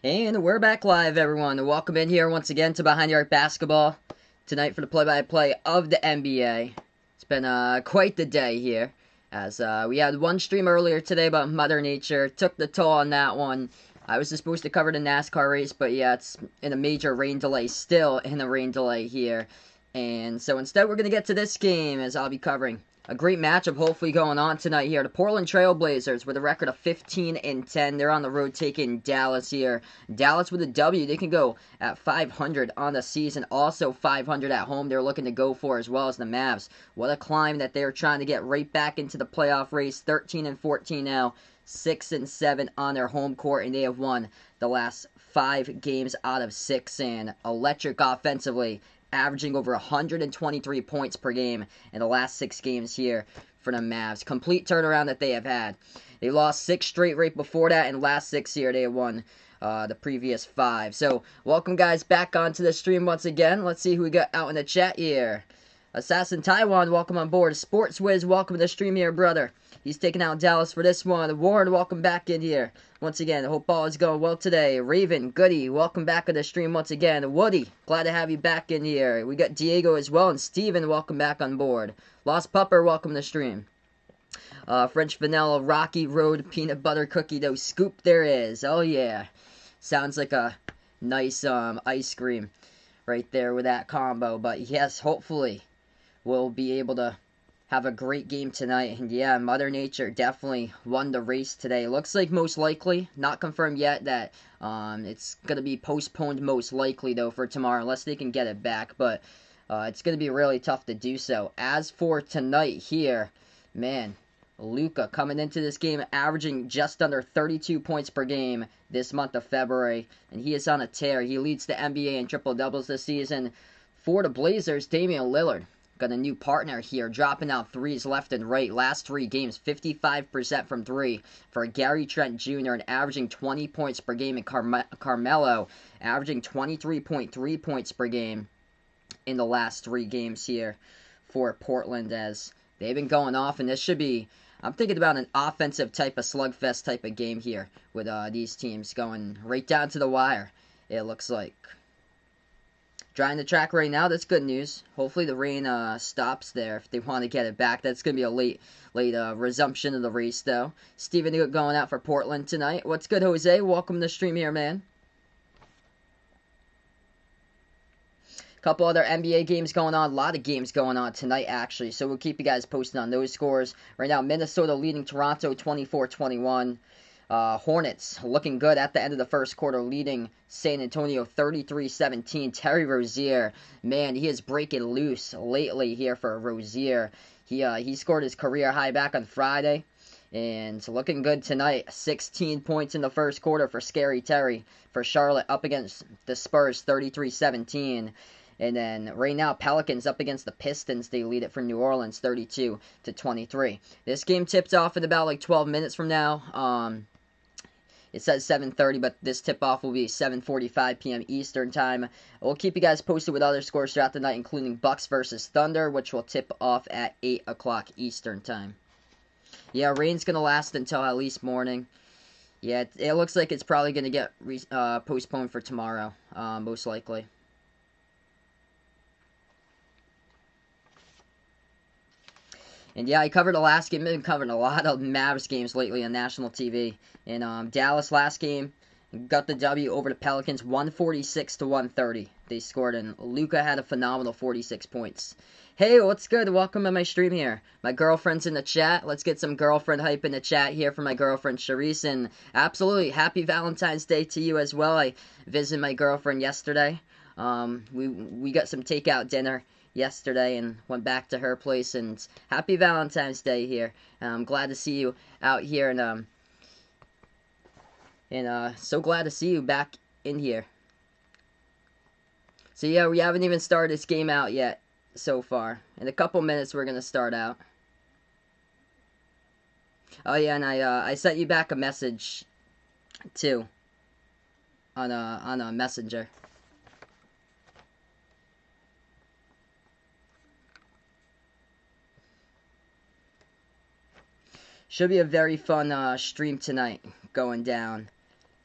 And we're back live, everyone. Welcome in here once again to Behind the Arc Basketball. Tonight for the play-by-play of the NBA. It's been quite the day here, as we had one stream earlier today about Mother Nature. Took the toll on that one. I was supposed to cover the NASCAR race, but yeah, it's in a major rain delay, still in a rain delay here. And so instead we're going to get to this game, as I'll be covering a great matchup hopefully going on tonight here. The Portland Trail Blazers with a record of 15-10. They're on the road taking Dallas here. Dallas with a W. They can go at 500 on the season. Also 500 at home they're looking to go for, as well as the Mavs. What a climb that they're trying to get right back into the playoff race. 13-14 now. 6-7 on their home court, and they have won the last 5 games out of 6. And electric offensively, averaging over 123 points per game in the last 6 games here for the Mavs. Complete turnaround that they have had. They lost 6 straight right before that, and last 6 here they have won the previous 5. So, welcome guys back onto the stream once again. Let's see who we got out in the chat here. Assassin Taiwan, welcome on board. Sports Wiz, welcome to the stream here, brother. He's taking out Dallas for this one. Warren, welcome back in here. Once again, hope all is going well today. Raven, Goody, welcome back to the stream once again. Woody, glad to have you back in here. We got Diego as well, and Steven, welcome back on board. Lost Pupper, welcome to the stream. French Vanilla, Rocky Road, Peanut Butter Cookie Dough Scoop there is. Oh yeah. Sounds like a nice ice cream right there with that combo. But yes, hopefully we'll be able to have a great game tonight. And yeah, Mother Nature definitely won the race today. Looks like most likely, not confirmed yet, that it's going to be postponed most likely, though, for tomorrow, unless they can get it back. But it's going to be really tough to do so. As for tonight here, man, Luka coming into this game averaging just under 32 points per game this month of February. And he is on a tear. He leads the NBA in triple-doubles this season. For the Blazers, Damian Lillard got a new partner here, dropping out threes left and right. Last 3 games, 55% from 3 for Gary Trent Jr. and averaging 20 points per game. And Carmelo averaging 23.3 points per game in the last 3 games here for Portland, as they've been going off. And this should be, I'm thinking about an offensive type of slugfest type of game here with these teams going right down to the wire, it looks like. Drying the track right now, that's good news. Hopefully the rain stops there if they want to get it back. That's going to be a late resumption of the race, though. Steven going out for Portland tonight. What's good, Jose? Welcome to the stream here, man. Couple other NBA games going on. A lot of games going on tonight, actually. So we'll keep you guys posted on those scores. Right now, Minnesota leading Toronto 24-21. Hornets looking good at the end of the first quarter, leading San Antonio 33-17. Terry Rozier, man, he is breaking loose lately here for Rozier. He scored his career high back on Friday, and looking good tonight. 16 points in the first quarter for Scary Terry for Charlotte up against the Spurs, 33-17. And then right now, Pelicans up against the Pistons. They lead it for New Orleans, 32-23. This game tipped off in about like 12 minutes from now. It says 7:30, but this tip-off will be 7:45 p.m. Eastern Time. We'll keep you guys posted with other scores throughout the night, including Bucks versus Thunder, which will tip off at 8 o'clock Eastern Time. Yeah, rain's going to last until at least morning. Yeah, it looks like it's probably going to get postponed for tomorrow, most likely. And yeah, I covered the last game. I've been covering a lot of Mavericks games lately on national TV. And Dallas last game got the W over the Pelicans, 146-130. They scored, and Luka had a phenomenal 46 points. Hey, what's good? Welcome to my stream here. My girlfriend's in the chat. Let's get some girlfriend hype in the chat here for my girlfriend, Charisse. And absolutely, happy Valentine's Day to you as well. I visited my girlfriend yesterday. We got some takeout dinner yesterday and went back to her place, and happy Valentine's Day here. I'm glad to see you out here, and so glad to see you back in here. So yeah, we haven't even started this game out yet so far. In a couple minutes we're gonna start out. Oh yeah, and I sent you back a message too on a messenger. Should be a very fun stream tonight going down.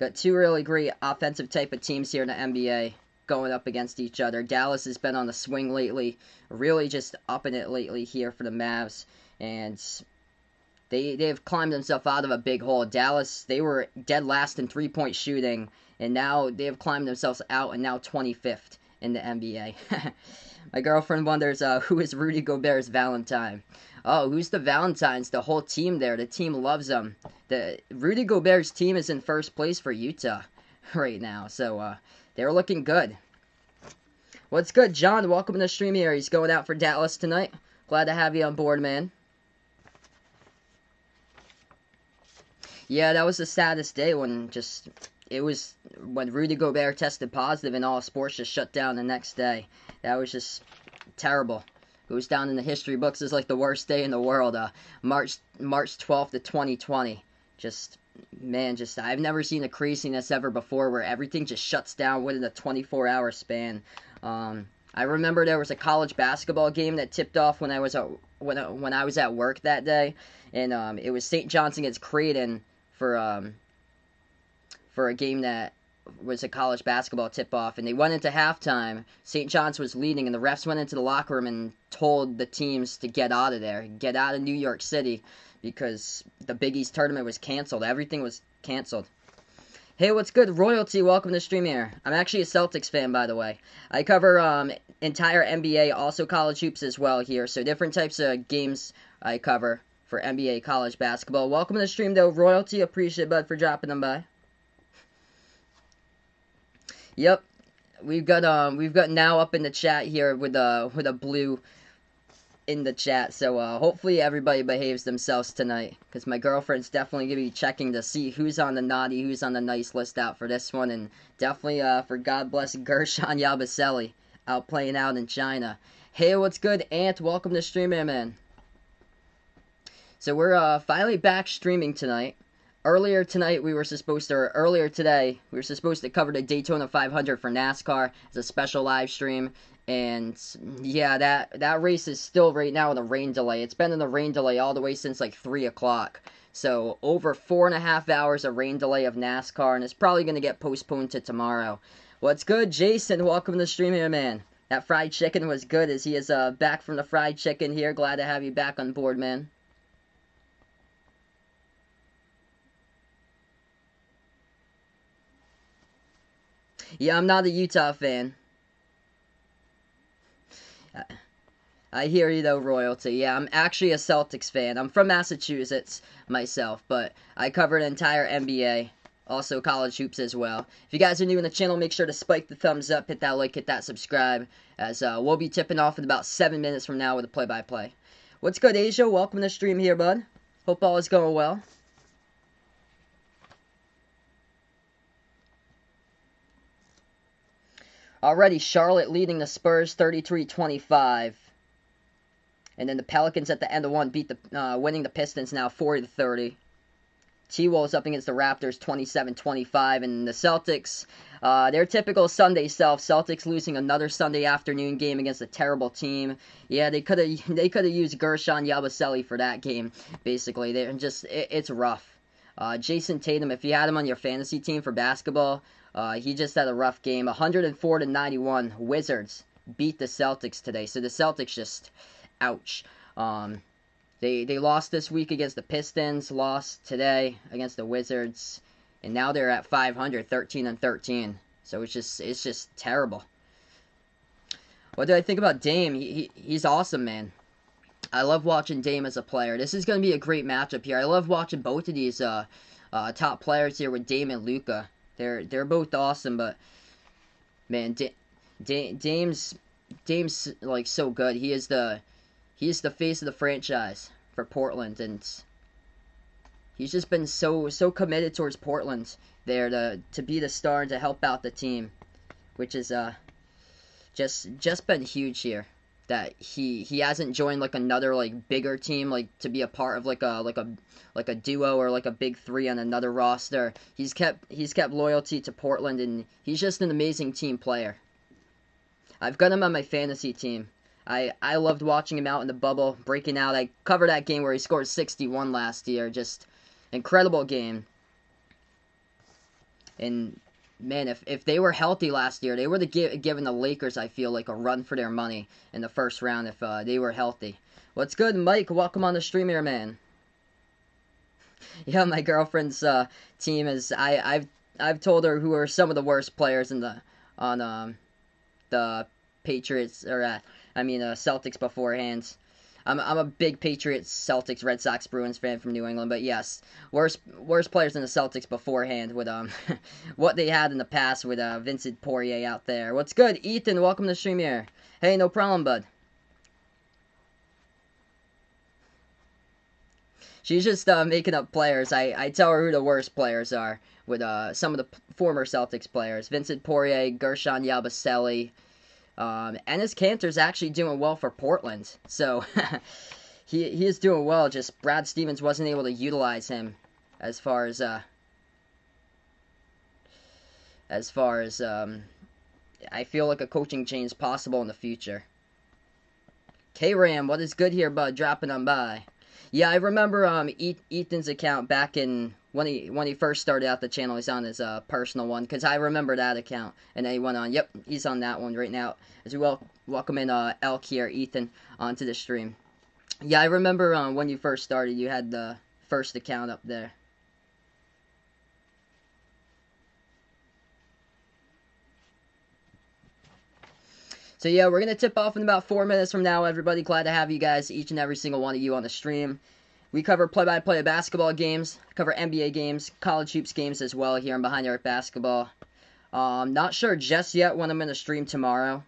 Got two really great offensive type of teams here in the NBA going up against each other. Dallas has been on the swing lately, really just upping it lately here for the Mavs, and they've climbed themselves out of a big hole. Dallas, they were dead last in three-point shooting, and now they have climbed themselves out and now 25th in the NBA. My girlfriend wonders who is Rudy Gobert's Valentine. Oh, who's the Valentines? The whole team there. The team loves them. Rudy Gobert's team is in first place for Utah right now, so they're looking good. What's good, John? Welcome to the stream here. He's going out for Dallas tonight. Glad to have you on board, man. Yeah, that was the saddest day when Rudy Gobert tested positive and all sports just shut down the next day. That was just terrible. Goes down in the history books as like the worst day in the world. March 12th of 2020. I've never seen a craziness ever before where everything just shuts down within a 24-hour span. I remember there was a college basketball game that tipped off when I was at work that day, and it was St. John's against Creighton for a game that was a college basketball tip-off, and they went into halftime. St. John's was leading, and the refs went into the locker room and told the teams to get out of there, get out of New York City, because the Big East tournament was canceled. Everything was canceled. Hey, what's good? Royalty, welcome to the stream here. I'm actually a Celtics fan, by the way. I cover entire NBA, also college hoops as well here, so different types of games I cover for NBA college basketball. Welcome to the stream, though, Royalty. Appreciate it, bud, for dropping them by. Yep, we've got now up in the chat here with a blue in the chat. So hopefully everybody behaves themselves tonight, because my girlfriend's definitely gonna be checking to see who's on the naughty, who's on the nice list out for this one, and definitely for God bless Gershon Yabusele out playing out in China. Hey, what's good, Ant? Welcome to stream here, man. So we're finally back streaming tonight. Earlier today, we were supposed to cover the Daytona 500 for NASCAR as a special live stream. And yeah, that race is still right now in a rain delay. It's been in a rain delay all the way since like 3 o'clock. So over 4.5 hours of rain delay of NASCAR, and it's probably going to get postponed to tomorrow. What's good, Jason? Welcome to the stream here, man. That fried chicken was good, as he is back from the fried chicken here. Glad to have you back on board, man. Yeah, I'm not a Utah fan. I hear you though, Royalty. Yeah, I'm actually a Celtics fan. I'm from Massachusetts myself, but I cover an entire NBA, also college hoops as well. If you guys are new on the channel, make sure to spike the thumbs up, hit that like, hit that subscribe, as we'll be tipping off in about 7 minutes from now with a play-by-play. What's good, Asia? Welcome to the stream here, bud. Hope all is going well. Already, Charlotte leading the Spurs 33-25. And then the Pelicans at the end of one winning the Pistons now 40-30. T-Wolves up against the Raptors 27-25. And the Celtics, their typical Sunday self. Celtics losing another Sunday afternoon game against a terrible team. Yeah, they could have used Gershon Yabusele for that game, basically. It's rough. Jason Tatum, if you had him on your fantasy team for basketball, he just had a rough game. 104-91. Wizards beat the Celtics today. So the Celtics just, ouch. They lost this week against the Pistons. Lost today against the Wizards. And now they're at 500, 13-13. So it's just terrible. What do I think about Dame? He's awesome, man. I love watching Dame as a player. This is going to be a great matchup here. I love watching both of these top players here with Dame and Luka. They're both awesome, but man, Dame's like so good. He is the face of the franchise for Portland, and he's just been so committed towards Portland there to be the star and to help out the team, which is just been huge here. That he hasn't joined like another like bigger team, like to be a part of like a duo or like a big three on another roster. He's kept loyalty to Portland, and he's just an amazing team player. I've got him on my fantasy team. I loved watching him out in the bubble, breaking out. I covered that game where he scored 61 last year. Just incredible game. And man, if they were healthy last year, they would have given the Lakers, I feel like, a run for their money in the first round if they were healthy. What's good, Mike? Welcome on the stream here, man. Yeah, my girlfriend's team is. I've told her who are some of the worst players in the Patriots Celtics beforehand. I'm a big Patriots, Celtics, Red Sox, Bruins fan from New England, but yes, worst players in the Celtics beforehand with what they had in the past with Vincent Poirier out there. What's good, Ethan? Welcome to the stream here. Hey, no problem, bud. She's just making up players. I tell her who the worst players are with some of the former Celtics players. Vincent Poirier, Gershon Yabusele, Enes Kanter's actually doing well for Portland. So he is doing well. Just Brad Stevens wasn't able to utilize him as far as I feel like a coaching change is possible in the future. K-Ram, what is good here, bud? Dropping on by. Yeah, I remember Ethan's account back in when he first started out the channel. He's on his personal one because I remember that account, and then he went on. Yep, he's on that one right now. As we welcome in Elk here, Ethan, onto the stream. Yeah, I remember when you first started, you had the first account up there. So yeah, we're going to tip off in about 4 minutes from now, everybody. Glad to have you guys, each and every single one of you on the stream. We cover play-by-play of basketball games, cover NBA games, college hoops games as well here on Behind the Arc Basketball. Not sure just yet when I'm going to stream tomorrow,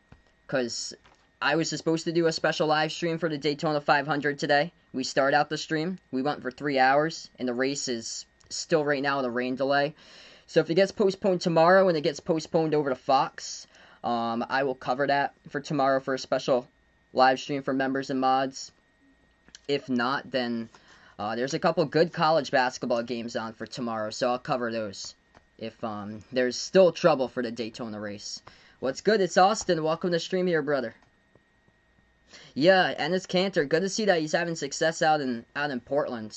because I was supposed to do a special live stream for the Daytona 500 today. We start out the stream. We went for 3 hours, and the race is still right now in a rain delay. So if it gets postponed tomorrow and it gets postponed over to Fox, I will cover that for tomorrow for a special live stream for members and mods. If not, then there's a couple good college basketball games on for tomorrow, so I'll cover those if there's still trouble for the Daytona race. What's good? It's Austin. Welcome to the stream here, brother. Yeah, Enes Kanter. Good to see that he's having success out in Portland.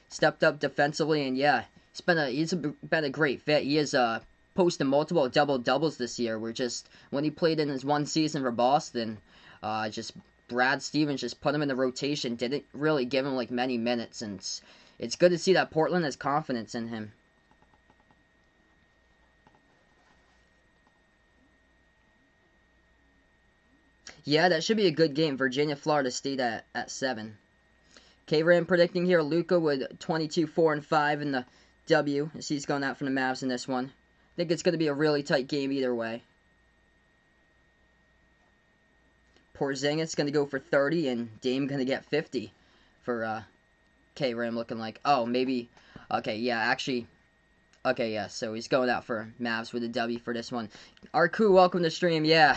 Stepped up defensively, and yeah, he's been a great fit. He is posted multiple double-doubles this year. When he played in his one season for Boston, just Brad Stevens just put him in the rotation, didn't really give him like many minutes, and it's good to see that Portland has confidence in him. Yeah, that should be a good game. Virginia, Florida State at 7. K-Ram predicting here, Luka with 22, 4, and 5 in the W, as he's going out for the Mavs in this one. I think it's going to be a really tight game either way. Porzingis going to go for 30, and Dame going to get 50 for K-Ram looking like. Oh, maybe. Okay, yeah, actually. Okay, yeah, so he's going out for Mavs with a W for this one. Arku, welcome to stream. Yeah,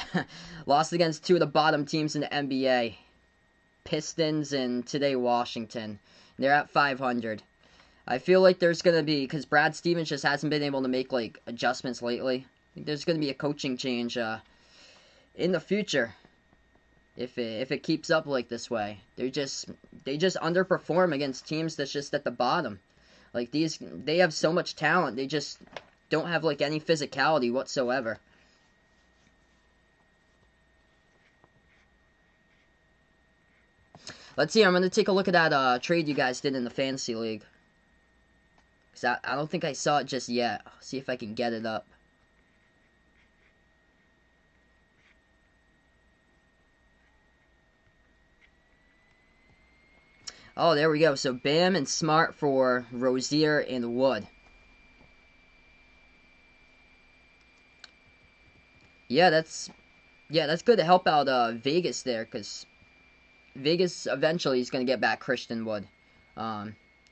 lost against 2 of the bottom teams in the NBA. Pistons and today Washington. They're at 500. I feel like there's going to be, because Brad Stevens just hasn't been able to make, like, adjustments lately. I think there's going to be a coaching change in the future if it keeps up like this way. They just underperform against teams that's just at the bottom. Like, they have so much talent, they just don't have, like, any physicality whatsoever. Let's see, I'm going to take a look at that trade you guys did in the Fantasy League. Because I don't think I saw it just yet. I'll see if I can get it up. Oh, there we go. So Bam and Smart for Rozier and Wood. Yeah, that's good to help out Vegas there, because Vegas eventually is going to get back Christian Wood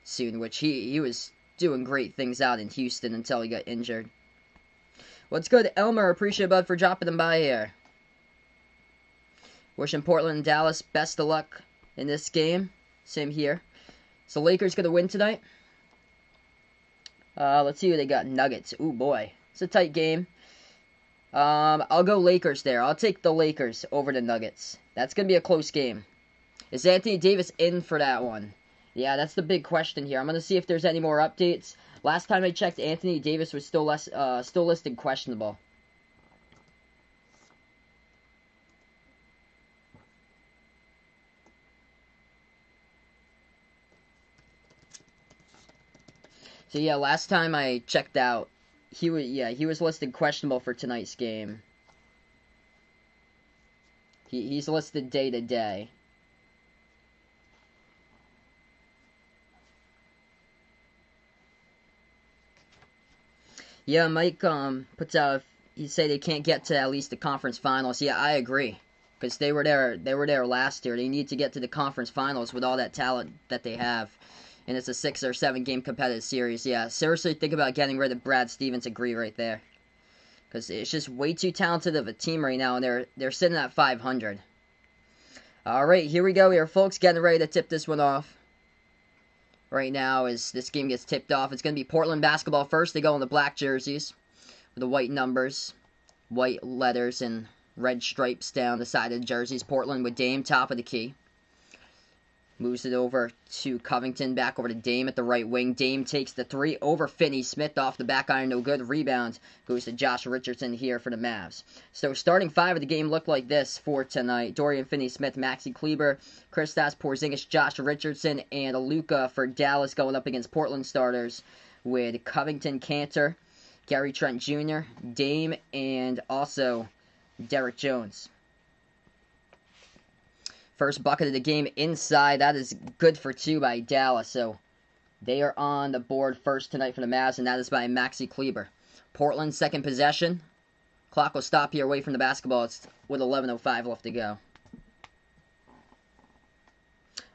soon, which he was doing great things out in Houston until he got injured. What's good, Elmer? Appreciate it, bud, for dropping them by here. Wishing Portland and Dallas best of luck in this game. Same here. So Lakers gonna win tonight. Let's see who they got. Nuggets. Ooh boy, it's a tight game. I'll go Lakers there. I'll take the Lakers over the Nuggets. That's gonna be a close game. Is Anthony Davis in for that one? Yeah, that's the big question here. I'm gonna see if there's any more updates. Last time I checked, Anthony Davis was still listed questionable. So yeah, last time I checked out, he was listed questionable for tonight's game. He's listed day to day. Yeah, Mike puts out, he said they can't get to at least the conference finals. Yeah, I agree, because they were there last year. They need to get to the conference finals with all that talent that they have, and it's a 6 or 7 game competitive series. Yeah, seriously think about getting rid of Brad Stevens. Agree right there, because it's just way too talented of a team right now, and they're sitting at 500. All right, here we go here, folks. Getting ready to tip this one off. Right now, as this game gets tipped off, it's going to be Portland basketball first. They go in the black jerseys with the white numbers, white letters, and red stripes down the side of the jerseys. Portland with Dame, top of the key. Moves it over to Covington, back over to Dame at the right wing. Dame takes the three over Finney-Smith off the back iron, no good. Rebound goes to Josh Richardson here for the Mavs. So starting 5 of the game looked like this for tonight. Dorian Finney-Smith, Maxi Kleber, Kristaps Porzingis, Josh Richardson, and Luka for Dallas going up against Portland starters with Covington, Cantor, Gary Trent Jr., Dame, and also Derrick Jones. First bucket of the game inside. That is good for 2 by Dallas. So they are on the board first tonight for the Mavs, and that is by Maxi Kleber. Portland, second possession. Clock will stop here away from the basketball. It's with 11:05 left to go.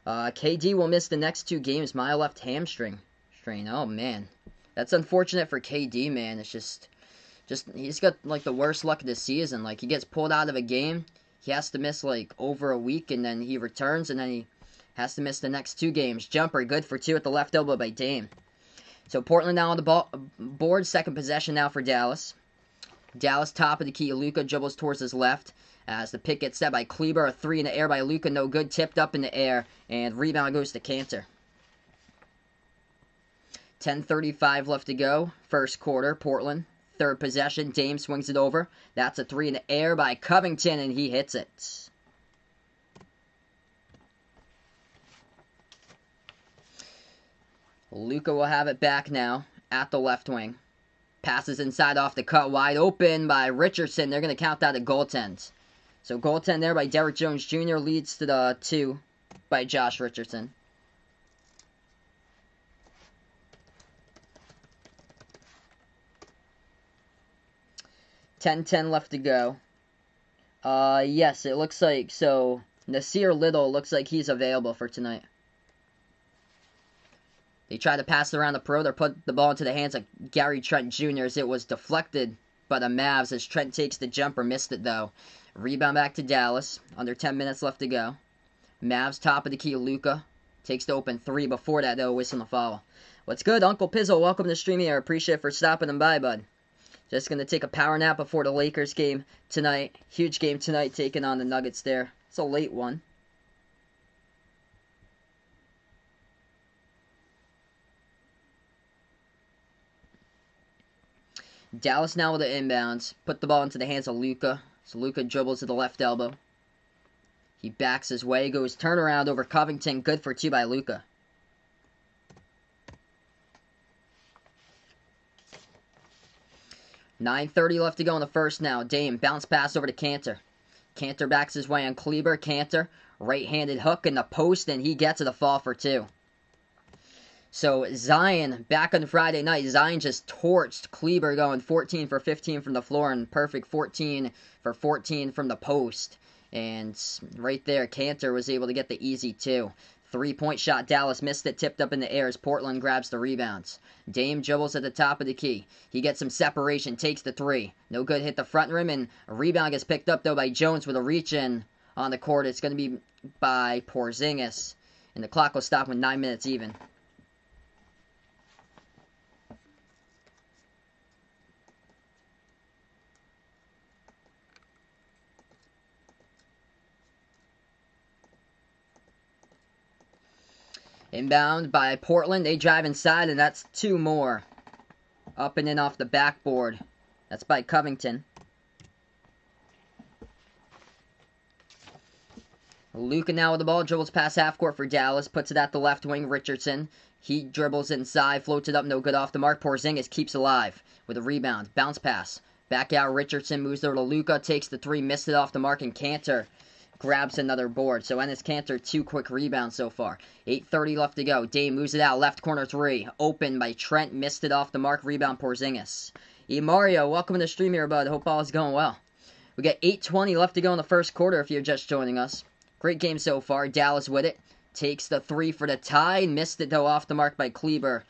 KD will miss the next 2 games. My left hamstring strain. Oh, man. That's unfortunate for KD, man. It's just he's got, like, the worst luck of the season. Like, he gets pulled out of a game. He has to miss, like, over a week, and then he returns, and then he has to miss the next 2 games. Jumper, good for 2 at the left elbow by Dame. So Portland now on the board. Second possession now for Dallas. Dallas top of the key. Luka dribbles towards his left as the pick gets set by Kleber. A 3 in the air by Luka, no good. Tipped up in the air, and rebound goes to Cantor. 10:35 left to go. First quarter, Portland. Third possession, Dame swings it over. That's a 3 in the air by Covington, and he hits it. Luka will have it back now at the left wing. Passes inside off the cut, wide open by Richardson. They're going to count that a goaltend. So goaltend there by Derrick Jones Jr. leads to the 2 by Josh Richardson. $10-10 left to go. Yes, it looks like, so Nasir Little looks like he's available for tonight. They try to pass it around the perimeter, put the ball into the hands of Gary Trent Jr. as it was deflected by the Mavs as Trent takes the jumper, missed it though. Rebound back to Dallas, under 10 minutes left to go. Mavs top of the key, Luka takes the open 3 before that though, whistling the foul. What's good, Uncle Pizzle? Welcome to the stream here. Appreciate it for stopping by, bud. Just going to take a power nap before the Lakers game tonight. Huge game tonight, taking on the Nuggets there. It's a late one. Dallas now with the inbounds. Put the ball into the hands of Luka. So Luka dribbles to the left elbow. He backs his way, goes turnaround over Covington. Good for 2 by Luka. $9:30 left to go in the first now. Dame, bounce pass over to Cantor. Cantor backs his way on Kleber. Cantor, right-handed hook in the post, and he gets to the fall for 2. So Zion, back on Friday night, Zion just torched Kleber, going 14 for 15 from the floor and perfect 14 for 14 from the post. And right there, Cantor was able to get the easy 2. 3-point shot, Dallas missed it, tipped up in the air as Portland grabs the rebounds. Dame dribbles at the top of the key. He gets some separation, takes the 3. No good, hit the front rim, and a rebound gets picked up, though, by Jones with a reach-in on the court. It's going to be by Porzingis, and the clock will stop with 9 minutes even. Inbound by Portland. They drive inside, and that's 2 more. Up and in off the backboard. That's by Covington. Luka now with the ball. Dribbles past half court for Dallas. Puts it at the left wing. Richardson. He dribbles inside. Floats it up. No good off the mark. Porzingis keeps alive with a rebound. Bounce pass. Back out. Richardson moves over to Luka. Takes the 3. Missed it off the mark. And Cantor grabs another board. So Enes Kanter, 2 quick rebounds so far. 8:30 left to go. Dame moves it out. Left corner 3. Open by Trent. Missed it off the mark. Rebound Porzingis. Mario, welcome to the stream here, bud. Hope all is going well. We got 8:20 left to go in the first quarter if you're just joining us. Great game so far. Dallas with it. Takes the 3 for the tie. Missed it, though, off the mark by Kleber.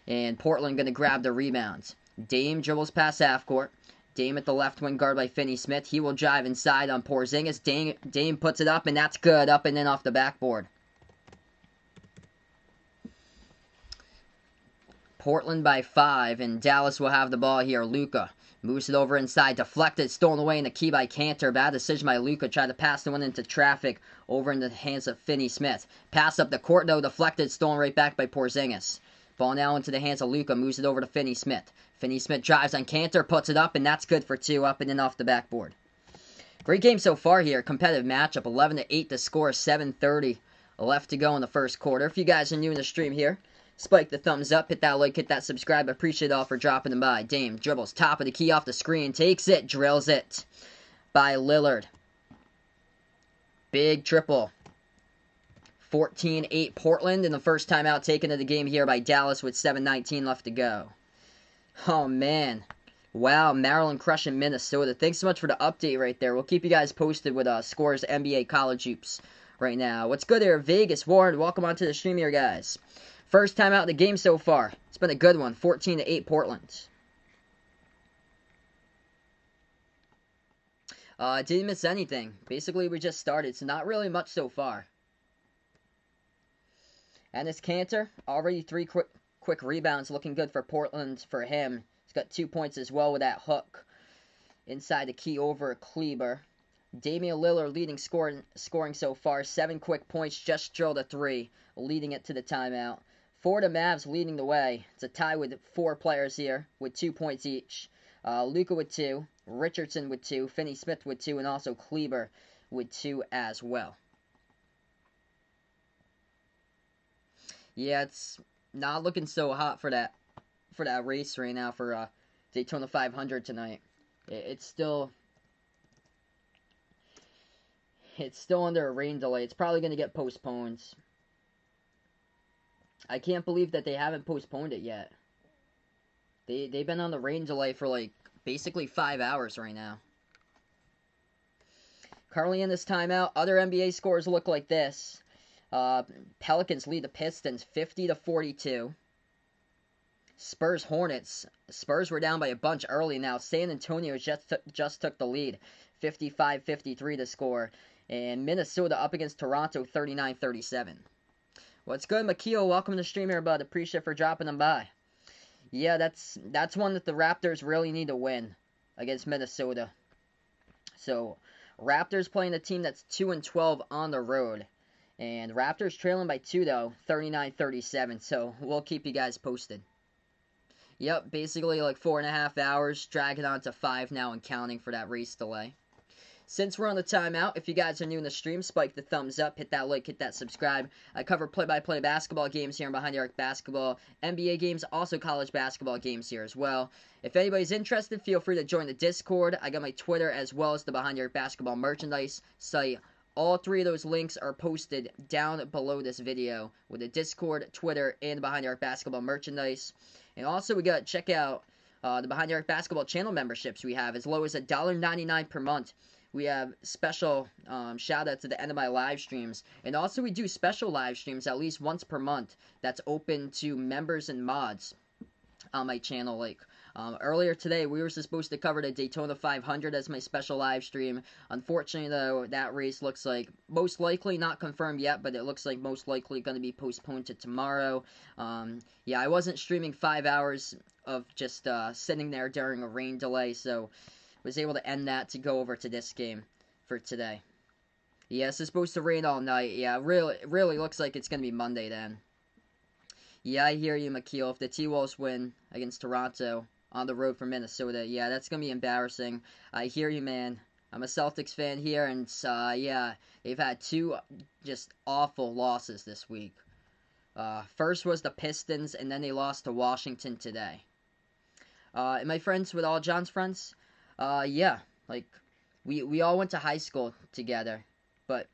And Portland going to grab the rebounds. Dame dribbles past half court. Dame at the left wing, guard by Finney-Smith. He will drive inside on Porzingis. Dame puts it up, and that's good. Up and in off the backboard. Portland by 5, and Dallas will have the ball here. Luka moves it over inside. Deflected, stolen away in the key by Cantor. Bad decision by Luka. Tried to pass the one into traffic over in the hands of Finney-Smith. Pass up the court, though. Deflected, stolen right back by Porzingis. Ball now into the hands of Luka. Moves it over to Finney-Smith. Finney-Smith drives on Cantor, puts it up, and that's good for 2. Up and in off the backboard. Great game so far here. Competitive matchup. 11-8 to score. 7:30 left to go in the first quarter. If you guys are new in the stream here, spike the thumbs up, hit that like, hit that subscribe. I appreciate it all for dropping them by. Dame dribbles top of the key off the screen. Takes it, drills it by Lillard. Big triple. 14-8 Portland, and the first timeout taken of the game here by Dallas with 7:19 left to go. Oh, man. Wow, Maryland crushing Minnesota. Thanks so much for the update right there. We'll keep you guys posted with scores NBA college hoops right now. What's good there, Vegas? Warren, welcome onto the stream here, guys. First time out of the game so far. It's been a good one. 14-8 Portland. Didn't miss anything. Basically, we just started, so not really much so far. Enes Kanter, already 3 quick rebounds. Looking good for Portland for him. He's got 2 points as well with that hook inside the key over Kleber. Damian Lillard leading scoring so far. 7 quick points, just drilled a 3, leading it to the timeout. 4 to Mavs leading the way. It's a tie with 4 players here with 2 points each. Luka with 2, Richardson with 2, Finney-Smith with 2, and also Kleber with 2 as well. Yeah, it's not looking so hot for that race right now for Daytona 500 tonight. It's still under a rain delay. It's probably going to get postponed. I can't believe that they haven't postponed it yet. They've been on the rain delay for like basically 5 hours right now. Currently in this timeout, other NBA scores look like this. Pelicans lead the Pistons 50-42. Spurs Hornets. Spurs were down by a bunch early now. San Antonio just took the lead. 55-53 to score. And Minnesota up against Toronto 39-37. What's good, Makio? Welcome to the stream here, bud. Appreciate for dropping them by. Yeah, that's one that the Raptors really need to win against Minnesota. So, Raptors playing a team that's 2-12 on the road. And Raptors trailing by 2, though, 39-37. So, we'll keep you guys posted. Yep, basically like 4.5 hours, dragging on to 5 now and counting for that race delay. Since we're on the timeout, if you guys are new in the stream, spike the thumbs up, hit that like, hit that subscribe. I cover play-by-play basketball games here in Behind the Arc Basketball, NBA games, also college basketball games here as well. If anybody's interested, feel free to join the Discord. I got my Twitter as well as the Behind the Arc Basketball merchandise site. All 3 of those links are posted down below this video with the Discord, Twitter, and the Behind the Arc Basketball merchandise. And also, we got to check out the Behind the Arc Basketball channel memberships we have as low as $1.99 per month. We have special shout-outs at the end of my live streams. And also, we do special live streams at least once per month that's open to members and mods on my channel. Like, earlier today, we were supposed to cover the Daytona 500 as my special live stream. Unfortunately, though, that race looks like most likely not confirmed yet, but it looks like most likely going to be postponed to tomorrow. Yeah, I wasn't streaming 5 hours of just sitting there during a rain delay, so was able to end that to go over to this game for today. Yes, it's supposed to rain all night. Yeah, really looks like it's going to be Monday then. Yeah, I hear you, McKeel. If the T-Wolves win against Toronto on the road for Minnesota, yeah, that's going to be embarrassing. I hear you, man. I'm a Celtics fan here, and yeah, they've had two just awful losses this week. First was the Pistons, and then they lost to Washington today. Am I friends with all John's friends? Yeah, like we all went to high school together, but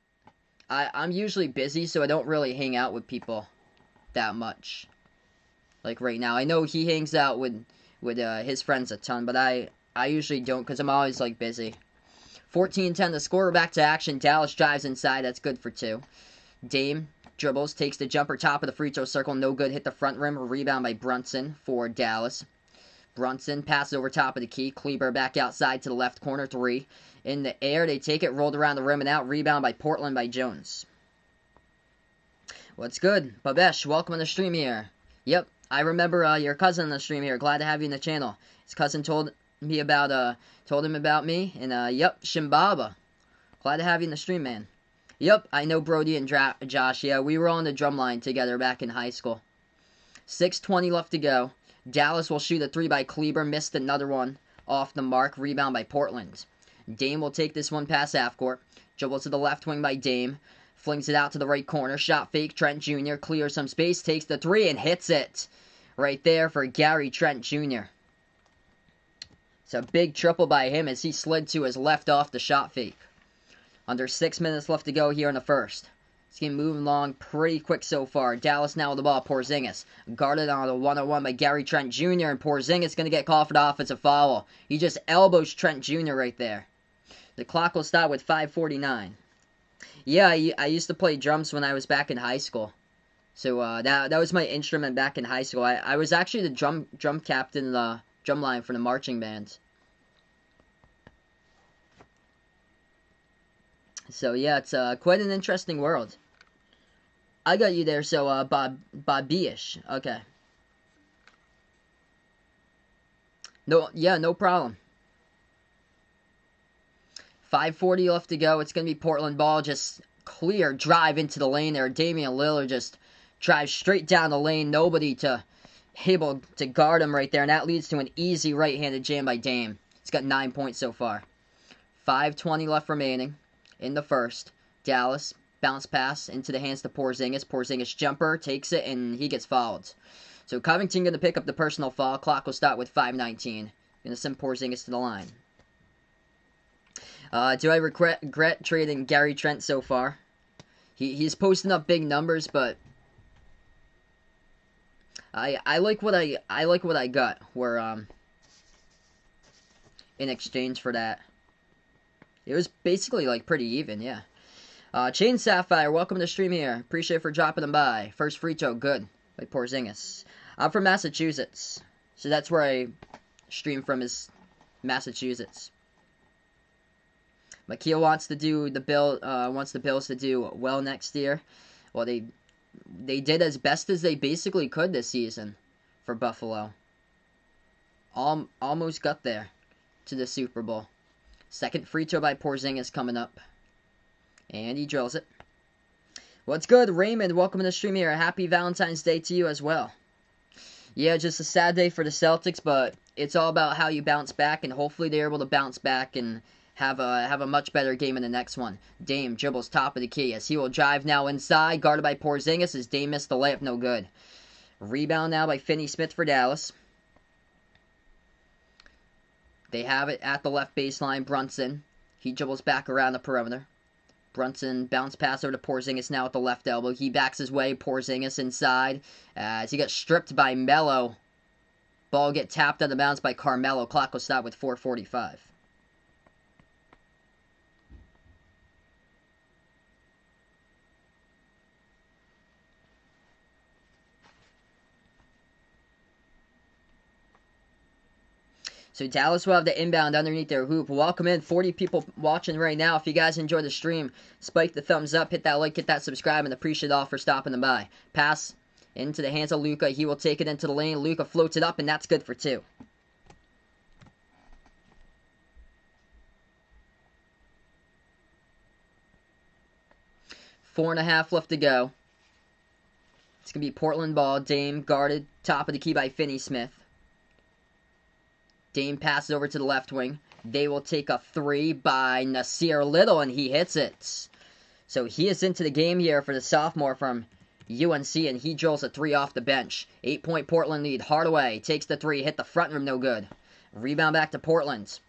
I'm usually busy, so I don't really hang out with people that much. Like right now, I know he hangs out with his friends a ton, but I usually don't because I'm always like busy. 14-10 the score, back to action. Dallas drives inside, that's good for two. Dame dribbles, takes the jumper, top of the free throw circle, no good, hit the front rim, rebound by Brunson for Dallas. Brunson passes over top of the key. Kleber back outside to the left corner, three. In the air, they take it, rolled around the rim and out, rebound by Portland by Jones. What's good? Babesh, welcome on the stream here. Yep, I remember your cousin on the stream here. Glad to have you in the channel. His cousin told him about me, and yep, Shimbaba. Glad to have you in the stream, man. Yep, I know Brody and Josh. Yeah, we were on the drum line together back in high school. 6:20 left to go. Dallas will shoot a three by Kleber, missed another one off the mark, rebound by Portland. Dame will take this one past half court. Dribble to the left wing by Dame. Flings it out to the right corner. Shot fake. Trent Jr. clears some space. Takes the three and hits it. Right there for Gary Trent Jr. It's a big triple by him as he slid to his left off the shot fake. Under 6 minutes left to go here in the first. This game moving along pretty quick so far. Dallas now with the ball. Porzingis guarded on the 1-on-1 by Gary Trent Jr. And Porzingis going to get called for the offensive foul. He just elbows Trent Jr. right there. The clock will stop with 5:49. Yeah, I used to play drums when I was back in high school. So that was my instrument back in high school. I was actually the drum captain, the drum line for the marching band. So yeah, it's quite an interesting world. I got you there, so Bobby-ish. Okay. No, yeah, no problem. 5:40 left to go. It's going to be Portland ball. Just clear drive into the lane there. Damian Lillard just drives straight down the lane. Nobody to able to guard him right there. And that leads to an easy right-handed jam by Dame. He's got 9 points so far. 5:20 left remaining in the first. Dallas, bounce pass into the hands to Porzingis. Porzingis jumper, takes it, and he gets fouled. So Covington going to pick up the personal foul. Clock will start with 5:19. Going to send Porzingis to the line. Do I regret trading Gary Trent so far? He's posting up big numbers, but I like what I got. Where in exchange for that, it was basically like pretty even, yeah. Chain Sapphire, welcome to the stream here. Appreciate it for dropping them by. First free throw, good by Porzingis. I'm from Massachusetts, so that's where I stream from, is Massachusetts. McKeel wants the Bills to do well next year. Well, they did as best as they basically could this season for Buffalo. Almost got there to the Super Bowl. Second free throw by Porzingis coming up. And he drills it. What's good, Raymond? Welcome to the stream here. Happy Valentine's Day to you as well. Yeah, just a sad day for the Celtics, but it's all about how you bounce back, and hopefully they're able to bounce back and have a much better game in the next one. Dame dribbles top of the key as he will drive now inside, guarded by Porzingis as Dame missed the layup, no good. Rebound now by Finney-Smith for Dallas. They have it at the left baseline. Brunson, he dribbles back around the perimeter. Brunson bounce pass over to Porzingis now at the left elbow. He backs his way. Porzingis inside as he got stripped by Melo. Ball get tapped out of bounds by Carmelo. Clock will stop with 4:45. So Dallas will have the inbound underneath their hoop. Welcome in. 40 people watching right now. If you guys enjoy the stream, spike the thumbs up, hit that like, hit that subscribe, and appreciate it all for stopping them by. Pass into the hands of Luka. He will take it into the lane. Luka floats it up, and that's good for two. Four and a half left to go. It's going to be Portland ball. Dame guarded top of the key by Finney-Smith. Dame passes over to the left wing. They will take a 3 by Nasir Little, and he hits it. So he is into the game here for the sophomore from UNC, and he drills a 3 off the bench. 8-point Portland lead. Hardaway takes the 3, hit the front rim, no good. Rebound back to Portland.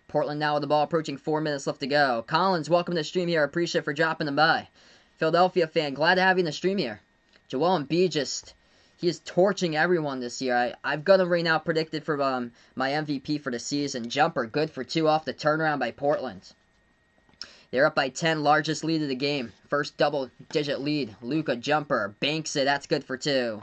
Portland now with the ball approaching 4 minutes left to go. Collins, welcome to the stream here. Appreciate it for dropping them by. Philadelphia fan, glad to have you in the stream here. Joel Embiid he is torching everyone this year. I've got him right now predicted for my MVP for the season. Jumper, good for 2 off the turnaround by Portland. They're up by 10, largest lead of the game. First double-digit lead. Luka jumper, banks it, that's good for 2.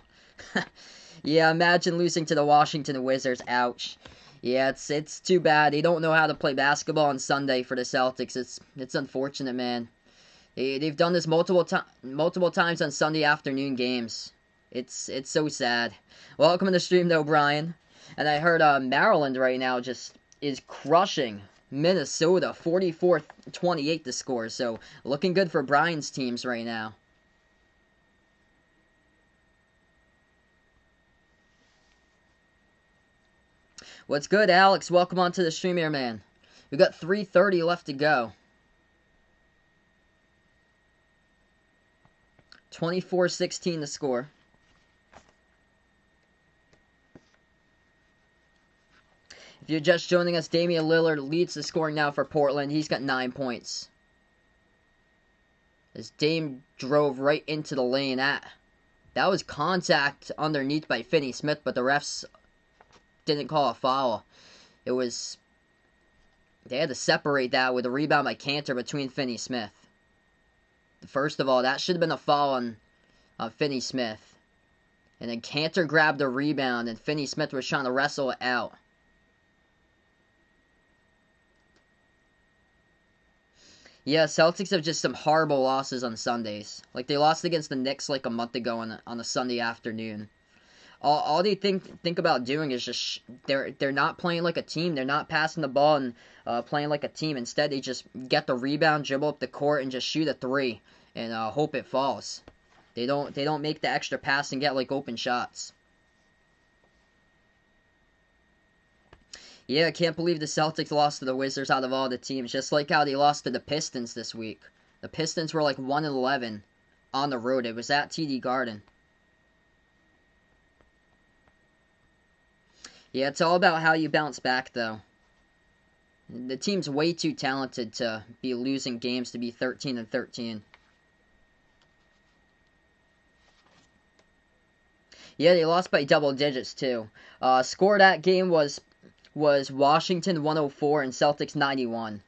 Yeah, imagine losing to the Washington Wizards. Ouch. Yeah, it's too bad. They don't know how to play basketball on Sunday for the Celtics. It's unfortunate, man. They've done this multiple times on Sunday afternoon games. It's so sad. Welcome to the stream, though, Brian. And I heard Maryland right now just is crushing Minnesota, 44-28 the score. So looking good for Brian's teams right now. What's good, Alex? Welcome onto the stream here, man. We got 3:30 left to go. 24-16 the score. If you're just joining us, Damian Lillard leads the scoring now for Portland. He's got 9 points. As Dame drove right into the lane. That was contact underneath by Finney-Smith, but the refs didn't call a foul. They had to separate that with a rebound by Cantor between Finney-Smith. First of all, that should have been a foul on Finney-Smith. And then Cantor grabbed the rebound, and Finney-Smith was trying to wrestle it out. Yeah, Celtics have just some horrible losses on Sundays. Like, they lost against the Knicks like a month ago on a Sunday afternoon. All they think about doing is just they're not playing like a team. They're not passing the ball and playing like a team. Instead, they just get the rebound, dribble up the court, and just shoot a 3 and hope it falls. They don't make the extra pass and get like open shots. Yeah, I can't believe the Celtics lost to the Wizards out of all the teams. Just like how they lost to the Pistons this week. The Pistons were like 1-11 on the road. It was at TD Garden. Yeah, it's all about how you bounce back, though. The team's way too talented to be losing games to be 13-13. Yeah, they lost by double digits, too. Score that game was Washington 104 and Celtics 91.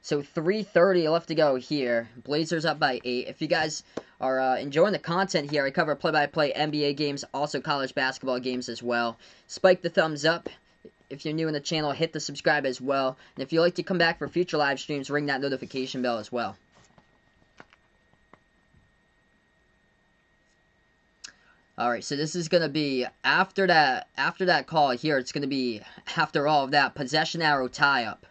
So 3:30 left to go here. Blazers up by 8. If you guys are enjoying the content here, I cover play-by-play NBA games, also college basketball games as well. Spike the thumbs up. If you're new in the channel, hit the subscribe as well. And if you'd like to come back for future live streams, ring that notification bell as well. Alright, so this is going to be, after that call here, it's going to be, after all of that, possession arrow tie-up.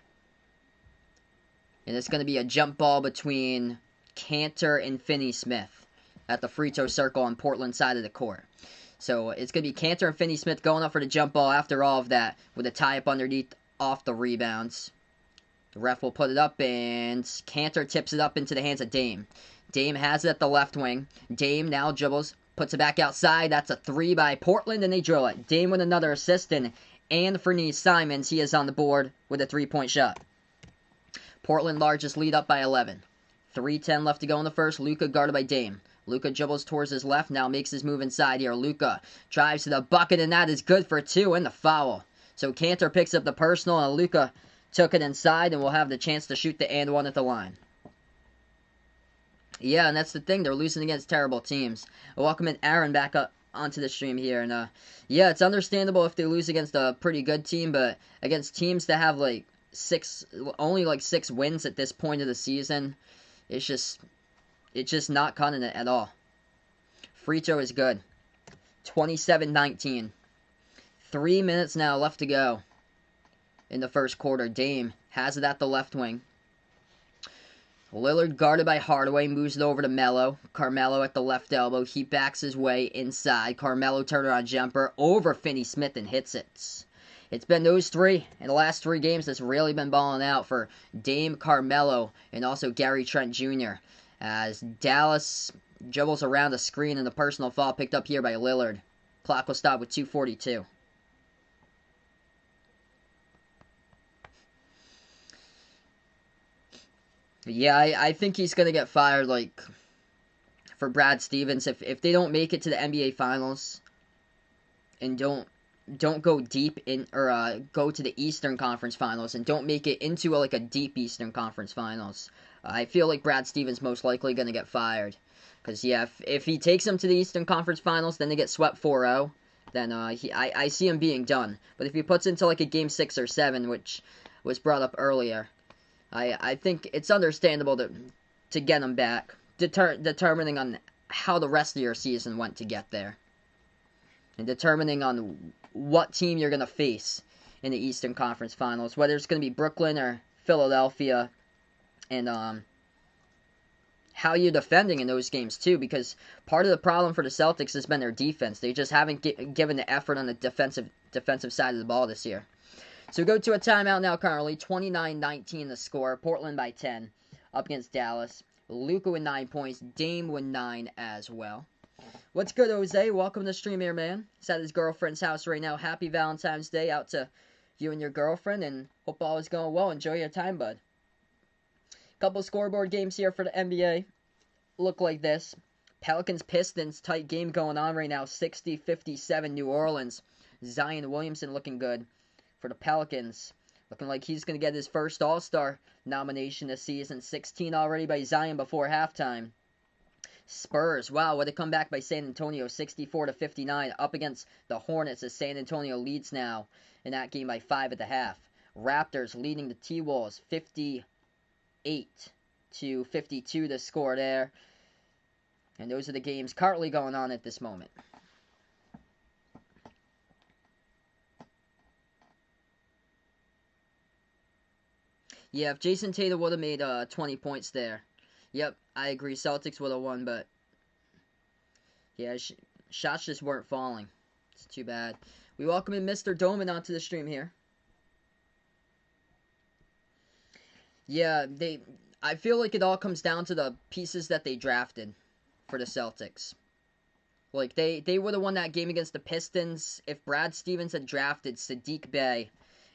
And it's going to be a jump ball between Cantor and Finney-Smith at the free throw circle on Portland side of the court. So it's going to be Cantor and Finney-Smith going up for the jump ball after all of that with a tie-up underneath off the rebounds. The ref will put it up, and Cantor tips it up into the hands of Dame. Dame has it at the left wing. Dame now dribbles, puts it back outside. That's a 3 by Portland, and they drill it. Dame with another assist, and for Nees Simons, he is on the board with a 3-point shot. Portland largest lead up by 11. 3:10 left to go in the first. Luka guarded by Dame. Luka dribbles towards his left, now makes his move inside here. Luka drives to the bucket, and that is good for 2 and the foul. So Cantor picks up the personal, and Luka took it inside, and will have the chance to shoot the and one at the line. Yeah, and that's the thing. They're losing against terrible teams. Welcoming Aaron back up onto the stream here. And, yeah, it's understandable if they lose against a pretty good team, but against teams that have, like, only 6 wins at this point of the season, it's just not cutting it at all. Free throw is good. 27-19. 3 minutes now left to go in the first quarter. Dame has it at the left wing. Lillard guarded by Hardaway, moves it over to Melo. Carmelo at the left elbow. He backs his way inside. Carmelo turnaround jumper over Finney-Smith and hits it. It's been those three in the last 3 games that's really been balling out for Dame, Carmelo, and also Gary Trent Jr. As Dallas dribbles around the screen and the personal foul picked up here by Lillard. Clock will stop with 2:42. Yeah, I think he's going to get fired, like, for Brad Stevens. If they don't make it to the NBA Finals and don't go deep in, or go to the Eastern Conference Finals and don't make it into, like, a deep Eastern Conference Finals, I feel like Brad Stevens most likely going to get fired. Because, yeah, if he takes them to the Eastern Conference Finals, then they get swept 4-0, then I see him being done. But if he puts into, like, a Game 6 or 7, which was brought up earlier, I think it's understandable to get him back, determining on how the rest of your season went to get there. And determining on what team you're going to face in the Eastern Conference Finals, whether it's going to be Brooklyn or Philadelphia, and how you're defending in those games too, because part of the problem for the Celtics has been their defense. They just haven't given the effort on the defensive side of the ball this year. So we go to a timeout now currently. 29-19 the score. Portland by 10 up against Dallas. Luka with 9 points. Dame with 9 as well. What's good, Jose? Welcome to the stream here, man. He's at his girlfriend's house right now. Happy Valentine's Day out to you and your girlfriend, and hope all is going well. Enjoy your time, bud. Couple scoreboard games here for the NBA. Look like this. Pelicans-Pistons, tight game going on right now. 60-57 New Orleans. Zion Williamson looking good for the Pelicans. Looking like he's going to get his first All-Star nomination this season. 16 already by Zion before halftime. Spurs, wow, what a comeback by San Antonio. 64-59 up against the Hornets as San Antonio leads now in that game by 5 at the half. Raptors leading the T-Wolves 58-52 the score there. And those are the games currently going on at this moment. Yeah, if Jason Tatum would have made 20 points there. Yep, I agree. Celtics would have won, but yeah, shots just weren't falling. It's too bad. We welcome in Mr. Doman onto the stream here. Yeah, I feel like it all comes down to the pieces that they drafted for the Celtics. Like, they would have won that game against the Pistons if Brad Stevens had drafted Saddiq Bey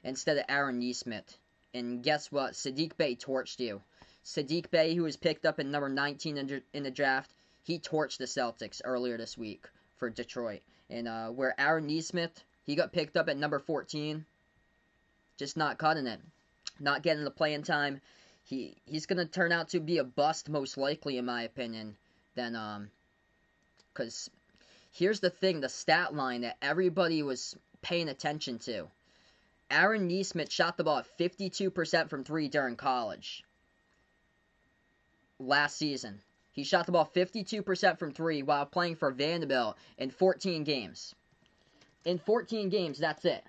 instead of Aaron Nesmith. And guess what? Saddiq Bey torched you. Saddiq Bey, who was picked up at number 19 in the draft, he torched the Celtics earlier this week for Detroit. And where Aaron Nesmith, he got picked up at number 14, just not cutting it. Not getting the playing time. He's going to turn out to be a bust, most likely, in my opinion. Because here's the thing, the stat line that everybody was paying attention to. Aaron Nesmith shot the ball at 52% from 3 during college. Last season. He shot the ball 52% from 3 while playing for Vanderbilt in 14 games. In 14 games, that's it.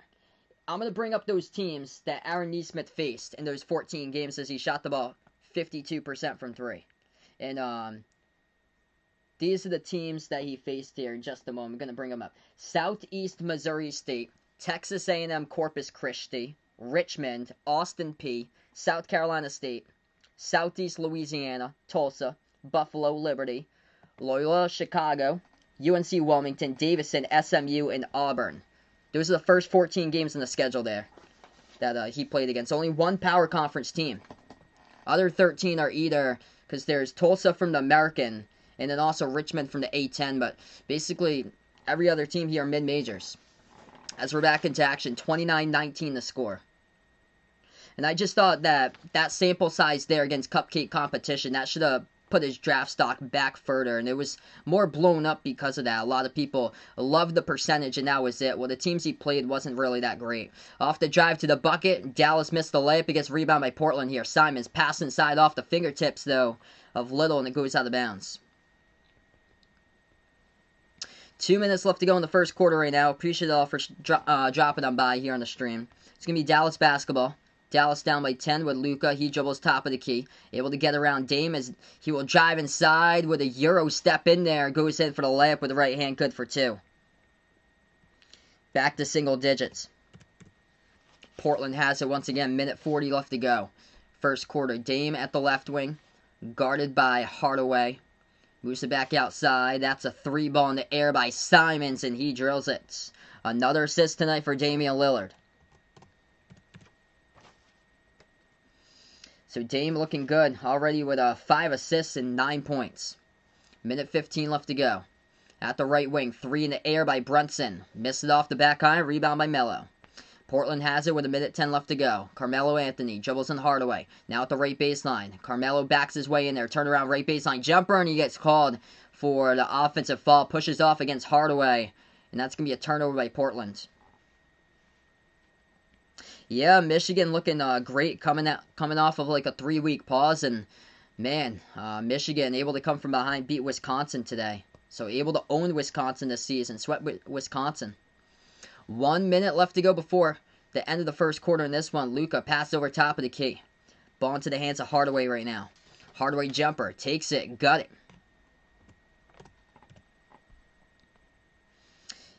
I'm going to bring up those teams that Aaron Nesmith faced in those 14 games as he shot the ball 52% from 3. And these are the teams that he faced here in just a moment. I'm going to bring them up. Southeast Missouri State, Texas A&M Corpus Christi, Richmond, Austin Peay, South Carolina State, Southeast Louisiana, Tulsa, Buffalo, Liberty, Loyola Chicago, UNC Wilmington, Davidson, SMU, and Auburn. Those are the first 14 games in the schedule there that he played against. Only one power conference team. Other 13 are either, because there's Tulsa from the American, and then also Richmond from the A10, but basically every other team here are mid-majors. As we're back into action, 29-19 the score. And I just thought that sample size there against cupcake competition, that should have put his draft stock back further, and it was more blown up because of that. A lot of people loved the percentage, and that was it. Well, the teams he played wasn't really that great. Off the drive to the bucket, Dallas missed the layup. It gets rebound by Portland here. Simons pass inside off the fingertips, though, of Little, and it goes out of bounds. 2 minutes left to go in the first quarter right now. Appreciate it all for dropping on by here on the stream. It's going to be Dallas basketball Dallas down by 10 with Luka. He dribbles top of the key. Able to get around Dame as he will drive inside with a Euro step in there. Goes in for the layup with the right hand. Good for 2. Back to single digits. Portland has it once again. Minute 40 left to go. First quarter. Dame at the left wing. Guarded by Hardaway. Moves it back outside. That's a 3 ball in the air by Simons, and he drills it. Another assist tonight for Damian Lillard. So Dame looking good. Already with 5 assists and 9 points. Minute 15 left to go. At the right wing. 3 in the air by Brunson. Missed it off the back iron. Rebound by Melo. Portland has it with a minute 10 left to go. Carmelo Anthony dribbles in Hardaway. Now at the right baseline. Carmelo backs his way in there. Turnaround right baseline jumper, and he gets called for the offensive foul. Pushes off against Hardaway, and that's going to be a turnover by Portland. Yeah, Michigan looking great coming off of like a 3-week pause, and man, Michigan able to come from behind, beat Wisconsin today. So able to own Wisconsin this season, swept Wisconsin. 1 minute left to go before the end of the first quarter in this one. Luka passed over top of the key. Ball into the hands of Hardaway right now. Hardaway jumper. Takes it. Got it.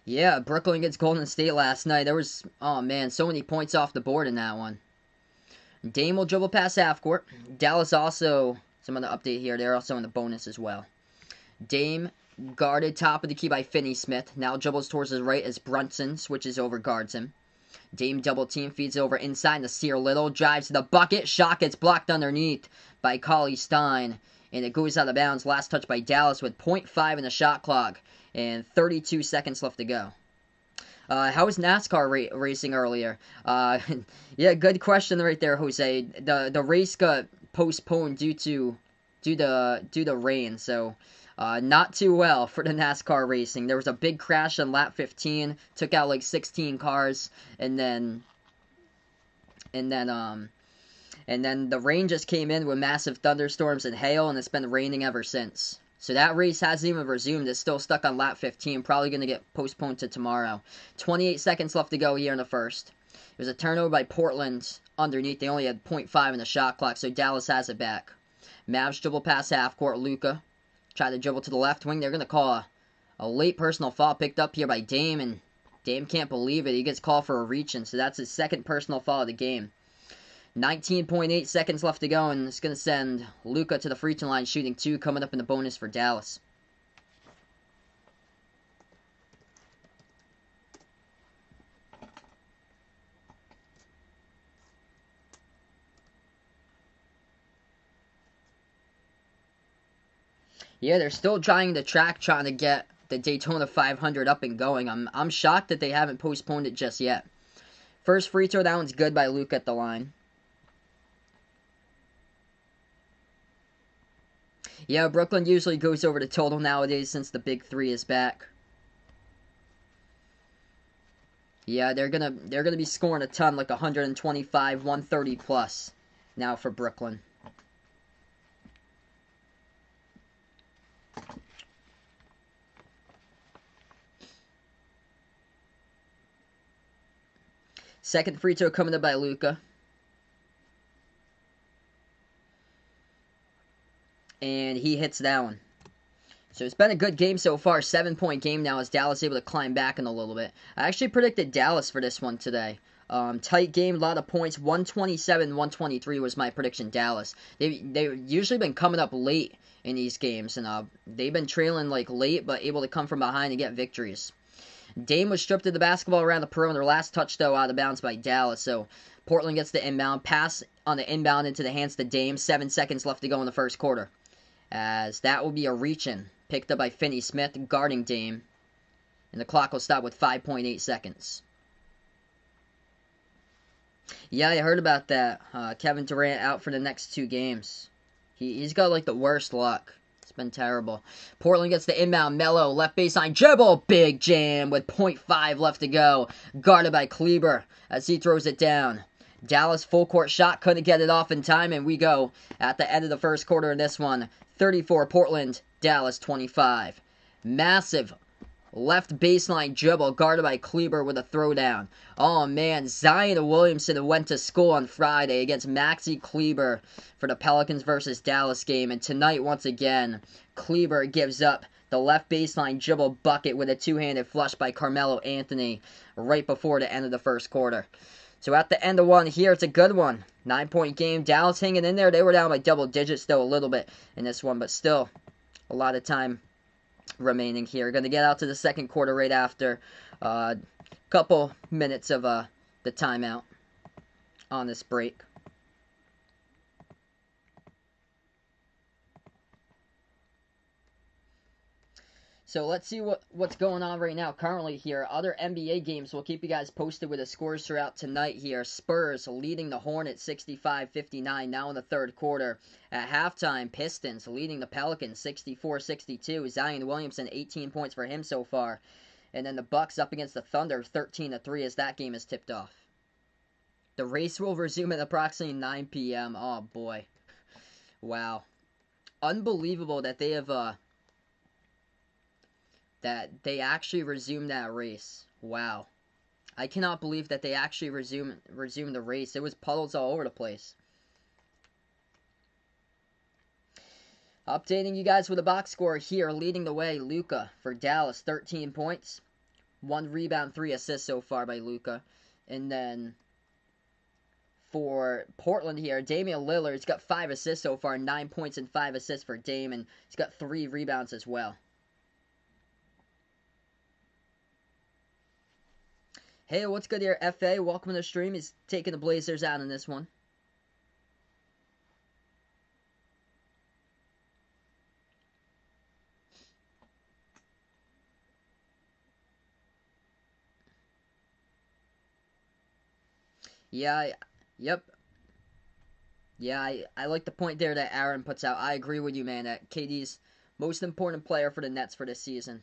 Yeah, Brooklyn against Golden State last night. There was, oh man, so many points off the board in that one. Dame will dribble past half court. Dallas also, some other update here. They're also in the bonus as well. Dame guarded top of the key by Finney-Smith. Now dribbles towards his right as Brunson switches over, guards him. Dame double team, feeds over inside to Sear Little. Drives to the bucket. Shot gets blocked underneath by Cauley-Stein. And it goes out of bounds. Last touch by Dallas with 0.5 in the shot clock. And 32 seconds left to go. How was NASCAR racing earlier? Yeah, good question right there, Jose. The race got postponed due to rain, so not too well for the NASCAR racing. There was a big crash on lap 15, took out like 16 cars, and then the rain just came in with massive thunderstorms and hail, and it's been raining ever since. So that race hasn't even resumed. It's still stuck on lap 15. Probably going to get postponed to tomorrow. 28 seconds left to go here in the first. It was a turnover by Portland underneath. They only had 0.5 in the shot clock, so Dallas has it back. Mavs dribble past half court. Luka try to dribble to the left wing. They're going to call a late personal foul picked up here by Dame, and Dame can't believe it. He gets called for a reach-in, so that's his second personal foul of the game. 19.8 seconds left to go, and it's going to send Luka to the free throw line, shooting 2, coming up in the bonus for Dallas. Yeah, they're still trying the track, trying to get the Daytona 500 up and going. I'm shocked that they haven't postponed it just yet. First free throw, that one's good by Luka at the line. Yeah, Brooklyn usually goes over the total nowadays since the big three is back. Yeah, they're gonna be scoring a ton, like 125, 130 plus now for Brooklyn. Second free throw coming up by Luka. And he hits that one. So it's been a good game so far. 7-point game now as Dallas able to climb back in a little bit. I actually predicted Dallas for this one today. Tight game, a lot of points. 127-123 was my prediction, Dallas. They've usually been coming up late in these games. And they've been trailing like late, but able to come from behind and get victories. Dame was stripped of the basketball around the perimeter. Last touch, though, out of bounds by Dallas. So Portland gets the inbound. Pass on the inbound into the hands to Dame. 7 seconds left to go in the first quarter. As that will be a reach-in. Picked up by Finney-Smith, guarding Dame. And the clock will stop with 5.8 seconds. Yeah, I heard about that. Kevin Durant out for the next 2 games. He's got like the worst luck. It's been terrible. Portland gets the inbound. Melo, left baseline dribble. Big jam with 0.5 left to go. Guarded by Kleber as he throws it down. Dallas full court shot. Couldn't get it off in time. And we go at the end of the first quarter in this one. 34 Portland. Dallas 25. Massive Left baseline dribble, guarded by Kleber with a throwdown. Oh man, Zion Williamson went to school on Friday against Maxi Kleber for the Pelicans versus Dallas game. And tonight, once again, Kleber gives up the left baseline dribble bucket with a two-handed flush by Carmelo Anthony right before the end of the first quarter. So at the end of one here, it's a good one. 9-point game. Dallas hanging in there. They were down by double digits, though, a little bit in this one. But still, a lot of time remaining here. Going to get out to the second quarter right after a couple minutes of the timeout on this break. So let's see what's going on right now currently here. Other NBA games, we'll keep you guys posted with the scores throughout tonight here. Spurs leading the Hornets 65-59 now in the third quarter. At halftime, Pistons leading the Pelicans 64-62. Zion Williamson, 18 points for him so far. And then the Bucks up against the Thunder 13-3 as that game is tipped off. The race will resume at approximately 9 p.m. Oh boy. Wow. Unbelievable that they have that they actually resumed that race. Wow. I cannot believe that they actually resumed the race. It was puddles all over the place. Updating you guys with a box score here. Leading the way, Luka for Dallas, 13 points. 1 rebound, 3 assists so far by Luka. And then for Portland here, Damian Lillard's got 5 assists so far. 9 points and 5 assists for Dame. And he's got 3 rebounds as well. Hey, what's good here, FA? Welcome to the stream. He's taking the Blazers out in this one. Yeah, yep. Yeah, I like the point there that Aaron puts out. I agree with you, man, that KD's most important player for the Nets for this season.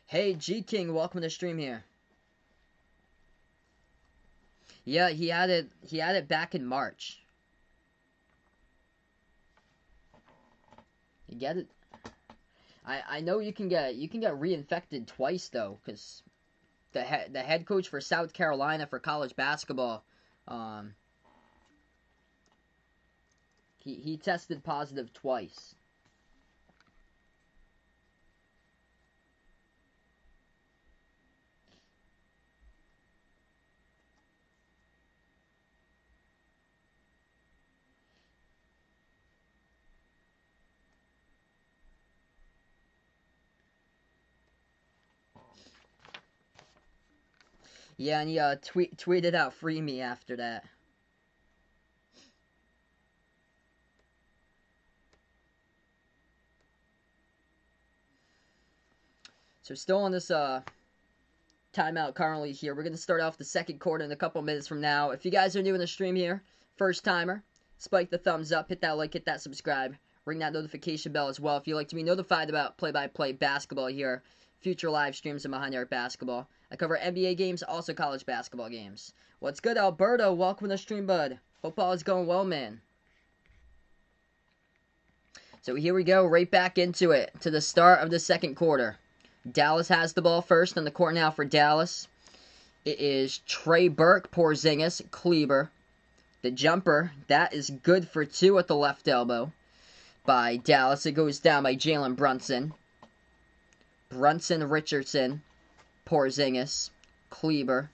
Hey, G-King, welcome to the stream here. Yeah, he had it back in March. You get it? I know you can get reinfected twice though, because the head coach for South Carolina for college basketball, he tested positive twice. Yeah, and he tweeted out "Free me" after that. So still on this timeout currently here. We're going to start off the second quarter in a couple minutes from now. If you guys are new in the stream here, first timer, spike the thumbs up, hit that like, hit that subscribe, ring that notification bell as well if you'd like to be notified about play-by-play basketball here, future live streams and Behind the Arc basketball. I cover NBA games, also college basketball games. What's good, Alberto? Welcome to the stream, bud. Hope all is going well, man. So here we go, right back into it, to the start of the second quarter. Dallas has the ball first on the court now for Dallas. It is Trey Burke, Porzingis, Kleber. The jumper, that is good for 2 at the left elbow by Dallas. It goes down by Jalen Brunson. Brunson, Richardson, Porzingis, Kleber,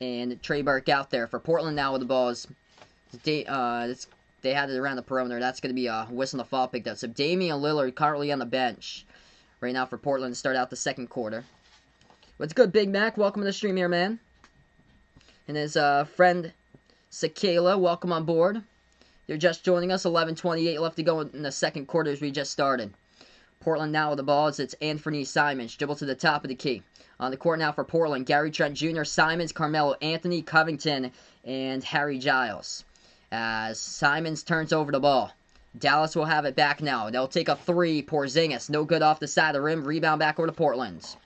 and Trey Burke out there. For Portland now with the ball is they had it around the perimeter. That's going to be a whistle and a fall picked up. So Damian Lillard currently on the bench right now for Portland to start out the second quarter. What's good, Big Mac? Welcome to the stream here, man. And his friend Sakela, welcome on board. You're just joining us. 11:28 left to go in the second quarter as we just started. Portland now with the ball as it's Anthony Simons. Dribble to the top of the key. On the court now for Portland, Gary Trent Jr., Simons, Carmelo Anthony, Covington, and Harry Giles. As Simons turns over the ball. Dallas will have it back now. They'll take a 3. Porzingis, no good off the side of the rim. Rebound back over to Portland.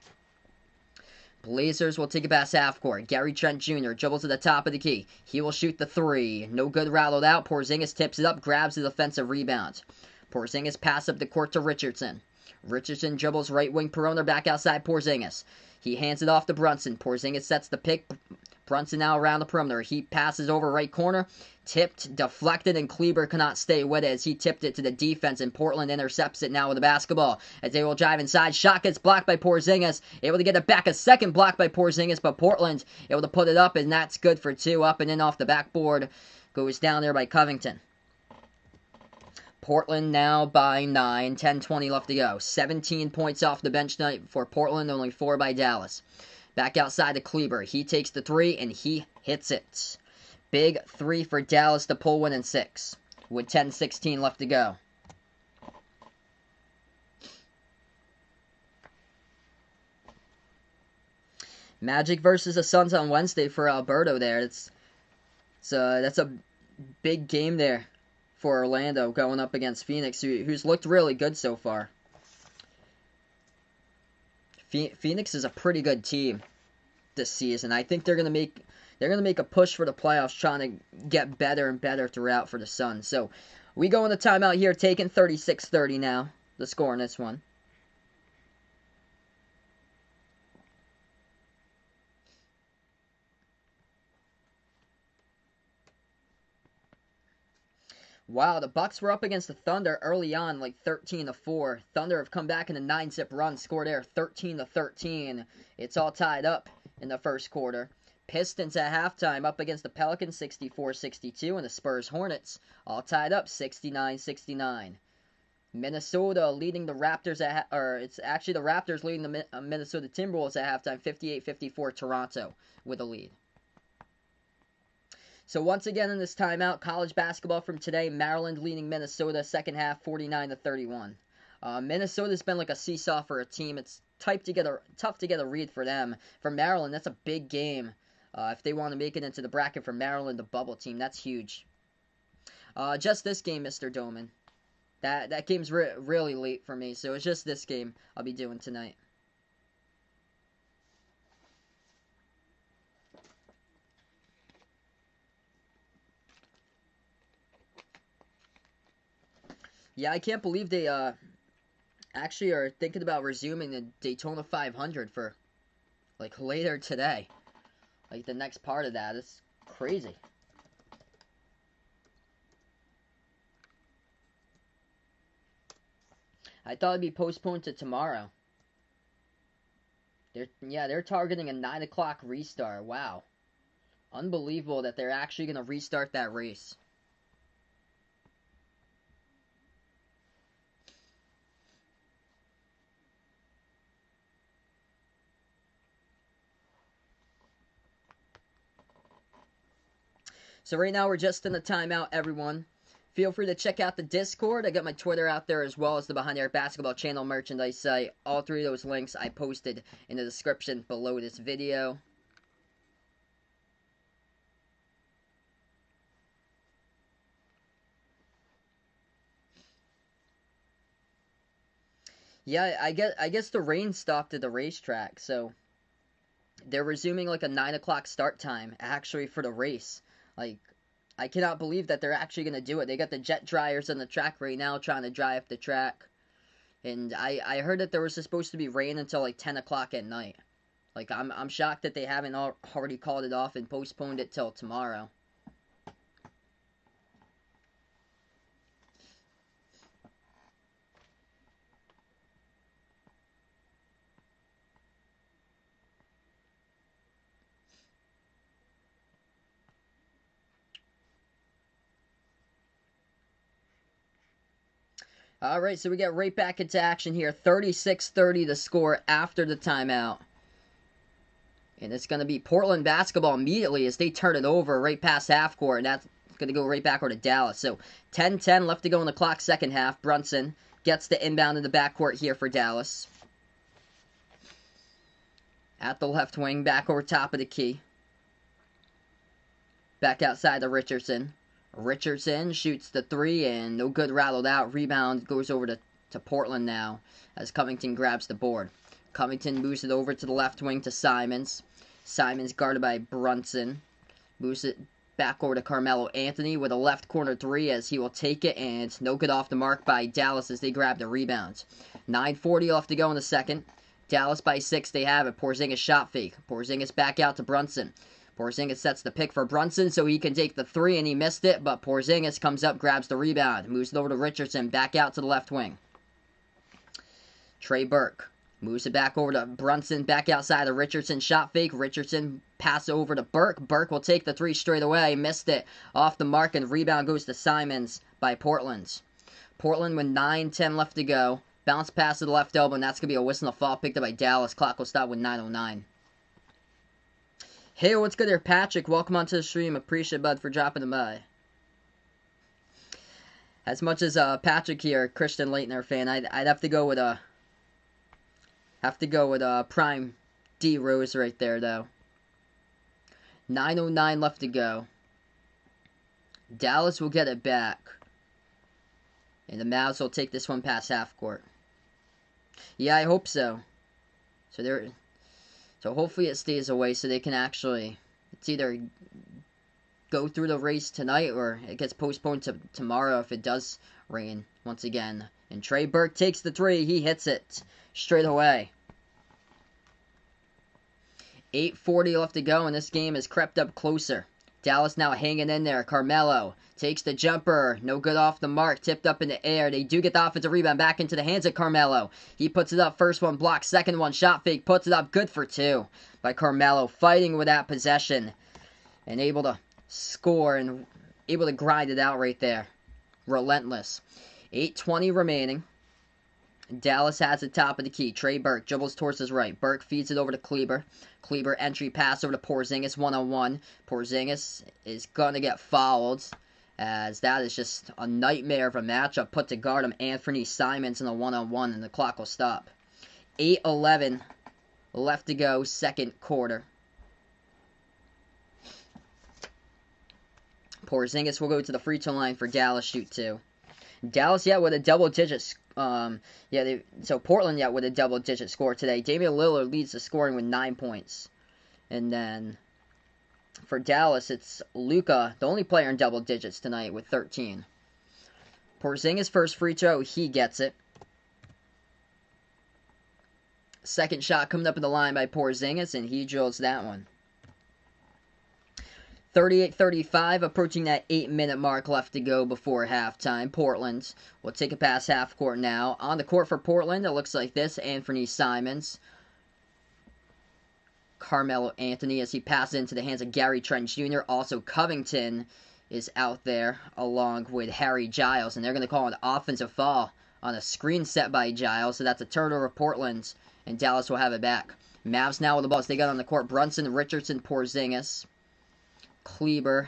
Blazers will take it past half court. Gary Trent Jr. dribbles to the top of the key. He will shoot the 3. No good, rattled out. Porzingis tips it up, grabs the defensive rebound. Porzingis pass up the court to Richardson. Richardson dribbles right wing perimeter back outside Porzingis. He hands it off to Brunson. Porzingis sets the pick. Brunson now around the perimeter. He passes over right corner. Tipped, deflected, and Kleber cannot stay with it as he tipped it to the defense, and Portland intercepts it now with the basketball. As they will drive inside, shot gets blocked by Porzingis. Able to get it back, a second block by Porzingis, but Portland able to put it up, and that's good for two. Up and in off the backboard. Goes down there by Covington. Portland now by 9, 10-20 left to go. 17 points off the bench tonight for Portland, only 4 by Dallas. Back outside to Kleber. He takes the 3, and he hits it. Big 3 for Dallas to pull one in 6, with 10-16 left to go. Magic versus the Suns on Wednesday for Alberto there. That's a big game there for Orlando going up against Phoenix, who's looked really good so far. Phoenix is a pretty good team this season. I think they're gonna make a push for the playoffs, trying to get better and better throughout for the Suns. So we go in the timeout here, taking 36-30 now. The score in this one. Wow, the Bucks were up against the Thunder early on, like 13-4. Thunder have come back in a 9-zip run, scored there 13-13. It's all tied up in the first quarter. Pistons at halftime up against the Pelicans 64-62, and the Spurs Hornets all tied up 69-69. Minnesota leading the Raptors it's actually the Raptors leading the Minnesota Timberwolves at halftime 58-54. Toronto with a lead. So once again in this timeout, college basketball from today, Maryland leading Minnesota second half 49-31. Minnesota's been like a seesaw for a team. It's tough to get a read for them. For Maryland, that's a big game. If they want to make it into the bracket for Maryland, the bubble team, that's huge. Just this game, Mr. Doman. That game's really late for me, so it's just this game I'll be doing tonight. Yeah, I can't believe they actually are thinking about resuming the Daytona 500 for like later today. Like the next part of that. It's crazy. I thought it'd be postponed to tomorrow. They're targeting a 9 o'clock restart. Wow. Unbelievable that they're actually going to restart that race. So right now we're just in the timeout, everyone. Feel free to check out the Discord. I got my Twitter out there as well as the Behind the Arc Basketball channel merchandise site. All three of those links I posted in the description below this video. Yeah, I guess the rain stopped at the racetrack, so they're resuming like a 9 o'clock start time actually for the race. Like, I cannot believe that they're actually going to do it. They got the jet dryers on the track right now trying to dry up the track. And I heard that there was supposed to be rain until like 10 o'clock at night. Like, I'm shocked that they haven't already called it off and postponed it till tomorrow. Alright, so we get right back into action here. 36-30 the score after the timeout. And it's going to be Portland basketball immediately as they turn it over right past half court. And that's going to go right back over to Dallas. So 10-10 left to go in the clock, second half. Brunson gets the inbound in the backcourt here for Dallas. At the left wing, back over top of the key. Back outside to Richardson. Richardson shoots the three and no good, rattled out. Rebound goes over to Portland now as Covington grabs the board. Covington moves it over to the left wing to Simons. Simons guarded by Brunson. Moves it back over to Carmelo Anthony with a left corner three as he will take it, and no good off the mark by Dallas as they grab the rebound. 9:40 left to go in the second. Dallas by 6, they have it. Porzingis shot fake. Porzingis back out to Brunson. Porzingis sets the pick for Brunson so he can take the three, and he missed it, but Porzingis comes up, grabs the rebound, moves it over to Richardson, back out to the left wing. Trey Burke moves it back over to Brunson, back outside of Richardson, shot fake. Richardson pass over to Burke. Burke will take the three straight away, missed it, off the mark, and rebound goes to Simons by Portland. Portland with 9:10 left to go. Bounce pass to the left elbow, and that's going to be a whistle and a fall picked up by Dallas. Clock will stop with 9:09. Hey, what's good there, Patrick? Welcome onto the stream. Appreciate it, bud, for dropping by. As much as Patrick here, Christian Leitner fan, I'd have to go with Prime D Rose right there, though. 9:09 left to go. Dallas will get it back, and the Mavs will take this one past half court. Yeah, I hope so. So hopefully it stays away so they can actually, it's either go through the race tonight or it gets postponed to tomorrow if it does rain once again. And Trey Burke takes the three. He hits it straight away. 8:40 left to go, and this game has crept up closer. Dallas now hanging in there. Carmelo takes the jumper. No good off the mark. Tipped up in the air. They do get the offensive rebound back into the hands of Carmelo. He puts it up. First one blocked. Second one shot fake. Puts it up. Good for two by Carmelo. Fighting with that possession. And able to score and able to grind it out right there. Relentless. 8:20 remaining. Dallas has the top of the key. Trey Burke dribbles towards his right. Burke feeds it over to Kleber. Kleber entry pass over to Porzingis one-on-one. Porzingis is going to get fouled, as that is just a nightmare of a matchup put to guard him. Anthony Simons in a one-on-one, and the clock will stop. 8:11 left to go, second quarter. Porzingis will go to the free throw line for Dallas, shoot two. Dallas, with a double-digit so Portland, with a double-digit score today. Damian Lillard leads the scoring with 9 points. And then for Dallas, it's Luka, the only player in double digits tonight, with 13. Porzingis' first free throw, he gets it. Second shot coming up in the line by Porzingis, and he drills that one. 38-35, approaching that 8-minute mark left to go before halftime. Portland will take it past half court now. On the court for Portland, it looks like this. Anthony Simons. Carmelo Anthony as he passes into the hands of Gary Trent Jr. Also, Covington is out there along with Harry Giles, and they're going to call an offensive foul on a screen set by Giles. So that's a turnover of Portland, and Dallas will have it back. Mavs now with the ball. So they got on the court. Brunson, Richardson, Porzingis, Kleber,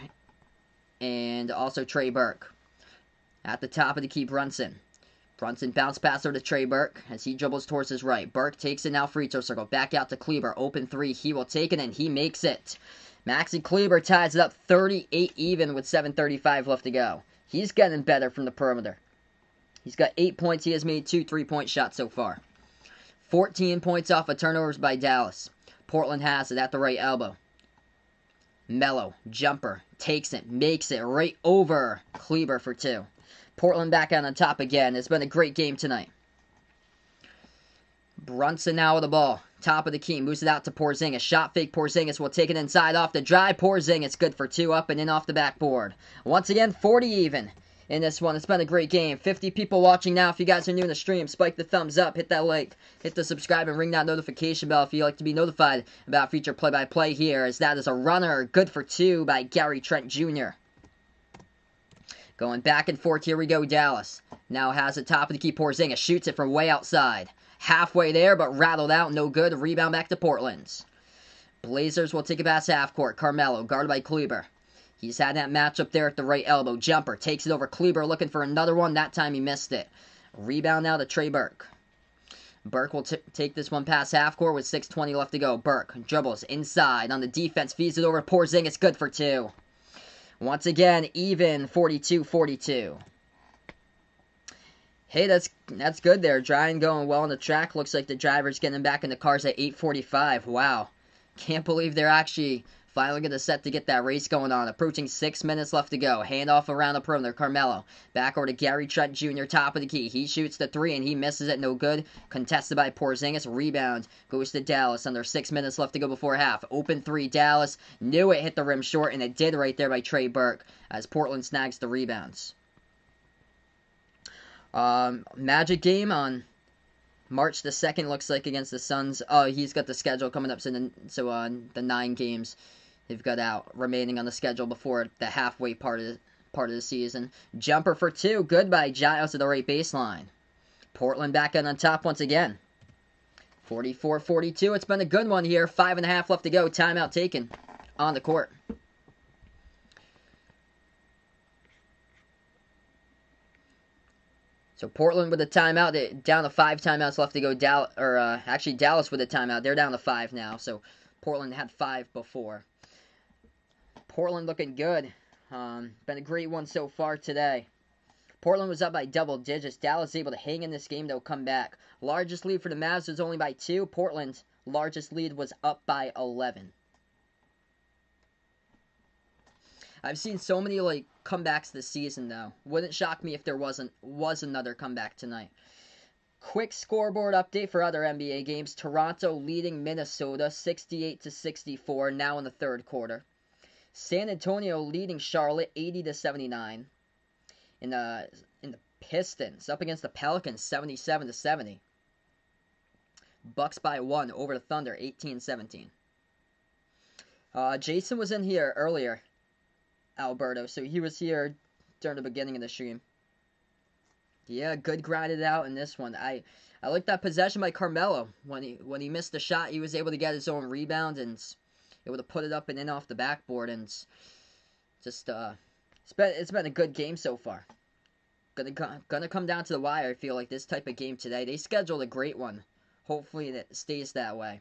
and also Trey Burke. At the top of the key, Brunson. Brunson bounce pass over to Trey Burke as he dribbles towards his right. Burke takes it now, free throw circle. Back out to Kleber. Open three. He will take it, and he makes it. Maxi Kleber ties it up 38 even with 7:35 left to go. He's getting better from the perimeter. He's got 8 points. He has made 2 3-point shots so far. 14 points off of turnovers by Dallas. Portland has it at the right elbow. Melo, jumper, takes it, makes it right over Kleber for two. Portland back on top again. It's been a great game tonight. Brunson now with the ball. Top of the key, moves it out to Porzingis. Shot fake, Porzingis will take it inside off the drive. Porzingis good for two, up and in off the backboard. Once again, 40 even in this one. It's been a great game. 50 people watching now. If you guys are new in the stream, spike the thumbs up, hit that like, hit the subscribe, and ring that notification bell if you like to be notified about future play-by-play here, as that is a runner. Good for two by Gary Trent Jr. Going back and forth, here we go, Dallas. Now has the top of the key, Porzingis. Shoots it from way outside. Halfway there, but rattled out, no good. Rebound back to Portland. Blazers will take it past half court. Carmelo, guarded by Kleber. He's had that matchup there at the right elbow. Jumper, takes it over Kleber, looking for another one. That time he missed it. Rebound now to Trey Burke. Burke will take this one past half court with 6:20 left to go. Burke dribbles inside on the defense, feeds it over to Porzingis. Good for two. Once again, even 42-42. Hey, that's good there. Drying going well on the track. Looks like the driver's getting back in the cars at 8:45. Wow. Can't believe they're actually Finally going to set to get that race going on. Approaching 6 minutes left to go. Handoff around the perimeter. Carmelo. Back over to Gary Trent Jr. Top of the key. He shoots the three and he misses it. No good. Contested by Porzingis. Rebound. Goes to Dallas. Under 6 minutes left to go before half. Open three. Dallas. Knew it hit the rim short, and it did right there by Trey Burke as Portland snags the rebounds. Magic game on March the 2nd, looks like, against the Suns. Oh, he's got the schedule coming up, so the 9 games they've got out remaining on the schedule before the halfway part of the season. Jumper for 2, good by Giles to the right baseline. Portland back in on top once again. 44-42, it's been a good one here. 5.5 left to go, timeout taken on the court. So Portland with a timeout, down to 5 timeouts left to go. Actually Dallas with a timeout. They're down to 5 now. So Portland had 5 before. Portland looking good. Been a great one so far today. Portland was up by double digits. Dallas able to hang in this game, though, come back. Largest lead for the Mavs was only by 2. Portland's largest lead was up by 11. I've seen so many comebacks this season, though. Wouldn't shock me if there was another comeback tonight. Quick scoreboard update for other NBA games. Toronto leading Minnesota 68-64 now in the third quarter. San Antonio leading Charlotte 80-79. In the Pistons up against the Pelicans 77-70. Bucks by 1 over the Thunder 18-17. Jason was in here earlier, Alberto, so he was here during the beginning of the stream. Yeah, good grinded out in this one. I like that possession by Carmelo. When he missed the shot, he was able to get his own rebound and able to put it up and in off the backboard, and just it's been a good game so far. Gonna come down to the wire. I feel like this type of game today. They scheduled a great one. Hopefully it stays that way.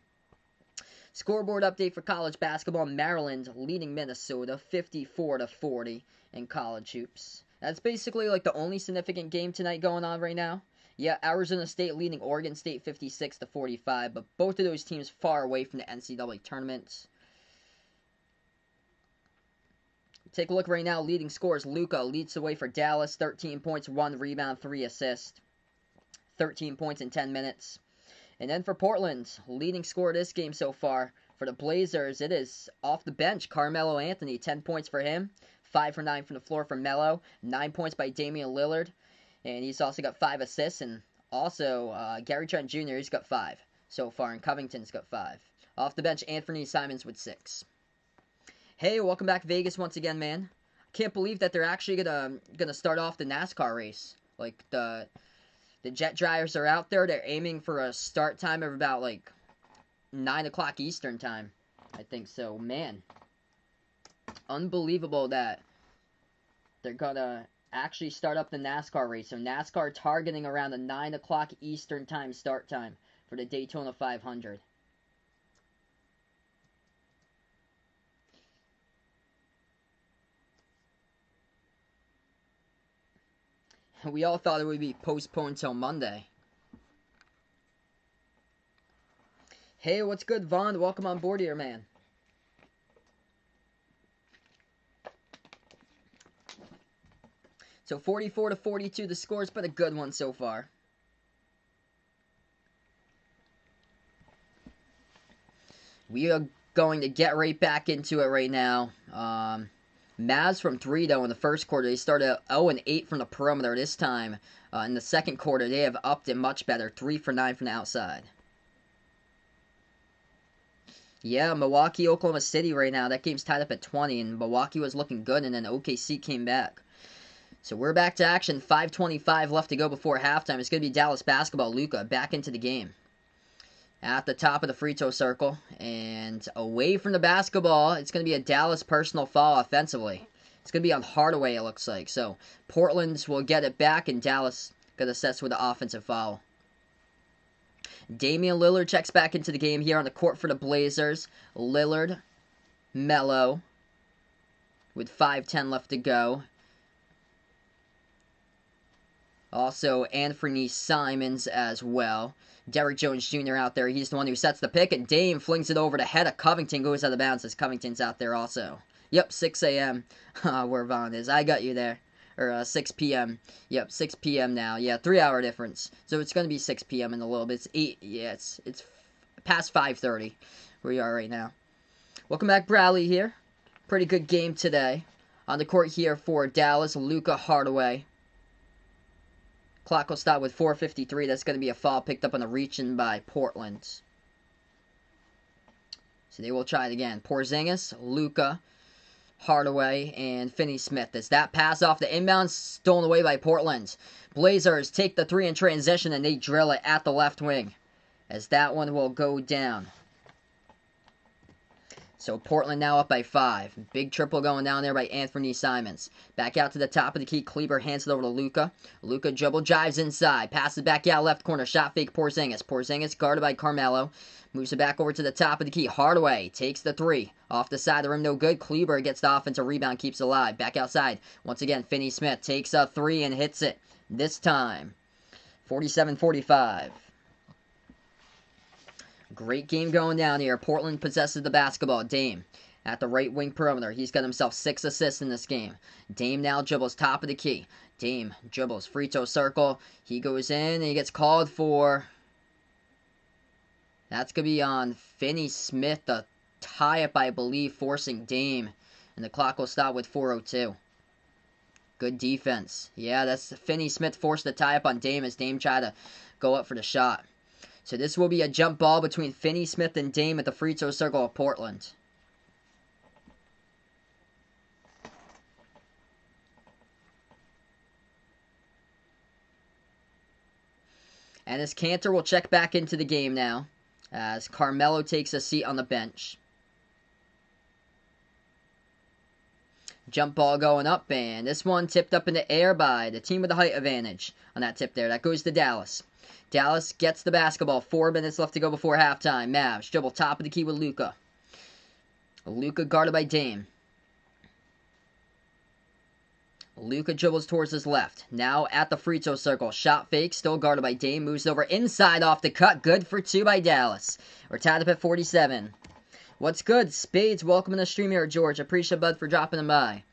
Scoreboard update for college basketball. Maryland leading Minnesota 54-40 in college hoops. That's basically like the only significant game tonight going on right now. Yeah, Arizona State leading Oregon State 56-45, but both of those teams far away from the NCAA tournaments. Take a look right now. Leading scores. Luka leads the way for Dallas. 13 points, 1 rebound, 3 assists. 13 points in 10 minutes. And then for Portland, leading scorer this game so far. For the Blazers, it is off the bench. Carmelo Anthony, 10 points for him. 5 for 9 from the floor for Melo. 9 points by Damian Lillard. And he's also got 5 assists. And also, Gary Trent Jr., he's got 5 so far. And Covington's got 5. Off the bench, Anthony Simons with 6. Hey, welcome back, Vegas, once again, man. Can't believe that they're actually gonna start off the NASCAR race. Like, the jet drivers are out there. They're aiming for a start time of about, 9 o'clock Eastern time. I think so. Man, unbelievable that they're gonna actually start up the NASCAR race. So NASCAR targeting around the 9 o'clock Eastern time start time for the Daytona 500. We all thought it would be postponed till Monday. Hey, what's good, Vaughn? Welcome on board here, man. So 44-42, the score's been a good one so far. We are going to get right back into it right now. Mavs from 3, though, in the first quarter. They started 0-8 from the perimeter this time. In the second quarter, they have upped it much better. 3 for 9 from the outside. Yeah, Milwaukee, Oklahoma City right now. That game's tied up at 20, and Milwaukee was looking good, and then OKC came back. So we're back to action. 5:25 left to go before halftime. It's going to be Dallas basketball. Luka back into the game. At the top of the free throw circle. And away from the basketball, it's going to be a Dallas personal foul offensively. It's going to be on Hardaway, it looks like. So Portland will get it back, and Dallas going to assess with the offensive foul. Damian Lillard checks back into the game here on the court for the Blazers. Lillard, Melo, with 5:10 left to go. Also, Anthony Simons as well. Derrick Jones Jr. out there. He's the one who sets the pick, and Dame flings it over the head of Covington. Goes out of bounds as Covington's out there also. Yep, 6 a.m. Where Vaughn is. I got you there. Or 6 p.m. Yep, 6 p.m. now. Yeah, 3-hour difference. So it's going to be 6 p.m. in a little bit. It's 8. Yeah, it's past 5:30 where we are right now. Welcome back, Bradley here. Pretty good game today. On the court here for Dallas, Luka Hardaway. Clock will stop with 4:53. That's going to be a foul picked up on a reach-in by Portland. So they will try it again. Porzingis, Luka, Hardaway, and Finney-Smith. As that pass off the inbound, stolen away by Portland. Blazers take the 3 in transition, and they drill it at the left wing. As that one will go down. So Portland now up by 5. Big triple going down there by Anthony Simons. Back out to the top of the key. Kleber hands it over to Luka. Luka dribble drives inside. Passes back out left corner. Shot fake Porzingis. Porzingis guarded by Carmelo. Moves it back over to the top of the key. Hardaway takes the 3. Off the side of the rim, no good. Kleber gets the offensive rebound, keeps it alive. Back outside. Once again, Finney-Smith takes a 3 and hits it. This time, 47-45. Great game going down here. Portland possesses the basketball. Dame at the right wing perimeter. He's got himself 6 assists in this game. Dame now dribbles top of the key. Dame dribbles free throw circle. He goes in and he gets called for. That's going to be on Finney-Smith. The tie-up, I believe, forcing Dame. And the clock will stop with 4:02. Good defense. Yeah, that's Finney-Smith forced the tie-up on Dame as Dame tried to go up for the shot. So this will be a jump ball between Finney-Smith and Dame at the free throw circle of Portland. And as Cantor will check back into the game now, as Carmelo takes a seat on the bench. Jump ball going up, and this one tipped up in the air by the team with the height advantage on that tip there. That goes to Dallas. Dallas gets the basketball. 4 minutes left to go before halftime. Mavs dribble top of the key with Luka. Luka guarded by Dame. Luka dribbles towards his left. Now at the free throw circle. Shot fake. Still guarded by Dame. Moves over inside off the cut. Good for 2 by Dallas. We're tied up at 47. What's good? Spades, welcome to the stream here, George. Appreciate Bud for dropping them by.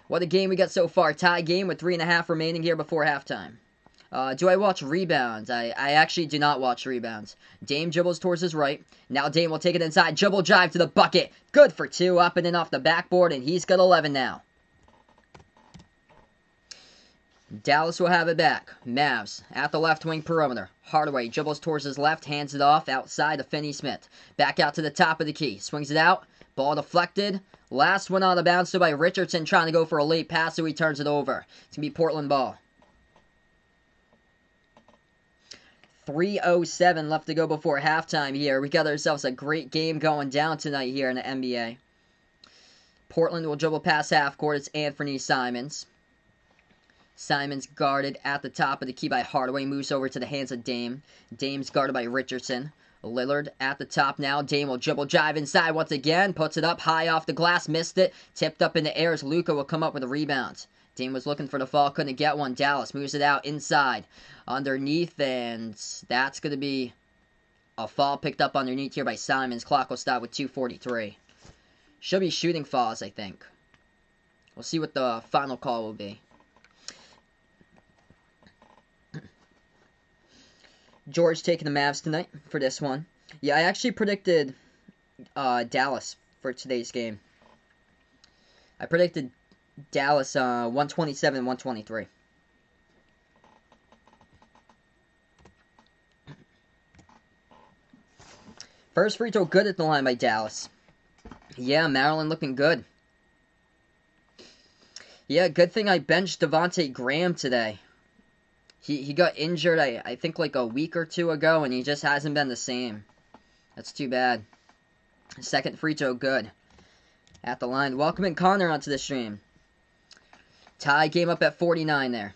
What a game we got so far. Tie game with 3.5 remaining here before halftime. Do I watch rebounds? I actually do not watch rebounds. Dame dribbles towards his right. Now Dame will take it inside. Dribble drive to the bucket. Good for 2. Up and in off the backboard, and he's got 11 now. Dallas will have it back. Mavs at the left wing perimeter. Hardaway dribbles towards his left, hands it off outside to Finney-Smith. Back out to the top of the key. Swings it out. Ball deflected. Last one out of bounds so by Richardson trying to go for a late pass, so he turns it over. It's going to be Portland ball. 3:07 left to go before halftime here. We got ourselves a great game going down tonight here in the NBA. Portland will dribble past half court. It's Anthony Simons. Simons guarded at the top of the key by Hardaway. Moves over to the hands of Dame. Dame's guarded by Richardson. Lillard at the top now. Dame will dribble drive inside once again. Puts it up high off the glass. Missed it. Tipped up in the air as Luka will come up with a rebound. Dame was looking for the fall. Couldn't get one. Dallas moves it out inside. Underneath. And that's going to be a fall picked up underneath here by Simons. Clock will stop with 2:43. Should be shooting falls, I think. We'll see what the final call will be. George taking the Mavs tonight for this one. Yeah, I actually predicted Dallas for today's game. I predicted Dallas 127-123. First free throw good at the line by Dallas. Yeah, Maryland looking good. Yeah, good thing I benched Devontae Graham today. He got injured, I think, like a week or 2 ago, and he just hasn't been the same. That's too bad. Second free throw, good. At the line. Welcome in Connor onto the stream. Tie game up at 49 there.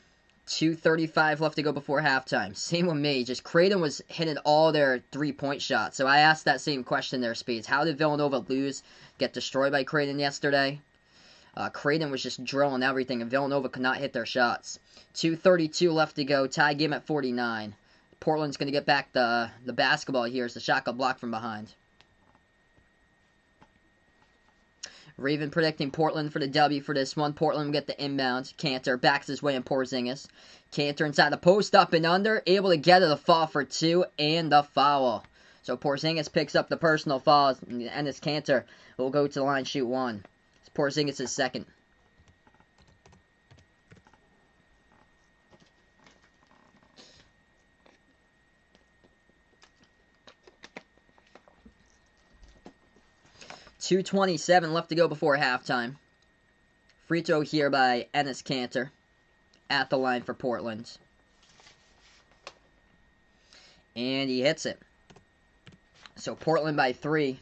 2:35 left to go before halftime. Same with me. Just Creighton was hitting all their three-point shots. So I asked that same question there, Speeds. How did Villanova lose? Get destroyed by Creighton yesterday? Creighton was just drilling everything, and Villanova could not hit their shots. 2:32 left to go. Tie game at 49. Portland's going to get back the basketball here as the shot got blocked from behind. Raven predicting Portland for the W for this one. Portland will get the inbound. Cantor backs his way in Porzingis. Cantor inside the post, up and under. Able to get it, a fall for 2 and the foul. So Porzingis picks up the personal foul, and this Cantor will go to the line, shoot 1. It's Porzingis' second. .227 left to go before halftime. Free throw here by Enes Kanter at the line for Portland. And he hits it. So Portland by 3.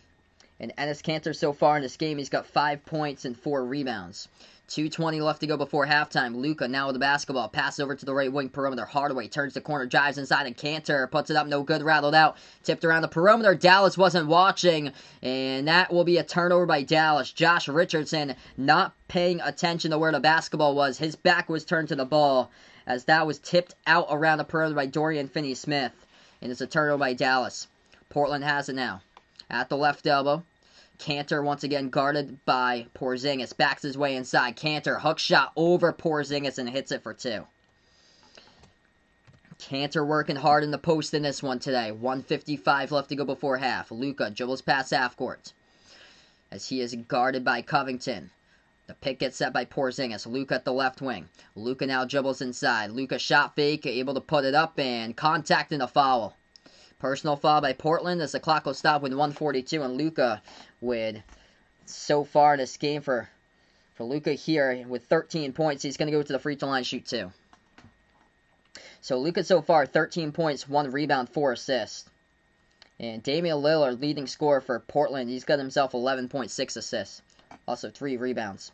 And Enes Kanter so far in this game, he's got 5 points and 4 rebounds. 2:20 left to go before halftime. Luka now with the basketball. Pass over to the right wing perimeter. Hardaway turns the corner, drives inside, and Cantor puts it up. No good, rattled out. Tipped around the perimeter. Dallas wasn't watching, and that will be a turnover by Dallas. Josh Richardson not paying attention to where the basketball was. His back was turned to the ball as that was tipped out around the perimeter by Dorian Finney-Smith. And it's a turnover by Dallas. Portland has it now. At the left elbow. Cantor once again guarded by Porzingis. Backs his way inside. Cantor hook shot over Porzingis and hits it for 2. Cantor working hard in the post in this one today. 1:55 left to go before half. Luka dribbles past half court as he is guarded by Covington. The pick gets set by Porzingis. Luka at the left wing. Luka now dribbles inside. Luka shot fake, able to put it up, and contact and a foul. Personal foul by Portland as the clock will stop with 1:42, and Luka with, so far this game for Luka here with 13 points, he's going to go to the free throw line, shoot 2. So Luka so far 13 points, 1 rebound, 4 assists. And Damian Lillard, leading scorer for Portland, he's got himself 11.6 assists, also 3 rebounds.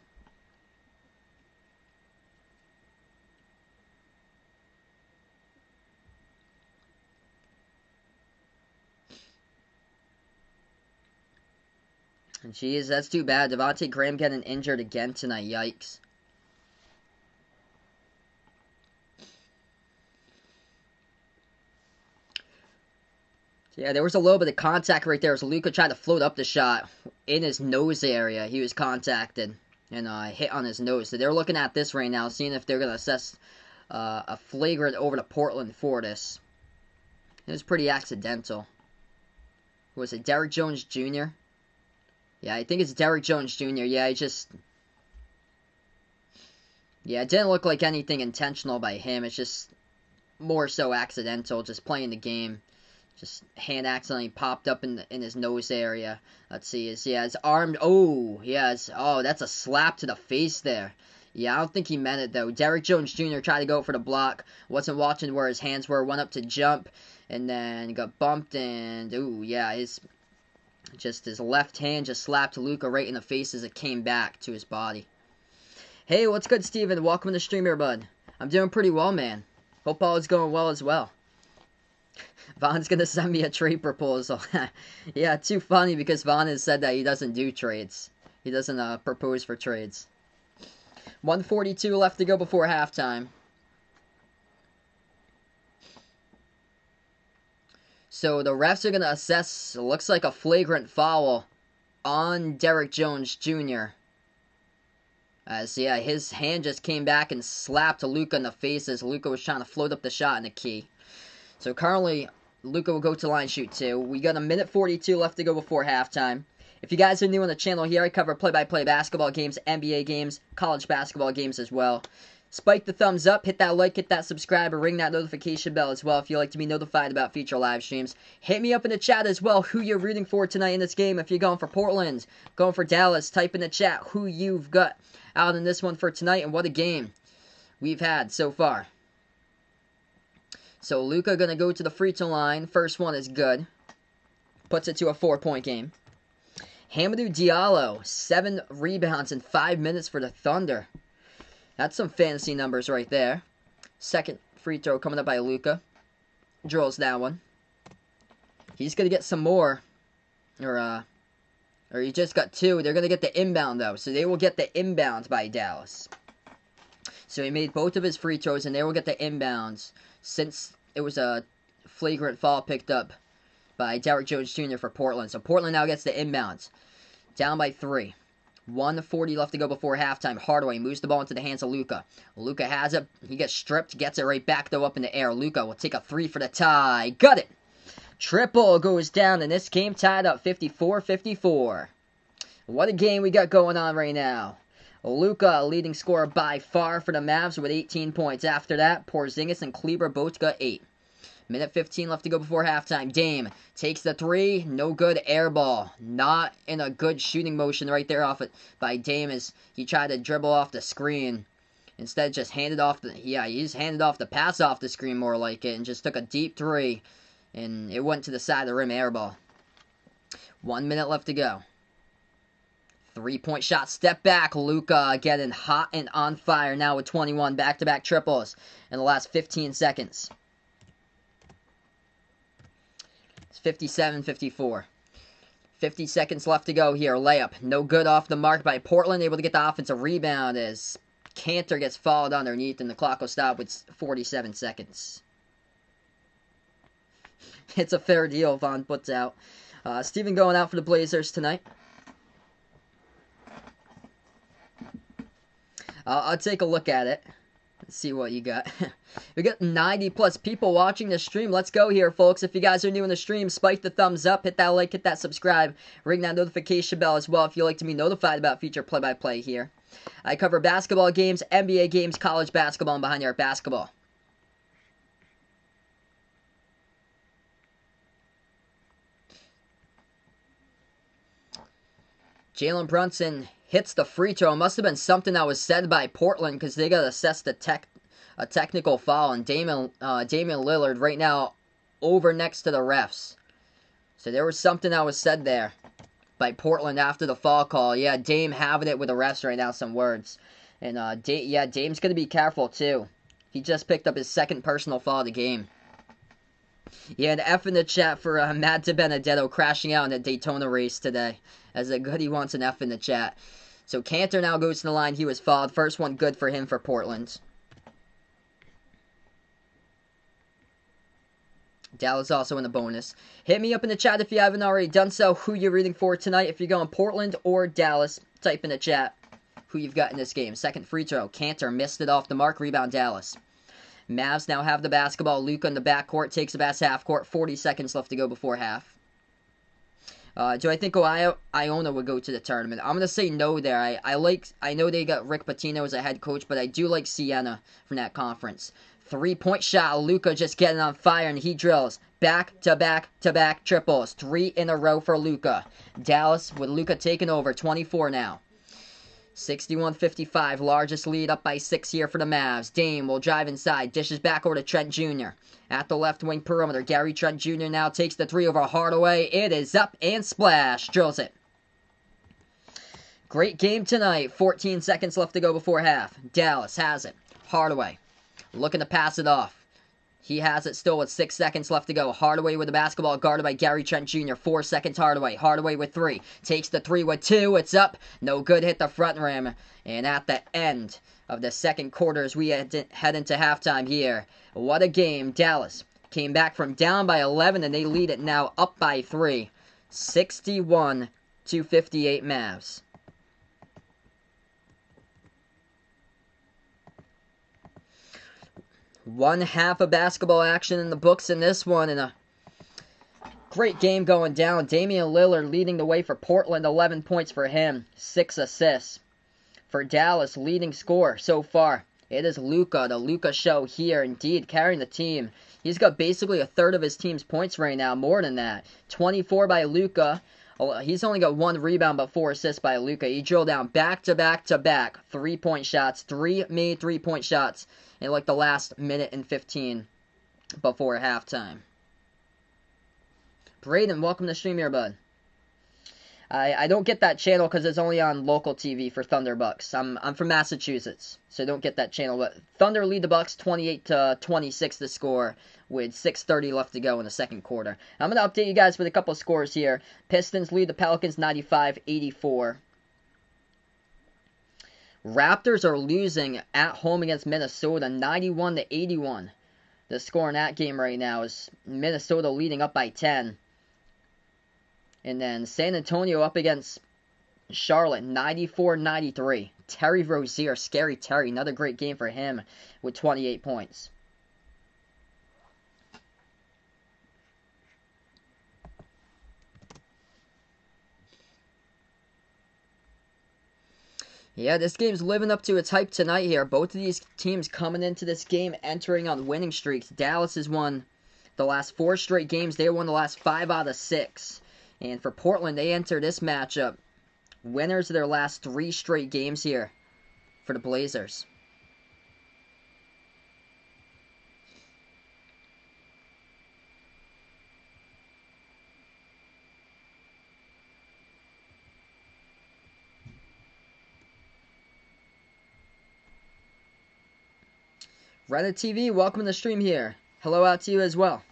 Jeez, that's too bad. Devontae Graham getting injured again tonight. Yikes. Yeah, there was a little bit of contact right there as Luka tried to float up the shot in his nose area. He was contacted and hit on his nose. So they're looking at this right now, seeing if they're going to assess a flagrant over to Portland for this. It was pretty accidental. Was it Derrick Jones Jr.? Yeah, I think it's Derrick Jones Jr. Yeah, it didn't look like anything intentional by him. It's just more so accidental, just playing the game. Just hand accidentally popped up in his nose area. Let's see, his arm. Oh, that's a slap to the face there. Yeah, I don't think he meant it though. Derrick Jones Jr. tried to go for the block. Wasn't watching where his hands were. Went up to jump, and then got bumped. And his left hand just slapped Luka right in the face as it came back to his body. Hey, what's good, Steven? Welcome to the stream here, bud. I'm doing pretty well, man. Hope all is going well as well. Von's gonna send me a trade proposal. Yeah, too funny because Von has said that he doesn't do trades. He doesn't propose for trades. 1:42 left to go before halftime. So the refs are going to assess, looks like a flagrant foul on Derrick Jones Jr. As, his hand just came back and slapped Luka in the face as Luka was trying to float up the shot in the key. So currently, Luka will go to line shoot 2. We got 1:42 left to go before halftime. If you guys are new on the channel here, I cover play-by-play basketball games, NBA games, college basketball games as well. Spike the thumbs up, hit that like, hit that subscribe, or ring that notification bell as well if you'd like to be notified about future live streams. Hit me up in the chat as well who you're rooting for tonight in this game. If you're going for Portland, going for Dallas, type in the chat who you've got out in this one for tonight and what a game we've had so far. So Luka going to go to the free throw line. First one is good. Puts it to a 4-point game. Hamidou Diallo, 7 rebounds in 5 minutes for the Thunder. That's some fantasy numbers right there. Second free throw coming up by Luka. Drills that one. He's going to get some more. Or he just got 2. They're going to get the inbound, though. So they will get the inbound by Dallas. So he made both of his free throws, and they will get the inbounds since it was a flagrant foul picked up by Derrick Jones Jr. for Portland. So Portland now gets the inbounds. Down by 3. 1:40 left to go before halftime. Hardaway moves the ball into the hands of Luka. Luka has it. He gets stripped. Gets it right back, though, up in the air. Luka will take a 3 for the tie. Got it! Triple goes down, and this game tied up 54-54. What a game we got going on right now. Luka, leading scorer by far for the Mavs with 18 points. After that, Porzingis and Kleber both got 8. Minute 15 left to go before halftime. Dame takes the 3. No good. Air ball. Not in a good shooting motion right there off it by Dame as he tried to dribble off the screen. Instead, just handed off the... Yeah, he just handed off the pass off the screen more like it and just took a deep 3. And it went to the side of the rim. Air ball. 1 minute left to go. 3-point shot. Step back. Luka getting hot and on fire now with 21 back-to-back triples in the last 15 seconds. 57-54. 50 seconds left to go here. Layup. No good off the mark by Portland. Able to get the offensive rebound as Cantor gets fouled underneath and the clock will stop with 47 seconds. It's a fair deal, Vaughn puts out. Steven going out for the Blazers tonight. I'll take a look at it. Let's see what you got. We got 90 plus people watching the stream. Let's go here, folks. If you guys are new in the stream, spike the thumbs up, hit that like, hit that subscribe, ring that notification bell as well if you'd like to be notified about future play-by-play here. I cover basketball games, NBA games, college basketball, and behind the arc basketball. Jalen Brunson hits the free throw. It must have been something that was said by Portland because they got to assess the a technical foul. And Damian Lillard right now over next to the refs. So there was something that was said there by Portland after the foul call. Yeah, Dame having it with the refs right now, some words. And Dame's going to be careful too. He just picked up his second personal foul of the game. Yeah, an F in the chat for Matt DiBenedetto crashing out in the Daytona race today. As a goodie wants an F in the chat. So Cantor now goes to the line. He was fouled. First one good for him for Portland. Dallas also in the bonus. Hit me up in the chat if you haven't already done so. Who you're rooting for tonight. If you're going Portland or Dallas, type in the chat who you've got in this game. Second free throw. Cantor missed it off the mark. Rebound Dallas. Mavs now have the basketball. Luka in the backcourt takes the pass half court. 40 seconds left to go before half. Do I think Iona would go to the tournament? I'm going to say no there. I know they got Rick Pitino as a head coach, but I do like Siena from that conference. 3-point shot. Luka just getting on fire, and he drills. Back-to-back-to-back triples. 3 in a row for Luka. Dallas with Luka taking over. 24 now. 61-55, largest lead up by 6 here for the Mavs. Dame will drive inside, dishes back over to Trent Jr. At the left wing perimeter, Gary Trent Jr. now takes the 3 over Hardaway. It is up and splash. Drills it. Great game tonight. 14 seconds left to go before half. Dallas has it. Hardaway looking to pass it off. He has it still with 6 seconds left to go. Hardaway with the basketball guarded by Gary Trent Jr. 4 seconds Hardaway. Hardaway with 3. Takes the 3 with 2. It's up. No good. Hit the front rim. And at the end of the second quarter as we head into halftime here. What a game. Dallas came back from down by 11 and they lead it now up by 3. 61-58 Mavs. One half of basketball action in the books in this one, and a great game going down. Damian Lillard leading the way for Portland, 11 points for him, 6 assists. For Dallas, leading scorer so far, it is Luka, the Luka show here, indeed, carrying the team. He's got basically a third of his team's points right now, more than that. 24 by Luka. He's only got 1 rebound, but 4 assists by Luka. He drilled down back-to-back-to-back 3-point shots, 3 made 3-point shots in like the last minute and 15 before halftime. Braden, welcome to the stream here, bud. I don't get that channel because it's only on local TV for Thunder Bucks. I'm from Massachusetts, so I don't get that channel. But Thunder lead the Bucks 28-26 to score with 6:30 left to go in the second quarter. I'm gonna update you guys with a couple of scores here. Pistons lead the Pelicans 95-84. Raptors are losing at home against Minnesota 91-81. The score in that game right now is Minnesota leading up by 10. And then San Antonio up against Charlotte 94-93. Terry Rozier, Scary Terry, another great game for him with 28 points. Yeah, this game's living up to its hype tonight here. Both of these teams coming into this game entering on winning streaks. Dallas has won the last 4 straight games. They won the last 5 out of 6. And for Portland, they enter this matchup winners of their last 3 straight games here for the Blazers. Reddit TV, welcome to the stream here. Hello out to you as well.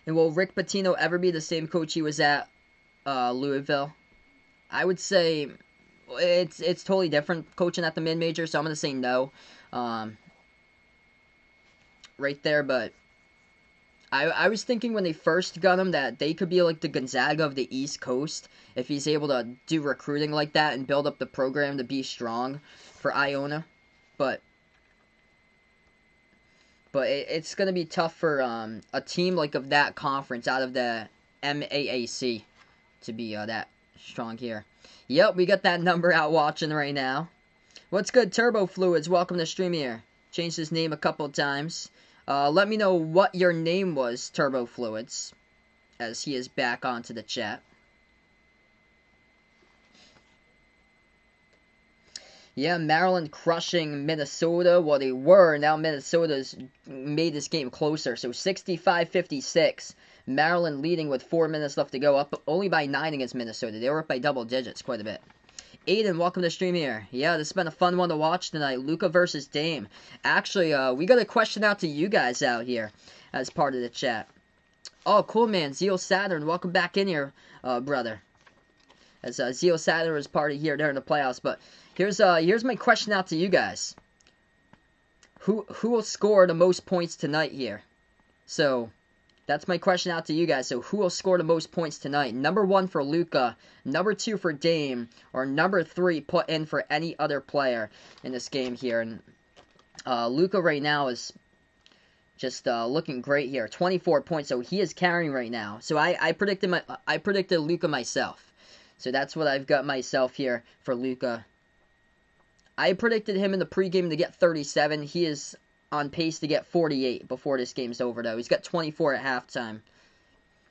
And will Rick Pitino ever be the same coach he was at Louisville? I would say it's totally different coaching at the mid-major, so I'm going to say no. Right there, but I was thinking when they first got him that they could be like the Gonzaga of the East Coast if he's able to do recruiting like that and build up the program to be strong for Iona. But it's going to be tough for a team like of that conference out of the MAAC to be that strong here. Yep, we got that number out watching right now. What's good, Turbo Fluids? Welcome to stream here. Changed his name a couple times. Let me know what your name was, Turbo Fluids, as he is back onto the chat. Yeah, Maryland crushing Minnesota. Well, they were. Now Minnesota's made this game closer. So 65-56. Maryland leading with 4 minutes left to go. Up only by 9 against Minnesota. They were up by double digits quite a bit. Aiden, welcome to the stream here. Yeah, this has been a fun one to watch tonight. Luka versus Dame. Actually, we got a question out to you guys out here as part of the chat. Oh, cool, man. Zeo Saturn, welcome back in here, brother. As Zeo Saturn was part of here during the playoffs. But here's my question out to you guys. Who will score the most points tonight here? So that's my question out to you guys. So who will score the most points tonight? Number 1 for Luka, number 2 for Dame, or number 3 put in for any other player in this game here. And Luka right now is just looking great here. 24 points, so he is carrying right now. So I predicted Luka myself. So that's what I've got myself here for Luka. I predicted him in the pregame to get 37. He is on pace to get 48 before this game's over, though. He's got 24 at halftime.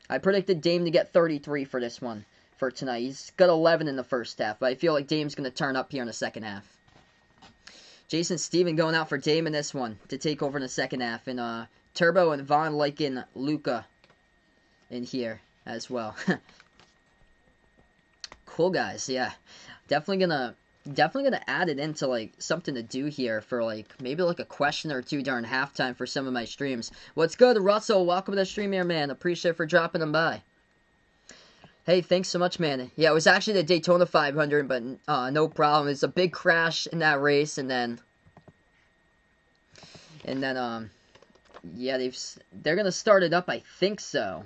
I predicted Dame to get 33 for this one, for tonight. He's got 11 in the first half, but I feel like Dame's going to turn up here in the second half. Jason Steven going out for Dame in this one to take over in the second half. And Turbo and Vaughn liking Luka in here as well. Cool, guys. Yeah, definitely gonna add it into like something to do here for like maybe like a question or two during halftime for some of my streams. What's good, Russell? Welcome to the stream here, man. Appreciate it for dropping them by. Hey, thanks so much, man. Yeah, it was actually the Daytona 500, but no problem. It's a big crash in that race, and then yeah, they're gonna start it up. I think so.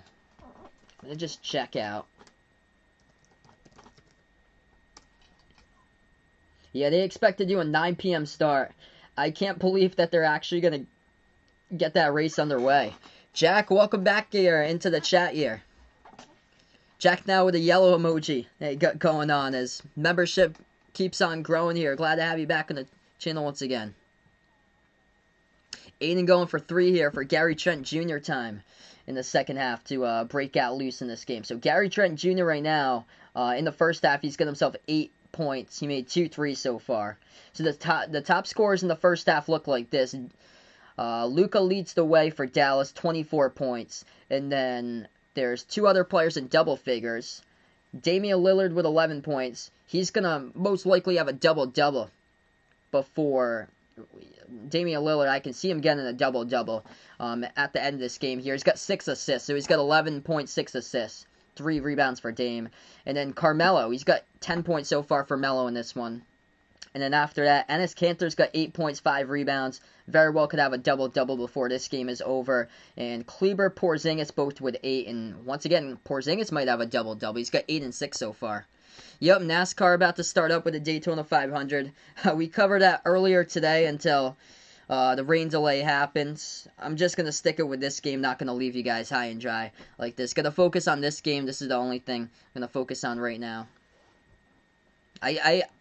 Let me just check out. Yeah, they expect to do a 9 p.m. start. I can't believe that they're actually going to get that race underway. Jack, welcome back here into the chat here. Jack now with a yellow emoji they got going on as membership keeps on growing here. Glad to have you back on the channel once again. Aiden going for 3 here for Gary Trent Jr. time in the second half to break out loose in this game. So Gary Trent Jr. right now, in the first half, he's got himself 8 points. He made 2 threes so far. So the top scores in the first half look like this. Luka leads the way for Dallas, 24 points. And then there's 2 other players in double figures. Damian Lillard with 11 points. He's going to most likely have a double-double before Damian Lillard. I can see him getting a double-double at the end of this game here. He's got 6 assists, so he's got 11.6 assists. 3 rebounds for Dame. And then Carmelo, he's got 10 points so far for Melo in this one. And then after that, Enes Kanter's got 8 points, 5 rebounds. Very well could have a double-double before this game is over. And Kleber, Porzingis both with 8. And once again, Porzingis might have a double-double. He's got 8 and 6 so far. Yep, NASCAR about to start up with the Daytona 500. We covered that earlier today until the rain delay happens. I'm just going to stick it with this game. Not going to leave you guys high and dry like this. Going to focus on this game. This is the only thing I'm going to focus on right now.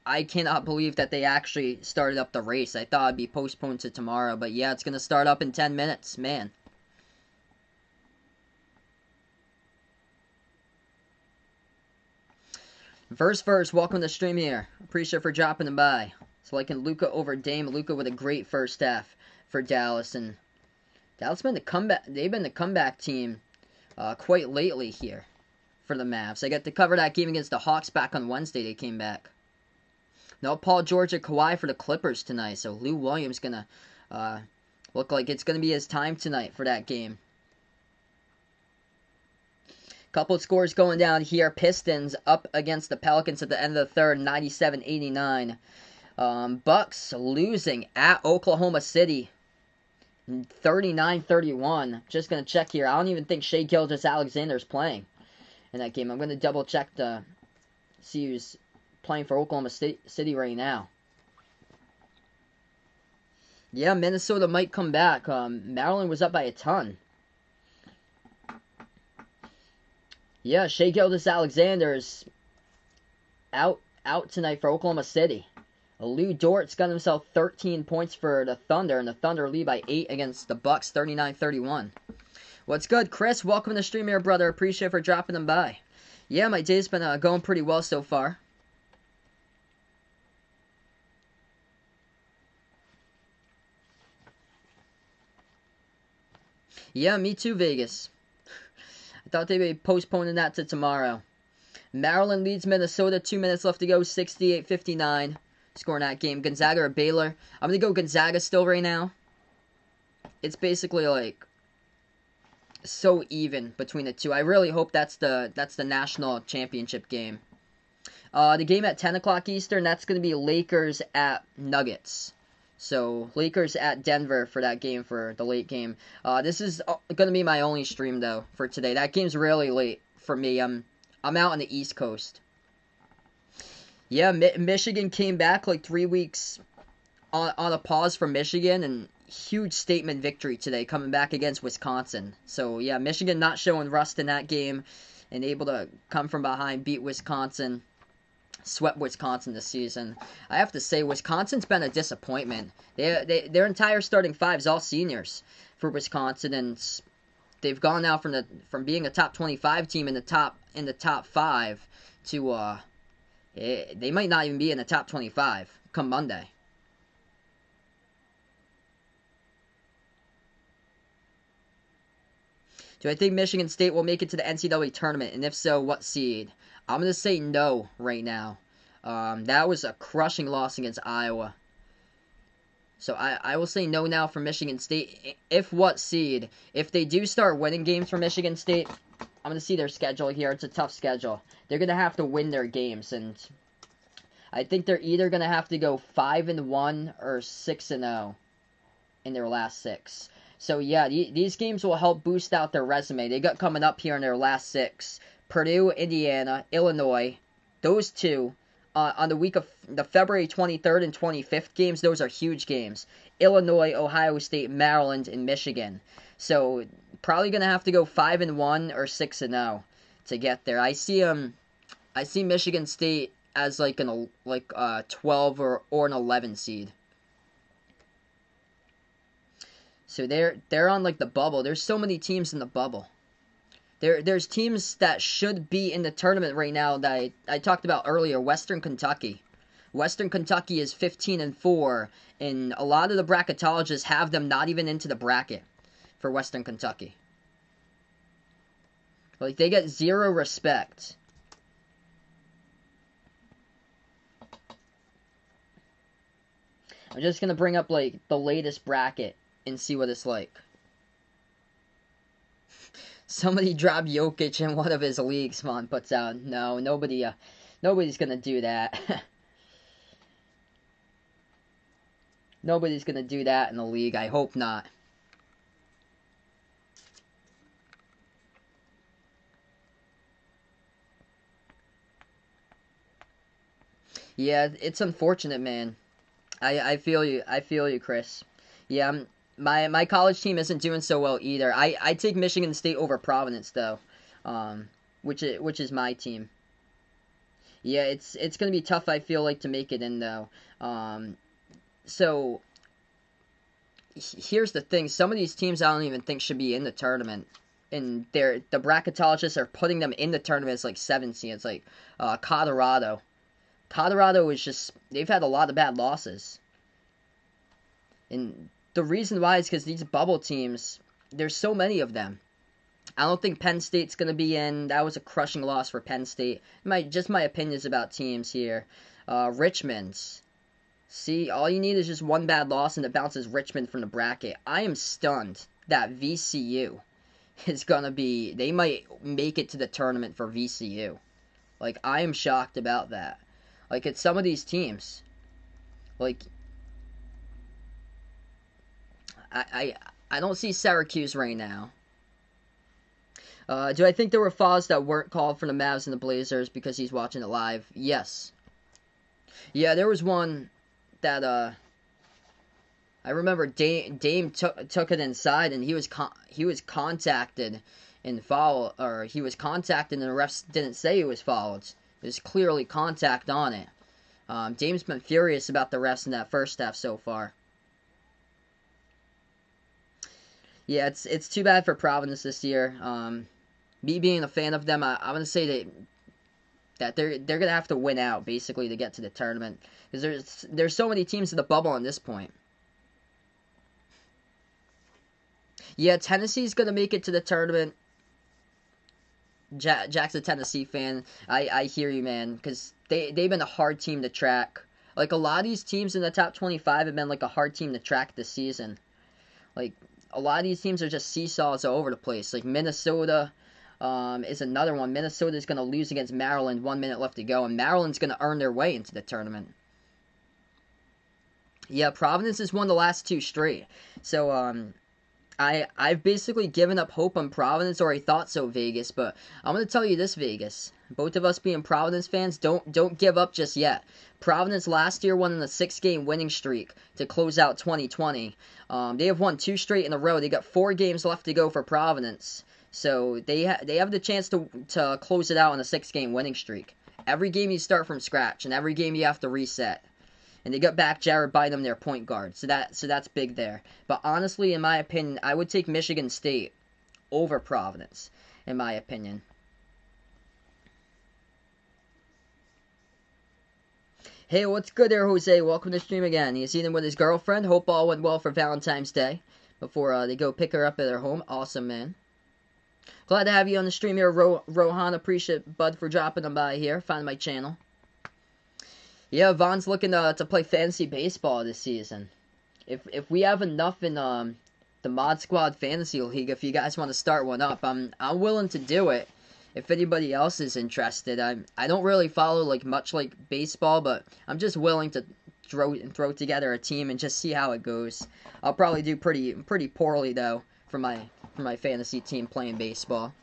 I cannot believe that they actually started up the race. I thought it'd be postponed to tomorrow, but yeah, it's going to start up in 10 minutes, man. Verse, welcome to the stream here. Appreciate for dropping them by. So liking Luka over Dame. Luka with a great first half for Dallas, and Dallas been the comeback. They've been the comeback team quite lately here for the Mavs. I got to cover that game against the Hawks back on Wednesday. They came back. No Paul George or Kawhi for the Clippers tonight, so Lou Williams gonna look like it's gonna be his time tonight for that game. Couple of scores going down here. Pistons up against the Pelicans at the end of the third, 97-89. Bucks losing at Oklahoma City, 39-31. Just gonna check here. I don't even think Shai Gilgeous-Alexander's playing in that game. I'm going to double check to see who's playing for Oklahoma City right now. Yeah, Minnesota might come back. Maryland was up by a ton. Yeah, Shai Gilgeous-Alexander's out tonight for Oklahoma City. Lou Dort's got himself 13 points for the Thunder, and the Thunder lead by 8 against the Bucks, 39-31. What's good, Chris? Welcome to the stream here, brother. Appreciate for dropping them by. Yeah, my day's been going pretty well so far. Yeah, me too, Vegas. I thought they'd be postponing that to tomorrow. Maryland leads Minnesota. 2 minutes left to go. 68-59. Scoring that game. Gonzaga or Baylor. I'm going to go Gonzaga still right now. It's basically like so even between the two. I really hope that's the national championship game. The game at 10 o'clock Eastern, that's going to be Lakers at Nuggets. So, Lakers at Denver for that game, for the late game. This is going to be my only stream, though, for today. That game's really late for me. I'm out on the East Coast. Yeah, Michigan came back like 3 weeks on a pause for Michigan, and huge statement victory today, coming back against Wisconsin. So, yeah, Michigan not showing rust in that game, and able to come from behind, beat Wisconsin. Swept Wisconsin this season. I have to say, Wisconsin's been a disappointment. Their entire starting five is all seniors for Wisconsin, and they've gone now from being a top 25 team in the top 5 to they might not even be in the top 25 come Monday. Do I think Michigan State will make it to the NCAA tournament? And if so, what seed? I'm going to say no right now. That was a crushing loss against Iowa. So I will say no now for Michigan State. If what seed? If they do start winning games for Michigan State, I'm going to see their schedule here. It's a tough schedule. They're going to have to win their games. And I think they're either going to have to go 5-1 or 6-0 in their last 6. So, yeah, these games will help boost out their resume. They got coming up here in their last 6. Purdue, Indiana, Illinois, those two, on the week of the February 23rd and 25th games, those are huge games. Illinois, Ohio State, Maryland, and Michigan. So, probably going to have to go 5-1 or 6-0 to get there. I see Michigan State as like a 12 or an 11 seed. So they're on like the bubble. There's so many teams in the bubble. There's teams that should be in the tournament right now that I talked about earlier. Western Kentucky. Western Kentucky is 15-4, and a lot of the bracketologists have them not even into the bracket for Western Kentucky. Like, they get zero respect. I'm just gonna bring up like the latest bracket and see what it's like. Somebody dropped Jokic in one of his leagues, Vaughn puts out. No, nobody's gonna do that. Nobody's gonna do that in the league. I hope not. Yeah, it's unfortunate, man. I feel you. I feel you, Chris. Yeah, my college team isn't doing so well either. I take Michigan State over Providence though, which is my team. Yeah, it's gonna be tough. I feel like to make it in though. So here's the thing: some of these teams I don't even think should be in the tournament, and the bracketologists are putting them in the tournament as like 17. It's like Colorado. Colorado is just they've had a lot of bad losses, and the reason why is because these bubble teams, there's so many of them. I don't think Penn State's gonna be in. That was a crushing loss for Penn State. My opinions about teams here. Richmond's. See, all you need is just one bad loss and it bounces Richmond from the bracket. I am stunned that VCU is gonna be. They might make it to the tournament for VCU. Like I am shocked about that. Like it's some of these teams. Like I don't see Syracuse right now. Do I think there were fouls that weren't called for the Mavs and the Blazers because he's watching it live? Yes. Yeah, there was one that I remember Dame took it inside and he was contacted and foul or he was contacted and the refs didn't say he was fouled. There's clearly contact on it. Dame's been furious about the refs in that first half so far. Yeah, it's too bad for Providence this year. Me being a fan of them, I'm gonna say that they're gonna have to win out basically to get to the tournament because there's so many teams in the bubble at this point. Yeah, Tennessee's gonna make it to the tournament. Jack's a Tennessee fan. I hear you, man, because they've been a hard team to track. Like a lot of these teams in the top 25 have been like a hard team to track this season. Like a lot of these teams are just seesaws all over the place. Like Minnesota is another one. Minnesota is going to lose against Maryland 1 minute left to go, and Maryland's going to earn their way into the tournament. Yeah, Providence has won the last 2 straight. So I've basically given up hope on Providence, or I thought so, Vegas. But I'm gonna tell you this, Vegas. Both of us being Providence fans, don't give up just yet. Providence last year won in a 6-game winning streak to close out 2020. They have won 2 straight in a row. They got 4 games left to go for Providence, so they have the chance to close it out on a 6-game winning streak. Every game you start from scratch, and every game you have to reset. And they got back Jared Bynum, their point guard. So that's big there. But honestly, in my opinion, I would take Michigan State over Providence, in my opinion. Hey, what's good there, Jose? Welcome to the stream again. He's eating with his girlfriend. Hope all went well for Valentine's Day before they go pick her up at her home. Awesome, man. Glad to have you on the stream here, Rohan. Appreciate Bud for dropping them by here. Find my channel. Yeah, Vaughn's looking to play fantasy baseball this season. If we have enough in the Mod Squad Fantasy League, if you guys want to start one up, I'm willing to do it. If anybody else is interested, I don't really follow much like baseball, but I'm just willing to throw together a team and just see how it goes. I'll probably do pretty poorly though for my fantasy team playing baseball.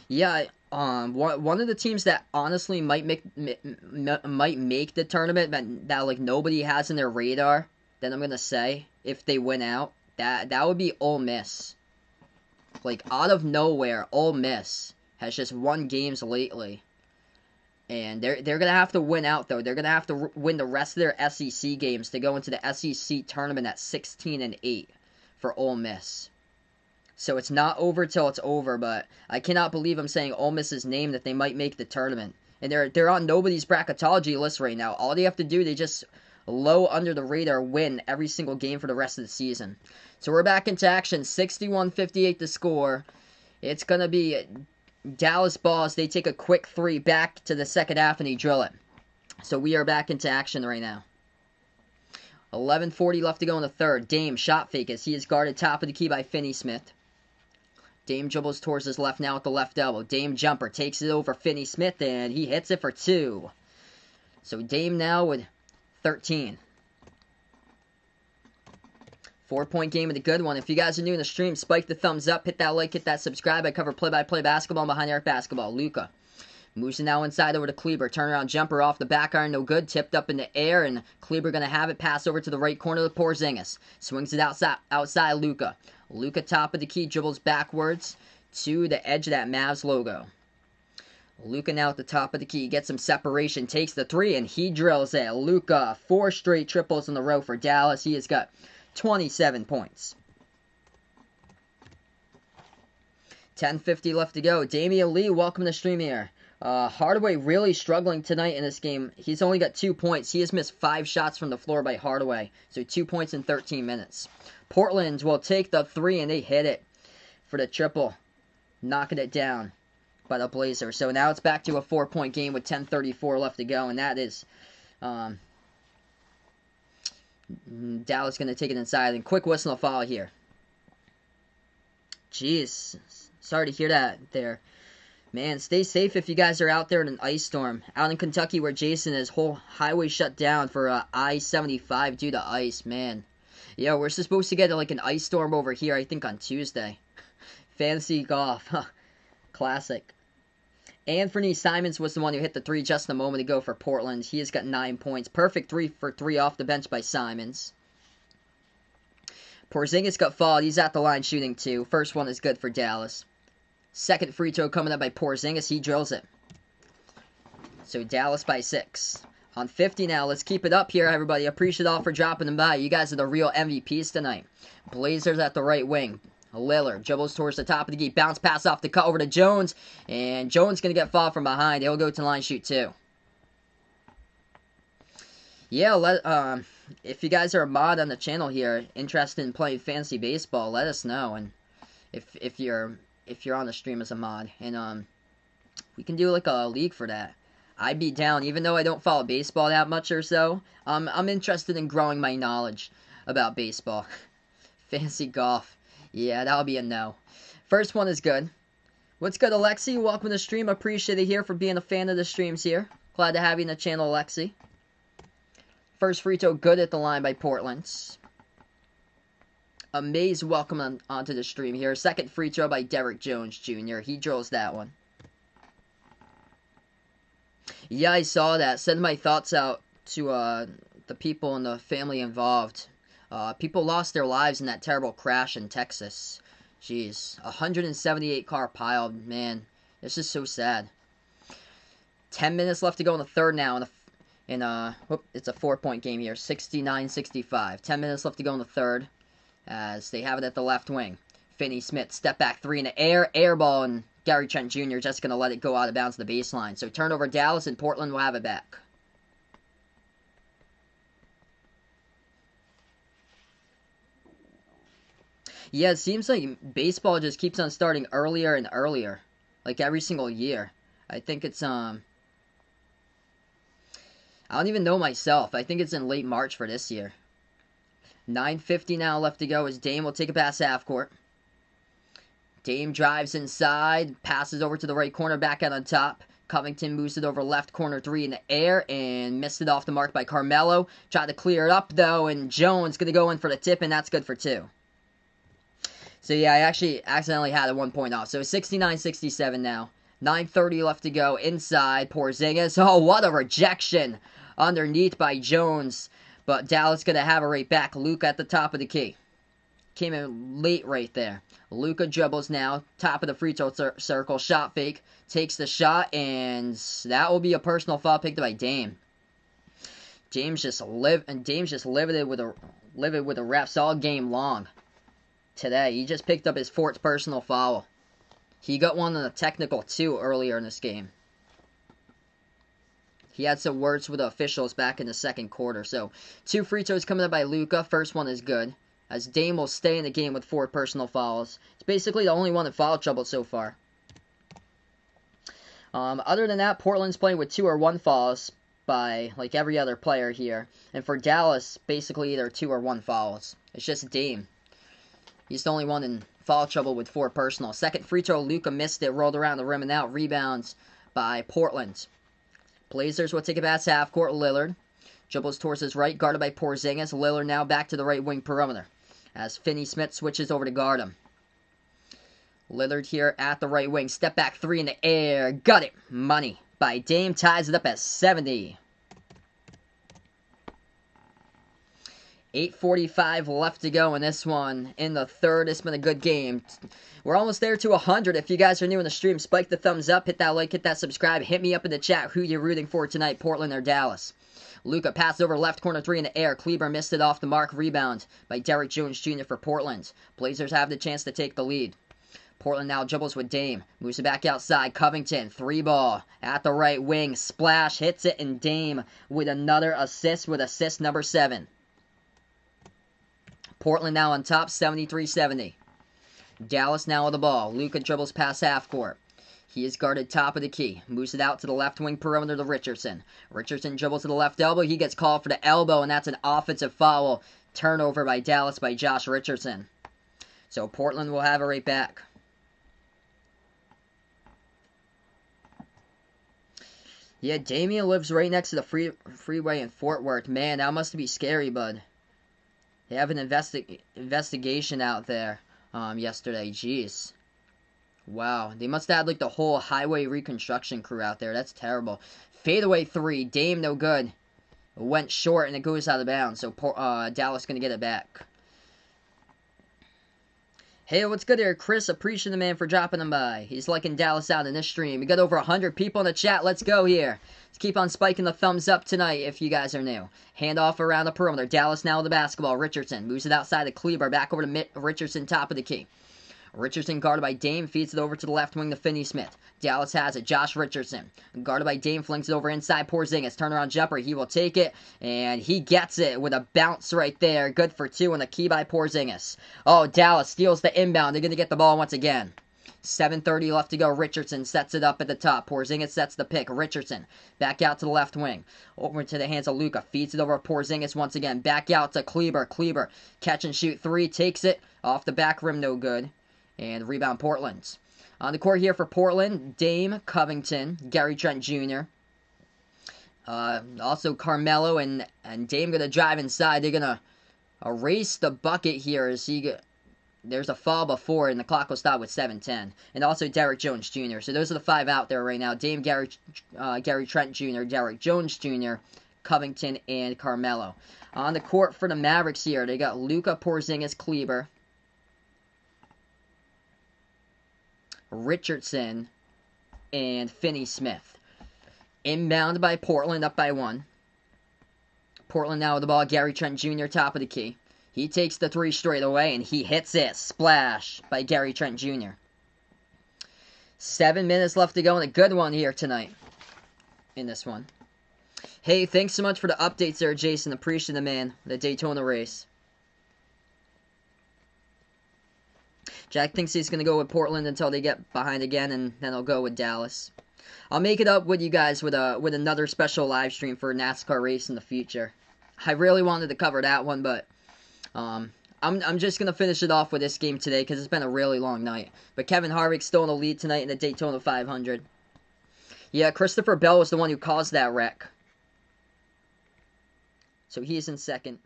Yeah, one of the teams that honestly might make the tournament that like nobody has in their radar, that I'm gonna say if they win out, that would be Ole Miss. Like out of nowhere, Ole Miss has just won games lately, and they're gonna have to win out though. They're gonna have to win the rest of their SEC games to go into the SEC tournament at 16-8 for Ole Miss. So it's not over till it's over, but I cannot believe I'm saying Ole Miss's name that they might make the tournament. And they're on nobody's bracketology list right now. All they have to do, they just low under the radar win every single game for the rest of the season. So we're back into action. 61-58 the score. It's going to be Dallas balls. They take a quick 3 back to the second half and they drill it. So we are back into action right now. 11:40 left to go in the third. Dame shot fake as he is guarded top of the key by Finney-Smith. Dame dribbles towards his left now with the left elbow. Dame jumper takes it over Finney-Smith and he hits it for 2. So Dame now with 13. 4-point game of the good one. If you guys are new in the stream, spike the thumbs up, hit that like, hit that subscribe. I cover play-by-play basketball and behind the arc basketball. Luka moves it now inside over to Kleber. Turnaround jumper off the back iron, no good. Tipped up in the air, and Kleber going to have it. Pass over to the right corner of Porzingis. Swings it outside Luka. Luka top of the key, dribbles backwards to the edge of that Mavs logo. Luka now at the top of the key, gets some separation, takes the 3, and he drills it. Luka, 4 straight triples in a row for Dallas. He has got 27 points. 10:50 left to go. Damian Lee, welcome to the stream here. Hardaway really struggling tonight in this game. He's only got 2 points. He has missed 5 shots from the floor by Hardaway. So 2 points in 13 minutes. Portland will take the 3 and they hit it for the triple. Knocking it down by the Blazers. So now it's back to a 4-point game with 10:34 left to go. And that is Dallas going to take it inside. And quick whistle to follow here. Jeez. Sorry to hear that there. Man, stay safe if you guys are out there in an ice storm. Out in Kentucky where Jason is, whole highway shut down for I-75 due to ice, man. Yeah, we're supposed to get like an ice storm over here, I think on Tuesday. Fantasy golf. Classic. Anthony Simons was the one who hit the 3 just a moment ago for Portland. He has got 9 points. Perfect 3 for 3 off the bench by Simons. Porzingis got fouled. He's at the line shooting 2. First one is good for Dallas. Second free throw coming up by Porzingis. He drills it. So Dallas by 6. On 50 now. Let's keep it up here, everybody. Appreciate all for dropping them by. You guys are the real MVPs tonight. Blazers at the right wing. Lillard dribbles towards the top of the key. Bounce pass off the cut over to Jones. And Jones going to get fouled from behind. He'll go to the line shoot 2. Yeah, if you guys are a mod on the channel here, interested in playing fantasy baseball, let us know. And if you're on the stream as a mod, and we can do like a league for that. I'd be down, even though I don't follow baseball that much or so. I'm interested in growing my knowledge about baseball. Fantasy golf, yeah, that'll be a no. First one is good. What's good, Alexi? Welcome to the stream. Appreciate it here for being a fan of the streams here. Glad to have you in the channel, Alexi. First free throw good at the line by Portland. Amaze welcome onto the stream here. Second free throw by Derrick Jones Jr. He drills that one. Yeah, I saw that. Send my thoughts out to the people and the family involved. People lost their lives in that terrible crash in Texas. Jeez. 178 car pile. Man, this is so sad. 10 minutes left to go in the third now. It's a 4-point game here. 69-65. 10 minutes left to go in the third. As they have it at the left wing. Finney-Smith, step back 3 in the air. Air ball, and Gary Trent Jr. just going to let it go out of bounds to the baseline. So turnover Dallas, and Portland will have it back. Yeah, it seems like baseball just keeps on starting earlier and earlier. Like every single year. I think it's, I don't even know myself. I think it's in late March for this year. 9:50 now left to go as Dame will take a pass half court. Dame drives inside, passes over to the right corner, back out on top. Covington moves it over left corner 3 in the air and missed it off the mark by Carmelo. Tried to clear it up though, and Jones going to go in for the tip, and that's good for 2. So yeah, I actually accidentally had a 1 point off. So 69-67 now. 9:30 left to go. Inside, Porzingis. Oh, what a rejection underneath by Jones. But Dallas going to have it right back. Luka at the top of the key. Came in late right there. Luka dribbles now. Top of the free throw circle. Shot fake. Takes the shot. And that will be a personal foul picked by Dame. Dame's just livid with the refs all game long. Today. He just picked up his 4th personal foul. He got one on a technical too earlier in this game. He had some words with the officials back in the second quarter. So, 2 free throws coming up by Luka. First one is good. As Dame will stay in the game with 4 personal fouls. It's basically the only one in foul trouble so far. Other than that, Portland's playing with 2 or 1 fouls. by like every other player here. And for Dallas, basically either 2 or 1 fouls. It's just Dame. He's the only one in foul trouble with 4 personal. Second free throw, Luka missed it, rolled around the rim and out. Rebounds by Portland. Blazers will take it past half court. Lillard dribbles towards his right, guarded by Porzingis. Lillard now back to the right wing perimeter as Finney-Smith switches over to guard him. Lillard here at the right wing. Step back 3 in the air. Got it. Money by Dame ties it up at 70. 8:45 left to go in this one. In the third, it's been a good game. We're almost there to 100. If you guys are new in the stream, spike the thumbs up, hit that like, hit that subscribe. Hit me up in the chat who you're rooting for tonight, Portland or Dallas. Luka passed over left corner 3 in the air. Kleber missed it off the mark. Rebound by Derrick Jones Jr. for Portland. Blazers have the chance to take the lead. Portland now dribbles with Dame. Moves it back outside. Covington, 3 ball at the right wing. Splash, hits it, and Dame with another assist with assist number 7. Portland now on top, 73-70. Dallas now with the ball. Luka dribbles past half court. He is guarded top of the key. Moves it out to the left wing perimeter to Richardson. Richardson dribbles to the left elbow. He gets called for the elbow, and that's an offensive foul. Turnover by Dallas by Josh Richardson. So Portland will have it right back. Yeah, Damian lives right next to the freeway in Fort Worth. Man, that must be scary, bud. They have an investigation out there yesterday. Jeez. Wow. They must have had like the whole highway reconstruction crew out there. That's terrible. Fadeaway 3. Dame no good. Went short and it goes out of bounds. So Dallas going to get it back. Hey, what's good here? Chris, appreciate the man for dropping him by. He's liking Dallas out in this stream. We got over 100 people in the chat. Let's go here. Let's keep on spiking the thumbs up tonight if you guys are new. Handoff around the perimeter. Dallas now with the basketball. Richardson moves it outside to Kleber. Back over to Richardson, top of the key. Richardson guarded by Dame, feeds it over to the left wing to Finney-Smith. Dallas has it. Josh Richardson guarded by Dame, flings it over inside Porzingis. Turnaround jumper. He will take it, and he gets it with a bounce right there. Good for 2 and a key by Porzingis. Oh, Dallas steals the inbound. They're going to get the ball once again. 7:30 left to go. Richardson sets it up at the top. Porzingis sets the pick. Richardson back out to the left wing. Over to the hands of Luka. Feeds it over to Porzingis once again. Back out to Kleber. Kleber catch and shoot 3. Takes it off the back rim. No good. And rebound Portland. On the court here for Portland, Dame, Covington, Gary Trent Jr. Also Carmelo and Dame going to drive inside. They're going to erase the bucket here as there's a foul before and the clock will stop with 7:10. And also Derrick Jones Jr. So those are the 5 out there right now. Dame, Gary Trent Jr., Derrick Jones Jr., Covington, and Carmelo. On the court for the Mavericks here, they got Luka, Porzingis, Kleber, Richardson, and Finney-Smith. Inbound by Portland, up by 1. Portland now with the ball. Gary Trent Jr. top of the key. He takes the 3 straight away, and he hits it. Splash by Gary Trent Jr. 7 minutes left to go, and a good one here tonight in this one. Hey, thanks so much for the updates there, Jason. Appreciate the man. The Daytona race. Jack thinks he's going to go with Portland until they get behind again, and then he'll go with Dallas. I'll make it up with you guys with another special live stream for a NASCAR race in the future. I really wanted to cover that one, but I'm just going to finish it off with this game today because it's been a really long night. But Kevin Harvick's still in the lead tonight in the Daytona 500. Yeah, Christopher Bell was the one who caused that wreck. So he's in second.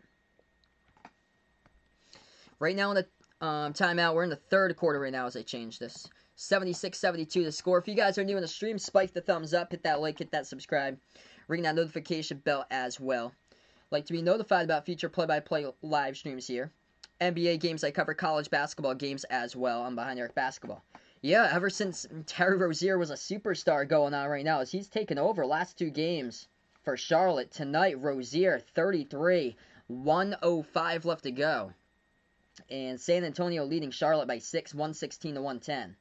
Right now in the timeout. We're in the third quarter right now as I change this. 76-72 the score. If you guys are new in the stream, spike the thumbs up, hit that like, hit that subscribe, ring that notification bell as well. Like to be notified about future play-by-play live streams here. NBA games, I cover college basketball games as well on Behind Eric Basketball. Yeah, ever since Terry Rozier was a superstar going on right now, as he's taken over last 2 games for Charlotte. Tonight, Rozier, 33, 1:05 left to go. And San Antonio leading Charlotte by 6, 116-110.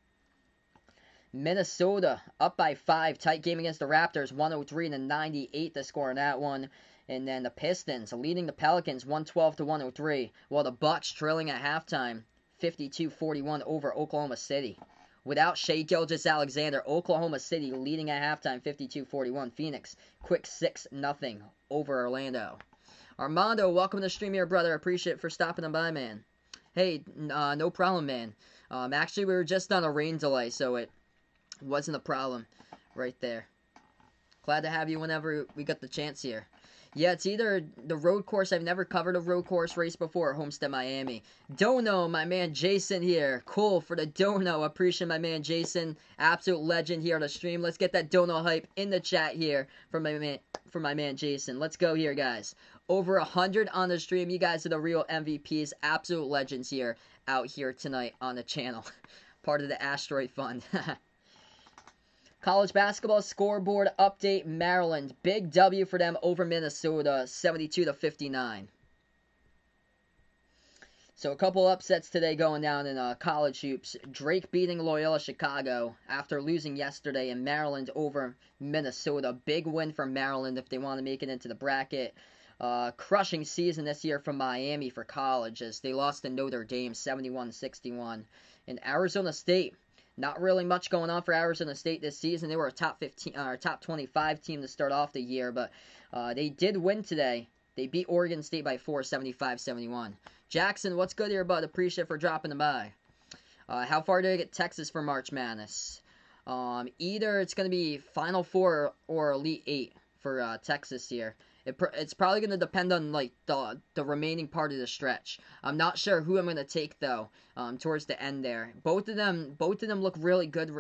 Minnesota up by 5. Tight game against the Raptors, 103-98 the score in that one. And then the Pistons leading the Pelicans, 112-103. While the Bucks trailing at halftime, 52-41 over Oklahoma City. Without Shai Gilgeous-Alexander, Oklahoma City leading at halftime 52-41. Phoenix, quick 6-0 over Orlando. Armando, welcome to the stream here, brother. Appreciate it for stopping by, man. Hey, no problem, man. Actually, we were just on a rain delay, so it wasn't a problem right there. Glad to have you whenever we got the chance here. Yeah, it's either the road course. I've never covered a road course race before. Homestead, Miami. Dono, my man Jason here. Cool for the Dono. Appreciate my man Jason. Absolute legend here on the stream. Let's get that Dono hype in the chat here for my man Jason. Let's go here, guys. Over 100 on the stream. You guys are the real MVPs. Absolute legends here out here tonight on the channel. Part of the Asteroid Fund. College basketball scoreboard update. Maryland, big W for them over Minnesota, 72-59. So a couple upsets today going down in college hoops. Drake beating Loyola Chicago after losing yesterday, and Maryland over Minnesota. Big win for Maryland if they want to make it into the bracket. Crushing season this year from Miami for college as they lost to Notre Dame 71-61. And Arizona State. Not really much going on for Arizona State this season. They were a top 15 or top 25 team to start off the year, but they did win today. They beat Oregon State by 4, 75-71. Jackson, what's good here, bud? Appreciate it for dropping by. How far did I get Texas for March Madness? Either it's going to be Final Four or Elite Eight for Texas here. It's probably going to depend on like the remaining part of the stretch. I'm not sure who I'm going to take though. Towards the end there, both of them look really good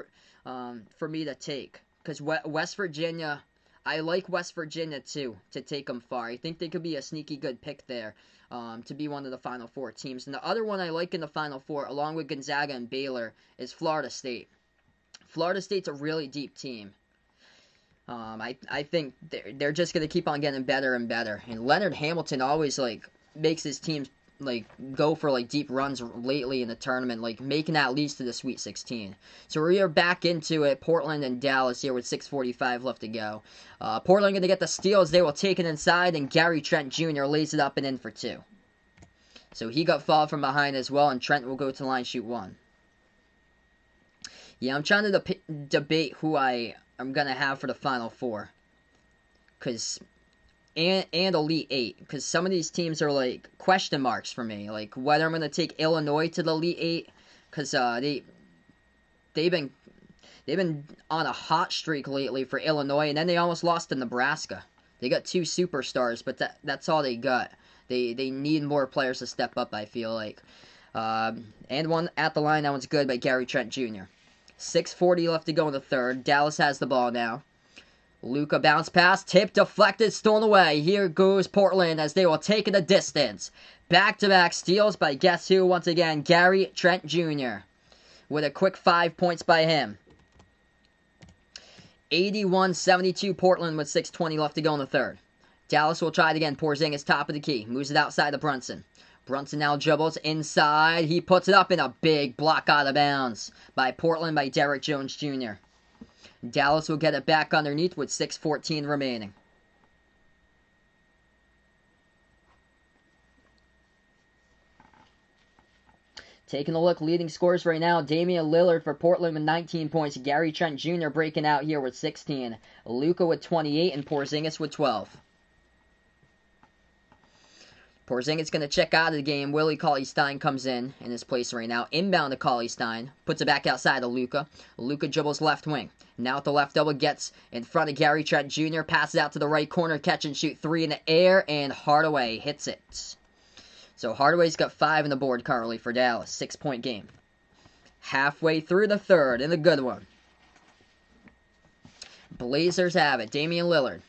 for me to take. Because West Virginia, I like West Virginia too to take them far. I think they could be a sneaky good pick there to be one of the Final Four teams. And the other one I like in the Final Four, along with Gonzaga and Baylor, is Florida State. Florida State's a really deep team. I think they're just gonna keep on getting better and better. And Leonard Hamilton always like makes his teams like go for like deep runs lately in the tournament, like making at least to the Sweet 16. So we are back into it. Portland and Dallas here with 6:45 left to go. Portland gonna get the steals. They will take it inside, and Gary Trent Jr. lays it up and in for 2. So he got fouled from behind as well, and Trent will go to the line, shoot 1. Yeah, I'm trying to debate who I'm gonna have for the Final Four, and Elite Eight, because some of these teams are like question marks for me, like whether I'm gonna take Illinois to the Elite Eight, because they've been on a hot streak lately for Illinois, and then they almost lost to Nebraska. They got 2 superstars, but that's all they got. They need more players to step up, I feel like. And one at the line, that one's good by Gary Trent Jr. 6:40 left to go in the third. Dallas has the ball now. Luka bounce pass, tip, deflected, stolen away. Here goes Portland as they will take it a distance. Back-to-back steals by guess who once again? Gary Trent Jr. with a quick 5 points by him. 81-72 Portland with 6:20 left to go in the third. Dallas will try it again. Porzingis top of the key. Moves it outside to Brunson. Brunson now dribbles inside. He puts it up in a big block out of bounds by Portland by Derrick Jones Jr. Dallas will get it back underneath with 6:14 remaining. Taking a look, leading scores right now. Damian Lillard for Portland with 19 points. Gary Trent Jr. breaking out here with 16. Luka with 28 and Porzingis with 12. Porzingis going to check out of the game. Willie Cauley-Stein comes in his place right now. Inbound to Cauley-Stein. Puts it back outside to Luka. Luka dribbles left wing. Now at the left double, gets in front of Gary Trent Jr. Passes out to the right corner. Catch and shoot 3 in the air. And Hardaway hits it. So Hardaway's got 5 on the board currently for Dallas. 6-point game. Halfway through the third and a good one. Blazers have it. Damian Lillard.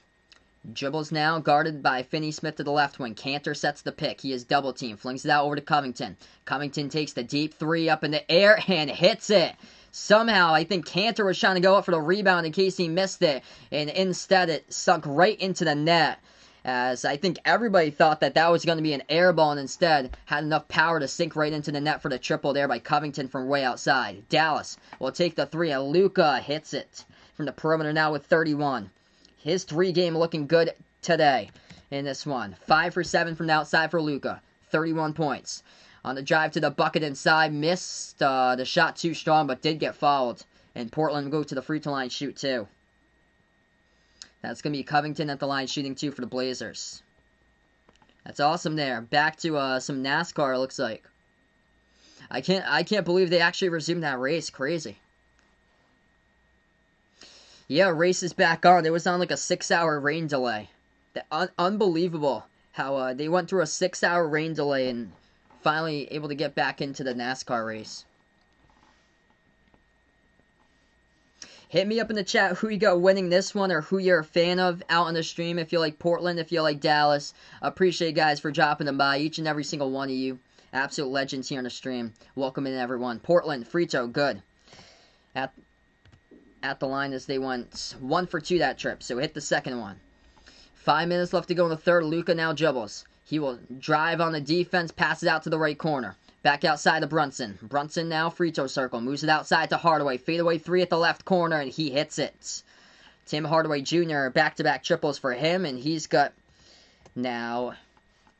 Dribbles now, guarded by Finney-Smith to the left wing. Cantor sets the pick. He is double team. Flings it out over to Covington. Covington takes the deep 3 up in the air and hits it. Somehow, I think Cantor was trying to go up for the rebound in case he missed it. And instead, it sunk right into the net. As I think everybody thought that was going to be an air ball, and instead had enough power to sink right into the net for the triple there by Covington from way outside. Dallas will take the 3, and Luka hits it from the perimeter now with 31. His 3 game looking good today in this one. 5 for 7 from the outside for Luka. 31 points. On the drive to the bucket inside, missed the shot too strong, but did get fouled. And Portland go to the free throw line, shoot 2. That's going to be Covington at the line, shooting 2 for the Blazers. That's awesome there. Back to some NASCAR, it looks like. I can't believe they actually resumed that race. Crazy. Yeah, race is back on. It was on like a 6-hour rain delay. Unbelievable how they went through a 6-hour rain delay and finally able to get back into the NASCAR race. Hit me up in the chat who you got winning this one or who you're a fan of out on the stream. If you like Portland, if you like Dallas. Appreciate you guys for dropping them by. Each and every single one of you. Absolute legends here on the stream. Welcome in everyone. Portland, free throw, good. At the line as they went 1 for 2 that trip. So hit the second one. 5 minutes left to go in the third. Luka now dribbles. He will drive on the defense, pass it out to the right corner. Back outside to Brunson. Brunson now free throw circle. Moves it outside to Hardaway. Fadeaway 3 at the left corner, and he hits it. Tim Hardaway Jr. back-to-back triples for him, and he's got now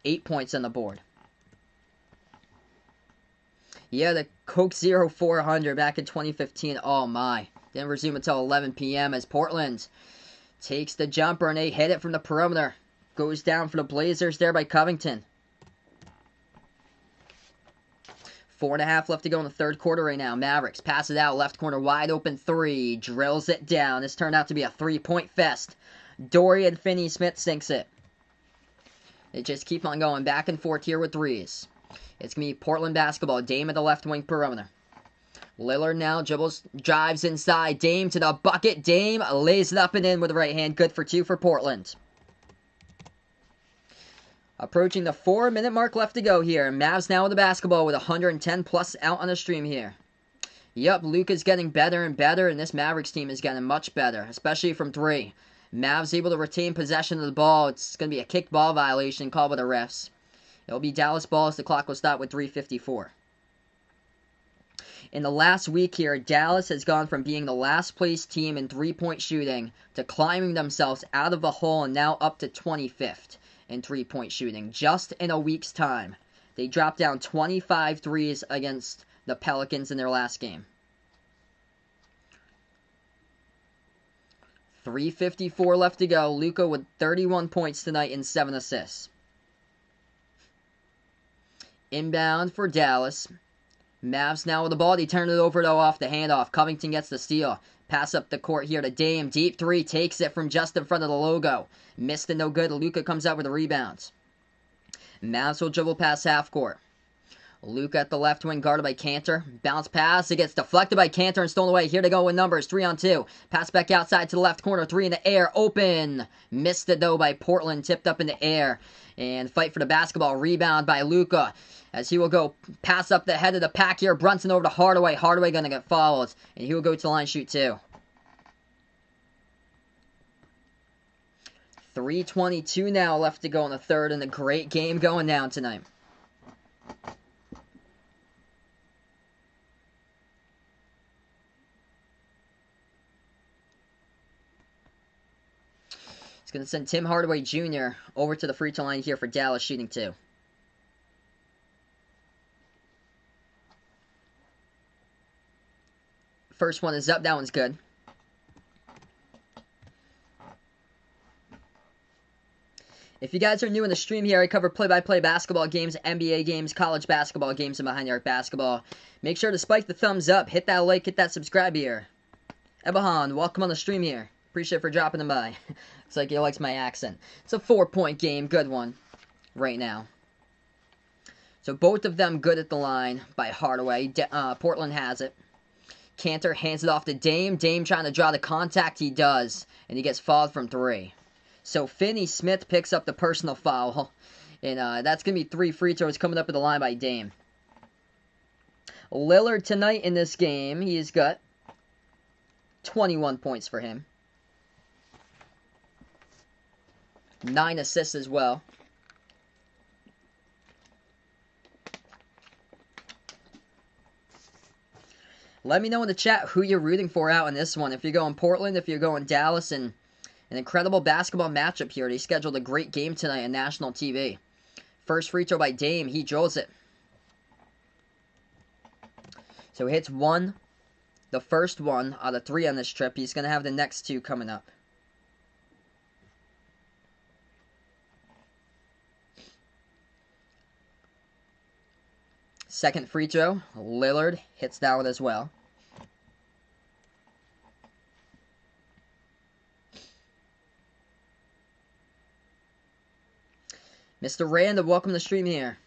8 points on the board. Yeah, the Coke 0400 back in 2015. Oh my. Didn't resume until 11 p.m. as Portland takes the jumper, and they hit it from the perimeter. Goes down for the Blazers there by Covington. 4.5 left to go in the third quarter right now. Mavericks pass it out. Left corner wide open 3. Drills it down. This turned out to be a 3-point fest. Dorian Finney-Smith sinks it. They just keep on going back and forth here with threes. It's going to be Portland basketball. Dame at the left wing perimeter. Lillard now dribbles, drives inside. Dame to the bucket. Dame lays it up and in with the right hand. Good for 2 for Portland. Approaching the 4-minute mark left to go here. Mavs now with the basketball with 110 plus out on the stream here. Yep, Luka's getting better and better, and this Mavericks team is getting much better, especially from 3. Mavs able to retain possession of the ball. It's going to be a kick ball violation called by the refs. It'll be Dallas ball as the clock will stop with 3:54. In the last week here, Dallas has gone from being the last place team in 3-point shooting to climbing themselves out of the hole and now up to 25th. In 3-point shooting, just in a week's time. They dropped down 25 threes against the Pelicans in their last game. 3:54 left to go. Luka with 31 points tonight and 7 assists. Inbound for Dallas. Mavs now with the ball. They turn it over though off the handoff. Covington gets the steal. Pass up the court here to Dame. Deep 3. Takes it from just in front of the logo. Missed it no good. Luka comes out with the rebounds. Mavs will dribble past half court. Luka at the left wing guarded by Cantor. Bounce pass. It gets deflected by Cantor and stolen away. Here to go with numbers. 3-on-2. Pass back outside to the left corner. 3 in the air. Open. Missed it though by Portland. Tipped up in the air. And fight for the basketball. Rebound by Luka. As he will go pass up the head of the pack here. Brunson over to Hardaway. Hardaway going to get fouled. And he will go to the line shoot 2. 3:22 now left to go in the third. And a great game going down tonight. He's going to send Tim Hardaway Jr. over to the free throw line here for Dallas shooting 2. First one is up. That one's good. If you guys are new in the stream here, I cover play-by-play basketball games, NBA games, college basketball games, and behind-the-arc basketball. Make sure to spike the thumbs up, hit that like, hit that subscribe here. Ebahan, welcome on the stream here. Appreciate it for dropping them by. Looks like he likes my accent. It's a 4-point game. Good one right now. So both of them good at the line by Hardaway. Portland has it. Cantor hands it off to Dame. Dame trying to draw the contact. He does. And he gets fouled from 3. So Finney-Smith picks up the personal foul. And that's going to be 3 free throws coming up at the line by Dame. Lillard tonight in this game, he's got 21 points for him. 9 assists as well. Let me know in the chat who you're rooting for out in this one. If you're going Portland, if you're going Dallas, and an incredible basketball matchup here. They scheduled a great game tonight on national TV. First free throw by Dame. He drills it. So hits one, the first one out of 3 on this trip. He's going to have the next 2 coming up. Second free throw, Lillard hits that one as well. Mr. Random, welcome to the stream here.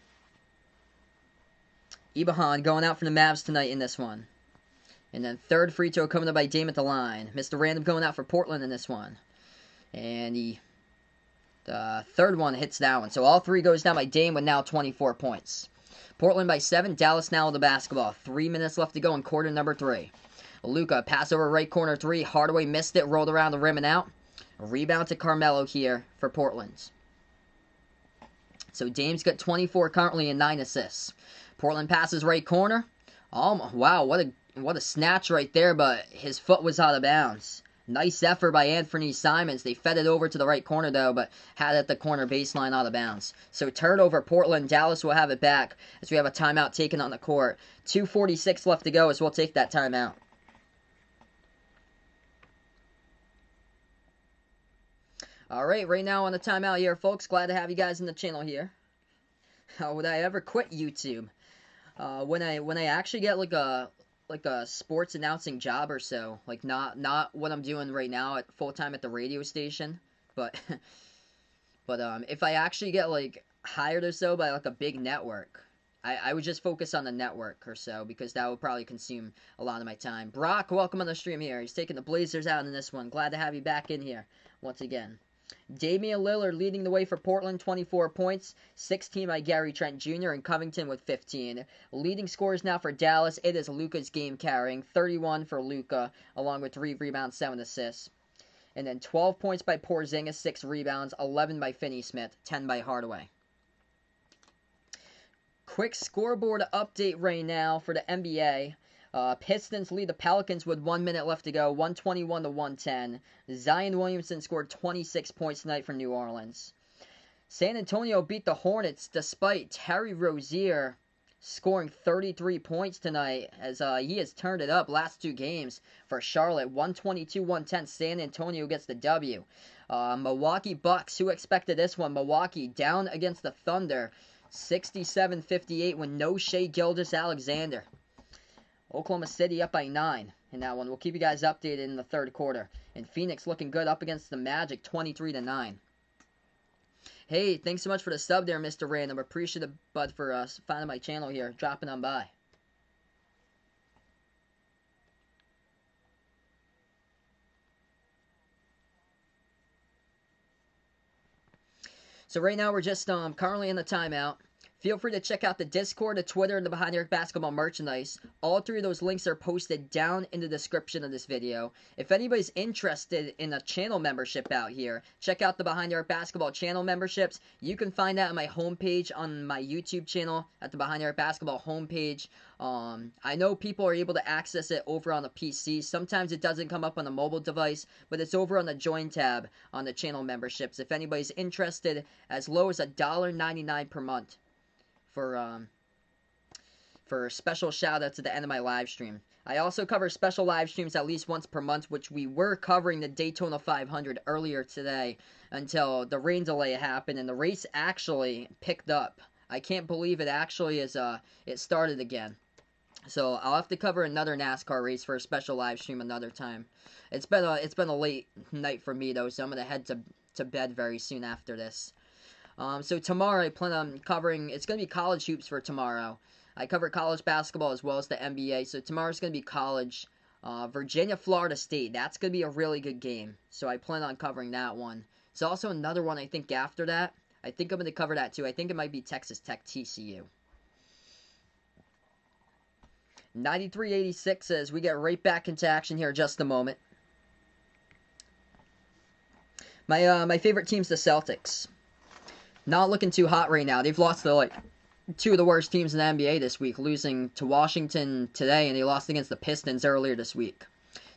Ibahan going out for the Mavs tonight in this one. And then third free throw coming up by Dame at the line. Mr. Random going out for Portland in this one. And the third one hits that one. So all 3 goes down by Dame with now 24 points. Portland by 7. Dallas now with the basketball. 3 minutes left to go in quarter number 3. Luka, pass over right corner 3. Hardaway missed it, rolled around the rim and out. Rebound to Carmelo here for Portland. So Dame's got 24 currently and 9 assists. Portland passes right corner. Oh, wow, what a snatch right there, but his foot was out of bounds. Nice effort by Anthony Simons. They fed it over to the right corner, though, but had it at the corner baseline out of bounds. So turnover, Portland. Dallas will have it back as we have a timeout taken on the court. 2:46 left to go as we'll take that timeout. Alright, right now on the timeout here, folks. Glad to have you guys in the channel here. How would I ever quit YouTube? When I actually get like a sports announcing job or so, like not what I'm doing right now at full time at the radio station, but if I actually get like hired or so by like a big network, I would just focus on the network or so, because that would probably consume a lot of my time. Brock, welcome on the stream here. He's taking the Blazers out in this one. Glad to have you back in here once again. Damian Lillard leading the way for Portland, 24 points, 16 by Gary Trent Jr. and Covington with 15. Leading scorers now for Dallas, it is Luka's game carrying, 31 for Luka, along with 3 rebounds, 7 assists. And then 12 points by Porzingis, 6 rebounds, 11 by Finney-Smith, 10 by Hardaway. Quick scoreboard update right now for the NBA. Pistons lead the Pelicans with 1 minute left to go, 121-110. Zion Williamson scored 26 points tonight for New Orleans. San Antonio beat the Hornets despite Terry Rozier scoring 33 points tonight, as he has turned it up last 2 games for Charlotte. 122-110. San Antonio gets the W. Milwaukee Bucks, who expected this one? Milwaukee down against the Thunder, 67-58 with no Shai Gilgeous-Alexander. Oklahoma City up by 9 in that one. We'll keep you guys updated in the third quarter. And Phoenix looking good up against the Magic, 23-9. Hey, thanks so much for the sub there, Mr. Random. Appreciate it, bud, for finding my channel here, dropping on by. So right now we're just currently in the timeout. Feel free to check out the Discord, the Twitter, and the Behind the Arc Basketball merchandise. All 3 of those links are posted down in the description of this video. If anybody's interested in a channel membership out here, check out the Behind the Arc Basketball channel memberships. You can find that on my homepage on my YouTube channel at the Behind the Arc Basketball homepage. I know people are able to access it over on the PC. Sometimes it doesn't come up on the mobile device, but it's over on the Join tab on the channel memberships. If anybody's interested, as low as $1.99 per month. For special shout outs at the end of my live stream. I also cover special live streams at least once per month, which we were covering the Daytona 500 earlier today until the rain delay happened and the race actually picked up. I can't believe it actually is it started again. So I'll have to cover another NASCAR race for a special live stream another time. It's been a late night for me though, so I'm gonna head to bed very soon after this. So tomorrow I plan on covering, it's going to be college hoops for tomorrow. I cover college basketball as well as the NBA, so tomorrow's going to be college. Virginia, Florida State, that's going to be a really good game. So I plan on covering that one. There's also another one I think after that. I think I'm going to cover that too. I think it might be Texas Tech TCU. 93-86 as we get right back into action here in just a moment. My favorite team's the Celtics. Not looking too hot right now. They've lost to, like, 2 of the worst teams in the NBA this week, losing to Washington today, and they lost against the Pistons earlier this week.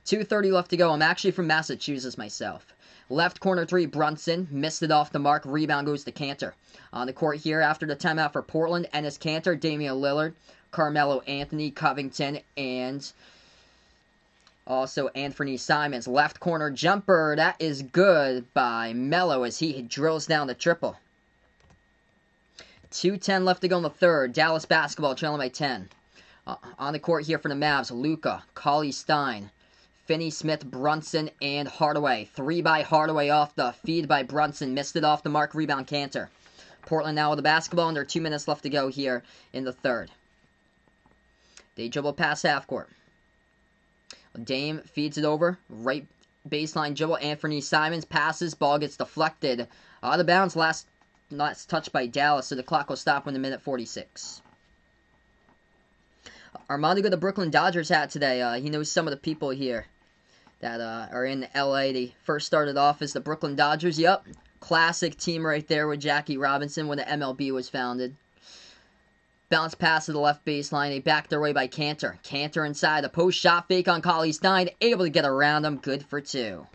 2:30 left to go. I'm actually from Massachusetts myself. Left corner 3, Brunson. Missed it off the mark. Rebound goes to Cantor. On the court here after the timeout for Portland, Enes Kanter, Damian Lillard. Carmelo Anthony, Covington, and also Anthony Simons. Left corner jumper. That is good by Melo as he drills down the triple. 2:10 left to go in the third. Dallas basketball trailing by 10. On the court here for the Mavs, Luka, Cauley-Stein, Finney-Smith, Brunson, and Hardaway. 3 by Hardaway off the feed by Brunson. Missed it off the mark. Rebound Cantor. Portland now with the basketball, and there are 2 minutes left to go here in the third. They dribble past half court. Dame feeds it over. Right baseline dribble. Anthony Simons passes. Ball gets deflected. Out of bounds. Last touch by Dallas, so the clock will stop when the minute 46. Armando got the Brooklyn Dodgers hat today. He knows some of the people here that are in LA. They first started off as the Brooklyn Dodgers. Yep. Classic team right there with Jackie Robinson when the MLB was founded. Bounce pass to the left baseline. They back their way by Cantor. Cantor inside. A post shot fake on Cauley-Stein. Able to get around him. Good for 2.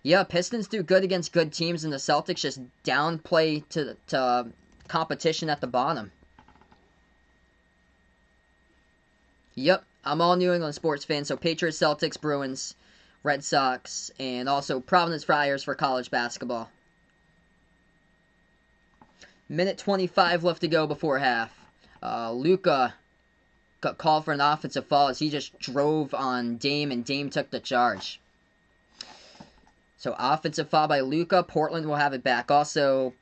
Yeah, Pistons do good against good teams, and the Celtics just downplay to competition at the bottom. Yep, I'm all New England sports fan, so Patriots, Celtics, Bruins, Red Sox, and also Providence Friars for college basketball. Minute 25 left to go before half. Luka got called for an offensive foul as he just drove on Dame, and Dame took the charge. So offensive foul by Luka. Portland will have it back. Also,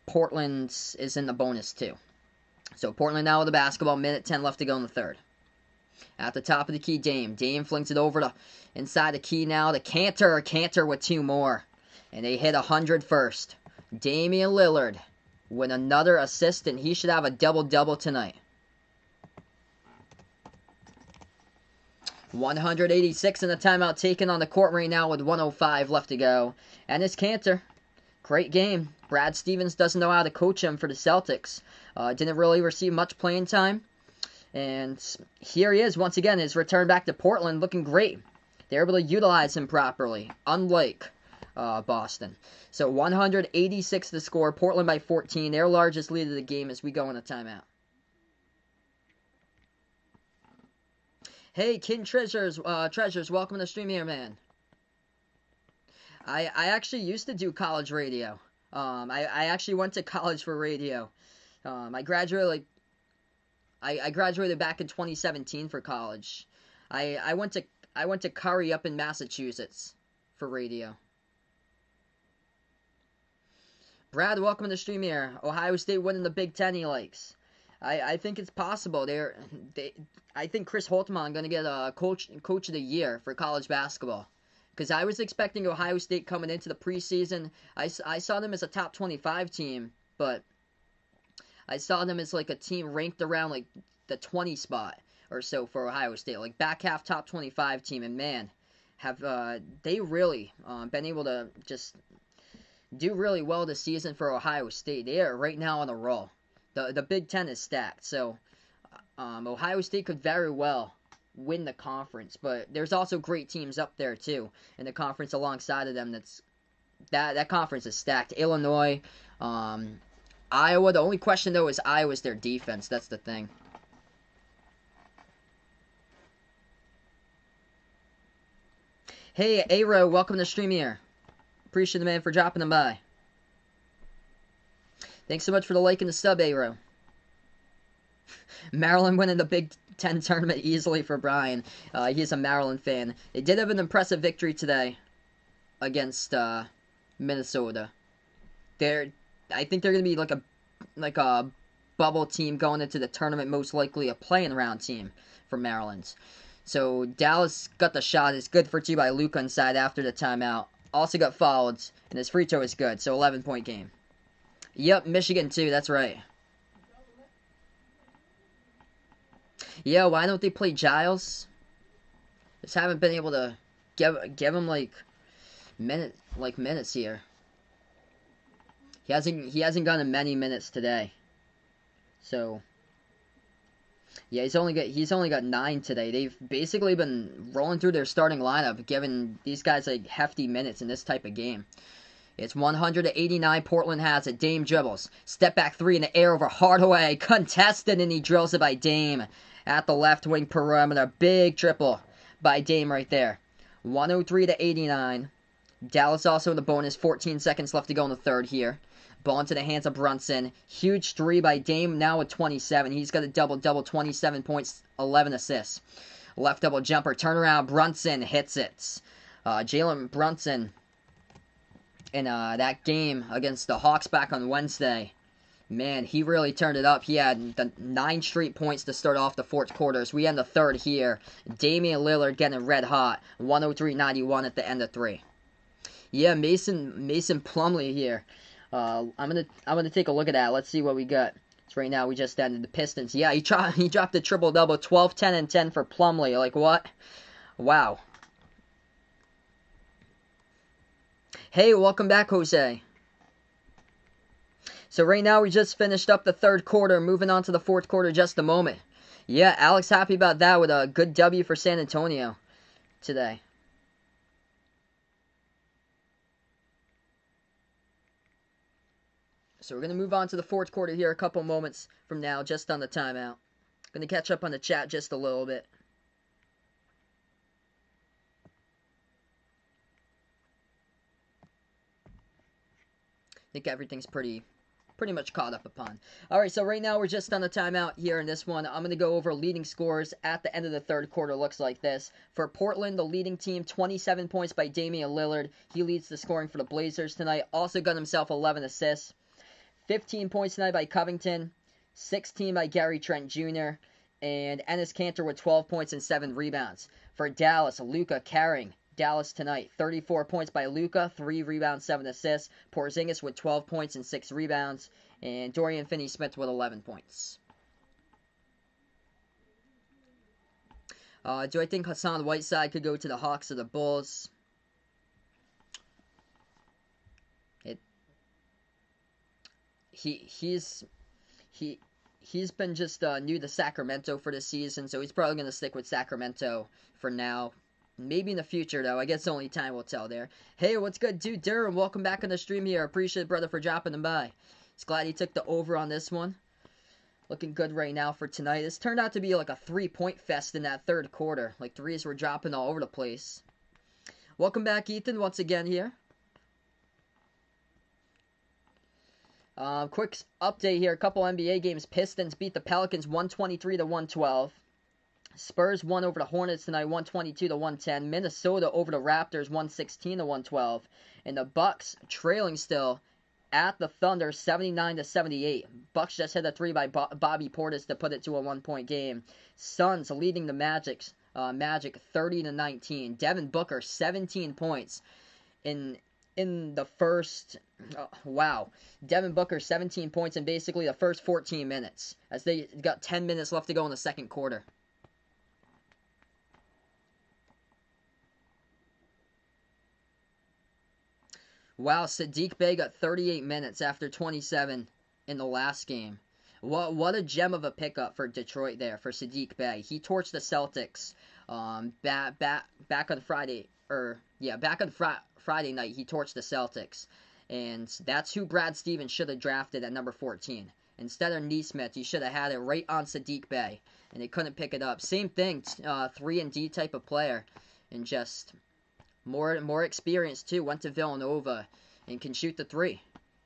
Portland is in the bonus too. So Portland now with the basketball. Minute 10 left to go in the third. At the top of the key, Dame. Dame flings it over to inside the key now to Cantor. Cantor with 2 more. And they hit 100 first. Damian Lillard with another assist, and he should have a double-double tonight. 186 in the timeout taken on the court right now with 1:05 left to go. And it's Cantor. Great game. Brad Stevens doesn't know how to coach him for the Celtics. Didn't really receive much playing time. And here he is once again. His return back to Portland looking great. They're able to utilize him properly, unlike Boston. So 186 to score. Portland by 14. Their largest lead of the game as we go in a timeout. Hey, King Treasures, welcome to the stream here, man. I actually used to do college radio. I actually went to college for radio. I graduated back in 2017 for college. I went to Curry up in Massachusetts for radio. Brad, welcome to the stream here. Ohio State winning the Big Ten he likes. I think it's possible. I think Chris Holtmann going to get a coach of the year for college basketball. Because I was expecting Ohio State coming into the preseason. I saw them as a top 25 team, but I saw them as like a team ranked around like the 20 spot or so for Ohio State. Like back half top 25 team. And man, have they really been able to just do really well this season for Ohio State. They are right now on a roll. The Big Ten is stacked, so Ohio State could very well win the conference. But there's also great teams up there too in the conference alongside of them. That conference is stacked. Illinois, Iowa. The only question though is Iowa's their defense. That's the thing. Hey, Aero, welcome to the stream here. Appreciate the man for dropping them by. Thanks so much for the like and the sub, Aero. Maryland winning the Big Ten tournament easily for Brian. He's a Maryland fan. They did have an impressive victory today against Minnesota. I think they're going to be like a bubble team going into the tournament, most likely a playing round team for Maryland. So Dallas got the shot. It's good for 2 by Luka inside after the timeout. Also got fouled, and his free throw is good. So 11-point game. Yep, Michigan too, that's right. Yeah, why don't they play Giles? Just haven't been able to give him minutes here. He hasn't gotten many minutes today. So yeah, he's only got 9 today. They've basically been rolling through their starting lineup, giving these guys like hefty minutes in this type of game. It's 189. Portland has it. Dame dribbles. Step back three in the air over Hardaway. Contested, and he drills it by Dame at the left wing perimeter. Big triple by Dame right there. 103 to 89. Dallas also in the bonus. 14 seconds left to go in the third here. Ball into the hands of Brunson. Huge three by Dame now with 27. He's got a double-double, 27 points, 11 assists. Left double jumper. Turnaround. Brunson hits it. Jalen Brunson in that game against the Hawks back on Wednesday. Man, he really turned it up. He had the 9 straight points to start off the fourth quarter. So we end the third here. Damian Lillard getting red hot. 103-91 at the end of 3. Yeah, Mason Plumlee here. I'm gonna take a look at that. Let's see what we got. So right now we just ended the Pistons. Yeah, he dropped a triple double, 12, 10, and 10 for Plumlee. Like what? Wow. Hey, welcome back, Jose. So right now we just finished up the third quarter, moving on to the fourth quarter just a moment. Yeah, Alex happy about that with a good W for San Antonio today. So we're going to move on to the fourth quarter here a couple moments from now, just on the timeout. Going to catch up on the chat just a little bit. I think everything's pretty much caught up upon. Alright, so right now we're just on the timeout here in this one. I'm going to go over leading scores at the end of the third quarter. Looks like this. For Portland, the leading team, 27 points by Damian Lillard. He leads the scoring for the Blazers tonight. Also got himself 11 assists. 15 points tonight by Covington, 16 by Gary Trent Jr., and Enes Kanter with 12 points and 7 rebounds. For Dallas, Luka carrying Dallas tonight. 34 points by Luka, 3 rebounds, 7 assists. Porzingis with 12 points and 6 rebounds. And Dorian Finney-Smith with 11 points. Do I think Hassan Whiteside could go to the Hawks or the Bulls? He's been just new to Sacramento for this season, so he's probably going to stick with Sacramento for now. Maybe in the future, though. I guess only time will tell there. Hey, what's good, dude? Durham, welcome back on the stream here. Appreciate it, brother, for dropping them by. He's glad he took the over on this one. Looking good right now for tonight. This turned out to be like a 3-point fest in that third quarter. Like, threes were dropping all over the place. Welcome back, Ethan, once again here. Quick update here. A couple NBA games. Pistons beat the Pelicans 123-112. Spurs won over the Hornets tonight 122-110. Minnesota over the Raptors 116-112. And the Bucks trailing still at the Thunder 79-78. Bucks just hit a 3 by Bobby Portis to put it to a 1-point game. Suns leading the Magic 30-19. Devin Booker 17 points in the first, wow, Devin Booker 17 points in basically the first 14 minutes, as they got 10 minutes left to go in the second quarter. Wow, Saddiq Bey got 38 minutes after 27 in the last game. What a gem of a pickup for Detroit there for Saddiq Bey. He torched the Celtics back on Friday, Friday night. He torched the Celtics, and that's who Brad Stevens should have drafted at number 14. Instead of Nesmith, he should have had it right on Saddiq Bey, and they couldn't pick it up. Same thing, 3-and-D type of player, and just more experience too. Went to Villanova and can shoot the 3,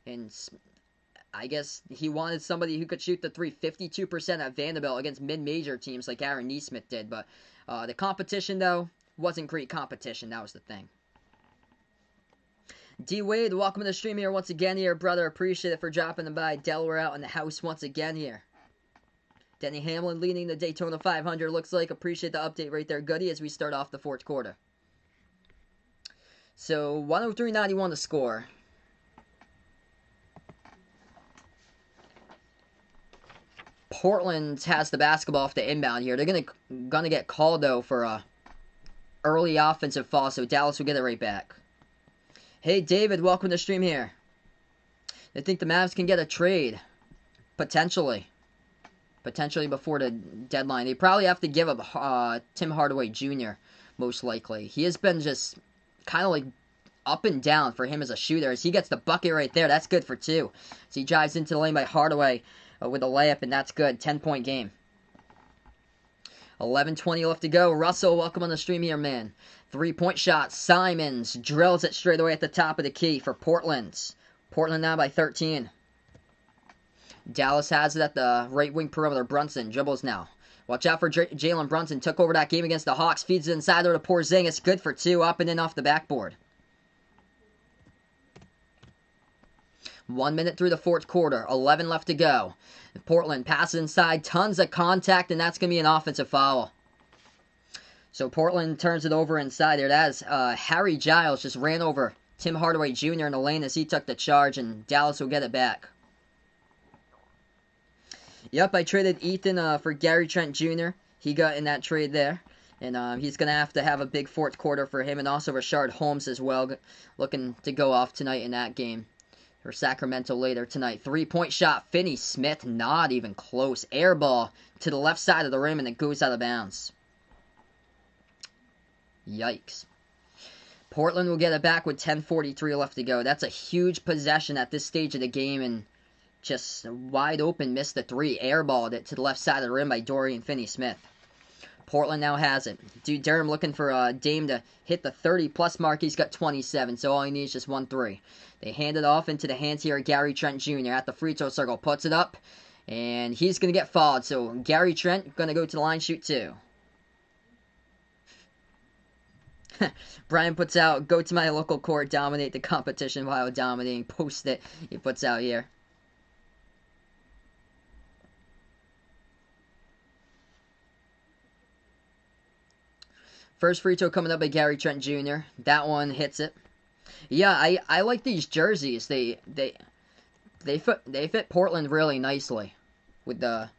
and I guess he wanted somebody who could shoot the 3. 52% at Vanderbilt against mid-major teams like Aaron Nesmith did, but the competition though wasn't great competition. That was the thing. D Wade, welcome to the stream here once again here, brother. Appreciate it for dropping them by. Delaware out in the house once again here. Denny Hamlin leading the Daytona 500 looks like. Appreciate the update right there, Goody, as we start off the fourth quarter. So 103-91 the score. Portland has the basketball off the inbound here. They're gonna get called though for a early offensive foul, so Dallas will get it right back. Hey David, welcome to the stream here. I think the Mavs can get a trade, potentially before the deadline. They probably have to give up Tim Hardaway Jr. most likely. He has been just kind of like up and down for him as a shooter as he gets the bucket right there. That's good for 2. So he drives into the lane by Hardaway with a layup, and that's good. 10-point game. 11:20 left to go. Russell, welcome on the stream here, man. 3-point shot. Simons drills it straight away at the top of the key for Portland. Portland now by 13. Dallas has it at the right wing perimeter. Brunson dribbles now. Watch out for Jalen Brunson. Took over that game against the Hawks. Feeds it inside there to Porzingis. Good for 2. Up and in off the backboard. 1 minute through the fourth quarter. 11 left to go. Portland passes inside. Tons of contact, and that's going to be an offensive foul. So Portland turns it over inside there. That is Harry Giles just ran over Tim Hardaway Jr. in the lane as he took the charge, and Dallas will get it back. Yep, I traded Ethan for Gary Trent Jr. He got in that trade there. And he's going to have a big fourth quarter for him. And also Rashard Holmes as well, looking to go off tonight in that game. For Sacramento later tonight. 3-point shot. Finney Smith, not even close. Air ball to the left side of the rim, and it goes out of bounds. Yikes. Portland will get it back with 10:43 left to go. That's a huge possession at this stage of the game, and just wide open, missed the 3. Airballed it to the left side of the rim by Dorian Finney-Smith. Portland now has it. Dude, Durham looking for Dame to hit the 30-plus mark. He's got 27, so all he needs is just 1 3. They hand it off into the hands here of Gary Trent Jr. at the free throw circle. Puts it up, and he's going to get fouled. So Gary Trent going to go to the line, shoot 2. Brian puts out, go to my local court, dominate the competition while dominating. Post it. He puts out here. First free throw coming up by Gary Trent Jr. That one hits it. Yeah, I like these jerseys. They fit Portland really nicely with the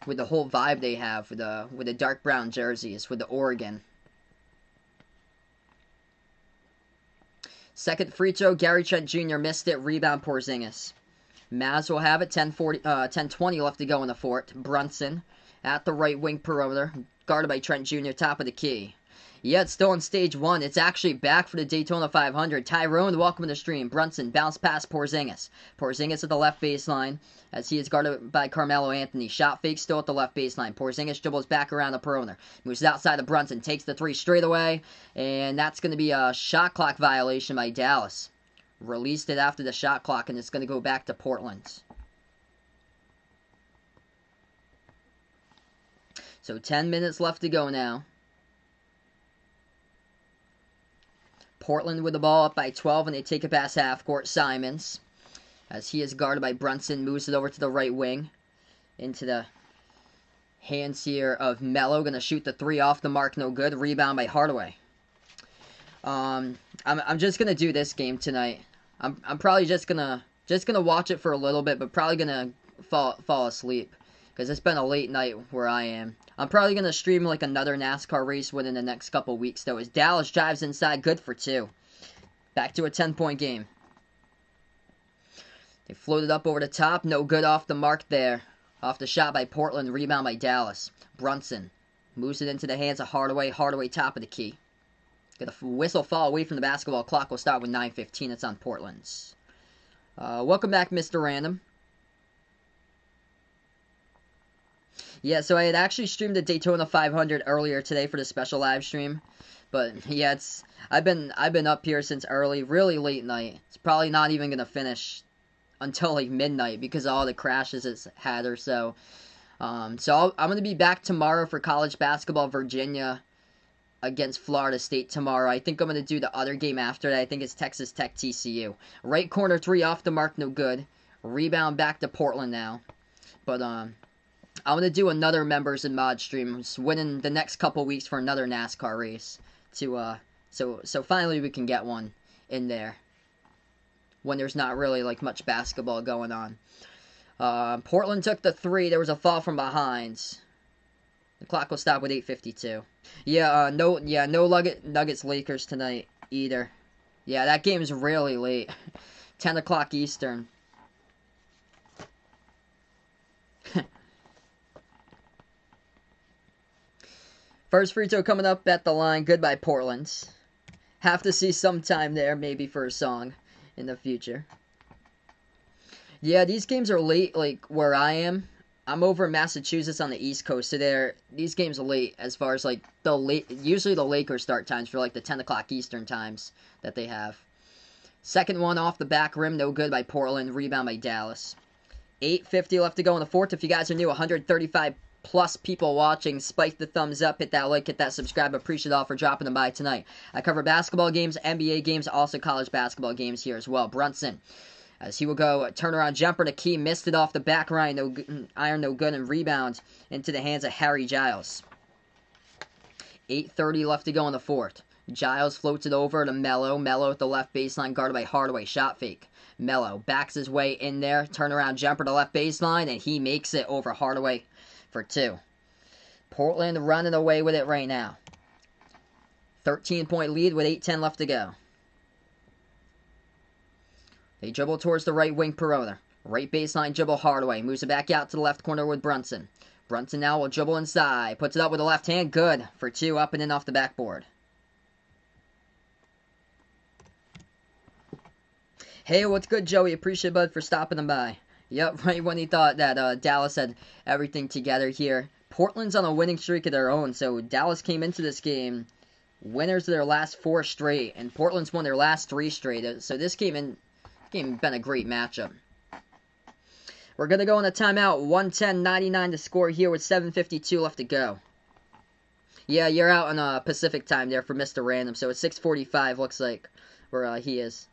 whole vibe they have with the dark brown jerseys with the Oregon. Second free throw, Gary Trent Jr. missed it. Rebound Porzingis. Mavs will have it. 10:20 left to go in the fourth. Brunson at the right wing perimeter, guarded by Trent Jr. Top of the key. Yeah, it's still on stage 1. It's actually back for the Daytona 500. Tyrone, welcome to the stream. Brunson, bounce past Porzingis. Porzingis at the left baseline as he is guarded by Carmelo Anthony. Shot fake still at the left baseline. Porzingis dribbles back around the perimeter. Moves outside of Brunson. Takes the 3 straight away. And that's going to be a shot clock violation by Dallas. Released it after the shot clock, and it's going to go back to Portland. So 10 minutes left to go now. Portland with the ball up by 12, and they take it past half court. Simons, as he is guarded by Brunson, moves it over to the right wing. Into the hands here of Melo. Going to shoot the 3 off the mark. No good. Rebound by Hardaway. I'm just going to do this game tonight. I'm probably just gonna watch it for a little bit, but probably going to fall asleep. Because it's been a late night where I am. I'm probably going to stream like another NASCAR race within the next couple weeks, though, as Dallas drives inside, good for 2. Back to a 10-point game. They floated up over the top, no good off the mark there. Off the shot by Portland, rebound by Dallas. Brunson moves it into the hands of Hardaway. Hardaway top of the key. Get a whistle fall away from the basketball. Clock will start with 9:15. It's on Portland's. Welcome back, Mr. Random. Yeah, so I had actually streamed the Daytona 500 earlier today for the special live stream, but yeah, I've been up here since early, really late night. It's probably not even gonna finish until like midnight because of all the crashes it's had or so. I'm gonna be back tomorrow for college basketball. Virginia against Florida State tomorrow. I think I'm gonna do the other game after that. I think it's Texas Tech TCU. Right corner 3 off the mark, no good. Rebound back to Portland now, but I'm going to do another members and mod stream within the next couple weeks for another NASCAR race. So finally we can get one in there. When there's not really like much basketball going on. Portland took the 3. There was a fall from behind. The clock will stop with 8:52. Yeah, no Nuggets Lakers tonight either. Yeah, that game is really late. 10 o'clock Eastern. First free throw coming up at the line. Good by Portland. Have to see some time there, maybe for a song in the future. Yeah, these games are late, like where I am. I'm over in Massachusetts on the East Coast, so these games are late as far as like the late. Usually the Lakers start times for like the 10 o'clock Eastern times that they have. Second one off the back rim, no good by Portland. Rebound by Dallas. 8:50 left to go in the fourth. If you guys are new, 135 plus people watching. Spike the thumbs up, hit that like, hit that subscribe. Appreciate all for dropping them by tonight. I cover basketball games, NBA games, also college basketball games here as well. Brunson, as he will go turnaround jumper to Key, missed it off the back iron, no good, and rebound into the hands of Harry Giles. 8:30 left to go in the fourth. Giles floats it over to Melo. Melo at the left baseline, guarded by Hardaway. Shot fake. Melo backs his way in there. Turnaround jumper to left baseline, and he makes it over Hardaway for two. Portland running away with it right now. 13-point lead with 8:10 left to go. They dribble towards the right wing perimeter. Right baseline dribble Hardaway. Moves it back out to the left corner with Brunson. Brunson now will dribble inside. Puts it up with the left hand. Good for two, up and in off the backboard. Hey, what's good, Joey? Appreciate Bud for stopping them by. Yep, right when he thought that Dallas had everything together here. Portland's on a winning streak of their own, so Dallas came into this game winners of their last 4 straight, and Portland's won their last 3 straight. So this game been a great matchup. We're going to go on a timeout. 110-99 to score here with 7:52 left to go. Yeah, you're out on Pacific time there for Mr. Random, so it's 6:45 looks like where he is.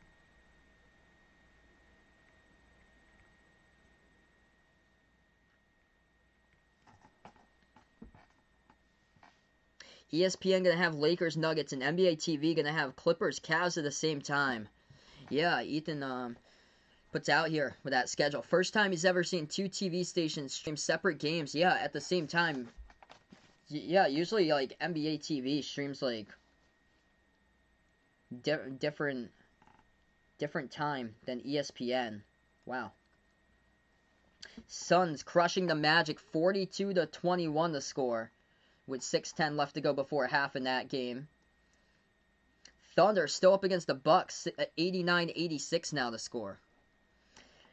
ESPN going to have Lakers Nuggets, and NBA TV going to have Clippers Cavs at the same time. Yeah, Ethan puts out here with that schedule. First time he's ever seen 2 TV stations stream separate games, yeah, at the same time. Yeah, usually like NBA TV streams like different time than ESPN. Wow. Suns crushing the Magic 42-21 to score, with 6:10 left to go before half in that game. Thunder still up against the Bucks, 89-86 now to score.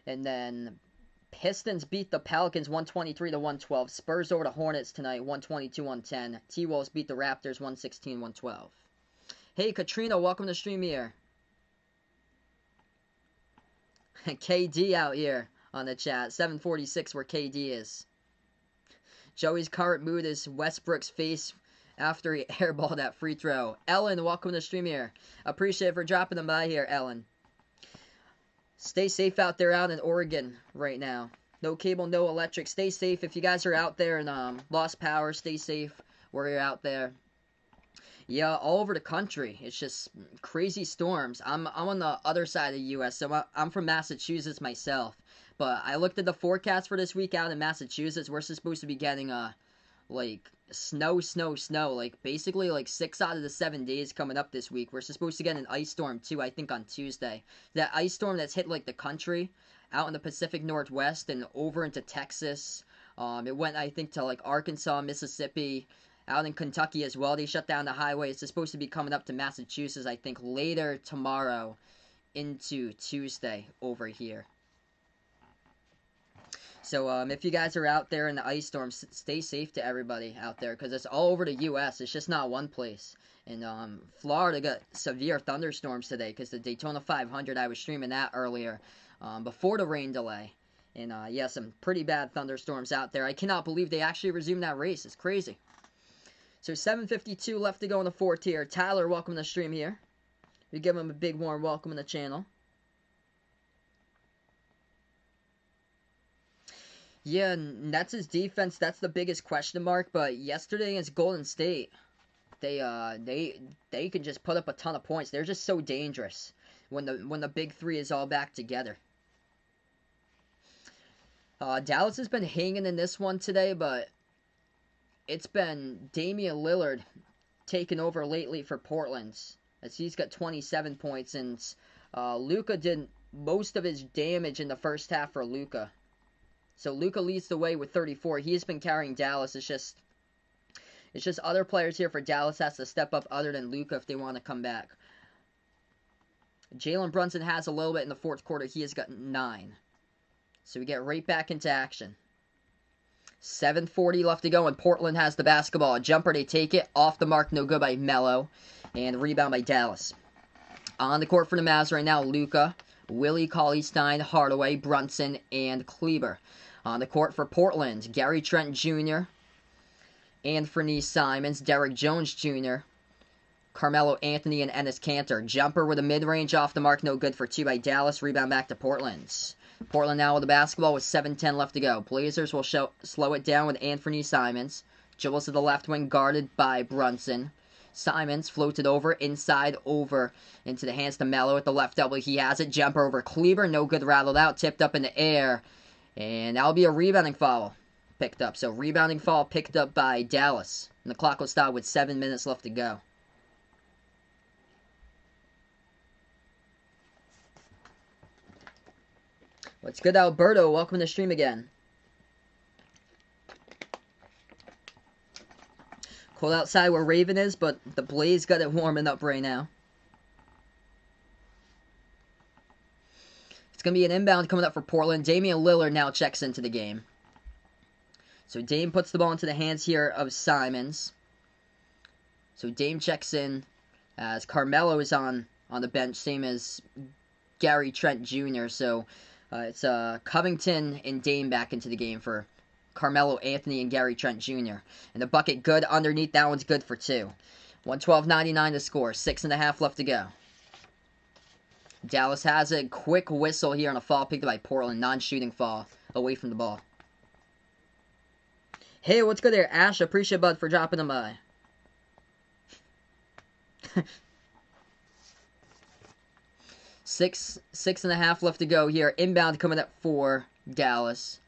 And then Pistons beat the Pelicans 123-112. Spurs over the Hornets tonight, 122-110. T-Wolves beat the Raptors 116-112. Hey, Katrina, welcome to the stream here. KD out here on the chat, 746 where KD is. Joey's current mood is Westbrook's face after he airballed that free throw. Ellen, welcome to the stream here. Appreciate it for dropping them by here, Ellen. Stay safe out there out in Oregon right now. No cable, no electric. Stay safe. If you guys are out there and lost power, stay safe where you're out there. Yeah, all over the country. It's just crazy storms. I'm on the other side of the U.S., so I'm from Massachusetts myself. But I looked at the forecast for this week out in Massachusetts. We're supposed to be getting like snow. Like basically like 6 out of the 7 days coming up this week. We're supposed to get an ice storm too, I think on Tuesday. That ice storm that's hit like the country out in the Pacific Northwest and over into Texas. It went, I think, to like Arkansas, Mississippi, out in Kentucky as well. They shut down the highway. It's supposed to be coming up to Massachusetts, I think, later tomorrow into Tuesday over here. So if you guys are out there in the ice storm, stay safe to everybody out there, because it's all over the U.S. It's just not one place. And Florida got severe thunderstorms today because the Daytona 500, I was streaming that earlier before the rain delay. And yeah, some pretty bad thunderstorms out there. I cannot believe they actually resumed that race. It's crazy. So 7:52 left to go in the fourth here. Tyler, welcome to the stream here. We give him a big warm welcome in the channel. Yeah, Nets' defense, that's the biggest question mark, but yesterday against Golden State, they can just put up a ton of points. They're just so dangerous when the big three is all back together. Dallas has been hanging in this one today, but it's been Damian Lillard taking over lately for Portland, as he's got 27 points, and Luka did most of his damage in the first half for Luka. So Luka leads the way with 34. He's been carrying Dallas. It's just other players here for Dallas has to step up other than Luka if they want to come back. Jalen Brunson has a little bit in the fourth quarter. He has got 9. So we get right back into action. 7:40 left to go, and Portland has the basketball. A jumper, they take it. Off the mark, no good by Melo. And rebound by Dallas. On the court for the Mavs right now, Luka, Willie Cauley-Stein, Hardaway, Brunson, and Kleber. On the court for Portland, Gary Trent Jr., Anthony Simons, Derek Jones Jr., Carmelo Anthony, and Enes Kanter. Jumper with a mid-range off the mark, no good for 2 by Dallas. Rebound back to Portland. Portland now with the basketball with 7:10 left to go. Blazers will slow it down with Anthony Simons. Dribbles to the left wing, guarded by Brunson. Simons floated over, inside, over, into the hands to Melo at the left elbow. He has it. Jumper over Kleber. No good, rattled out. Tipped up in the air. And that'll be a rebounding foul picked up. So rebounding foul picked up by Dallas. And the clock will stop with 7 minutes left to go. What's good, Alberto? Welcome to the stream again. Cold outside where Raven is, but the Blaze got it warming up right now. It's going to be an inbound coming up for Portland. Damian Lillard now checks into the game. So Dame puts the ball into the hands here of Simons. So Dame checks in as Carmelo is on the bench, same as Gary Trent Jr. So it's Covington and Dame back into the game for Carmelo Anthony and Gary Trent Jr. And the bucket good underneath. That one's good for 2. 112.99 to score. 6.5 left to go. Dallas has a quick whistle here on a foul picked by Portland. Non-shooting foul away from the ball. Hey, what's good there, Ash? Appreciate Bud for dropping them by. Six and a half left to go here. Inbound coming up for Dallas.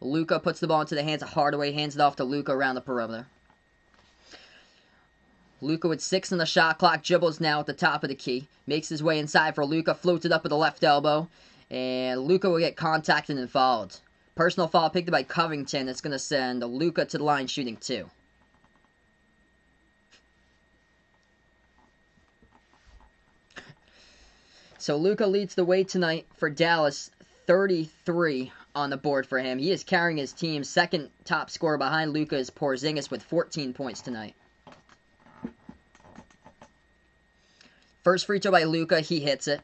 Luka puts the ball into the hands of Hardaway, hands it off to Luka around the perimeter. Luka with 6 on the shot clock, dribbles now at the top of the key. Makes his way inside for Luka, floats it up with the left elbow. And Luka will get contacted and fouled. Personal foul picked up by Covington. It's going to send Luka to the line shooting 2. So Luka leads the way tonight for Dallas. 33 on the board for him. He is carrying his team. Second top scorer behind Luka is Porzingis with 14 points tonight. First free throw by Luka. He hits it.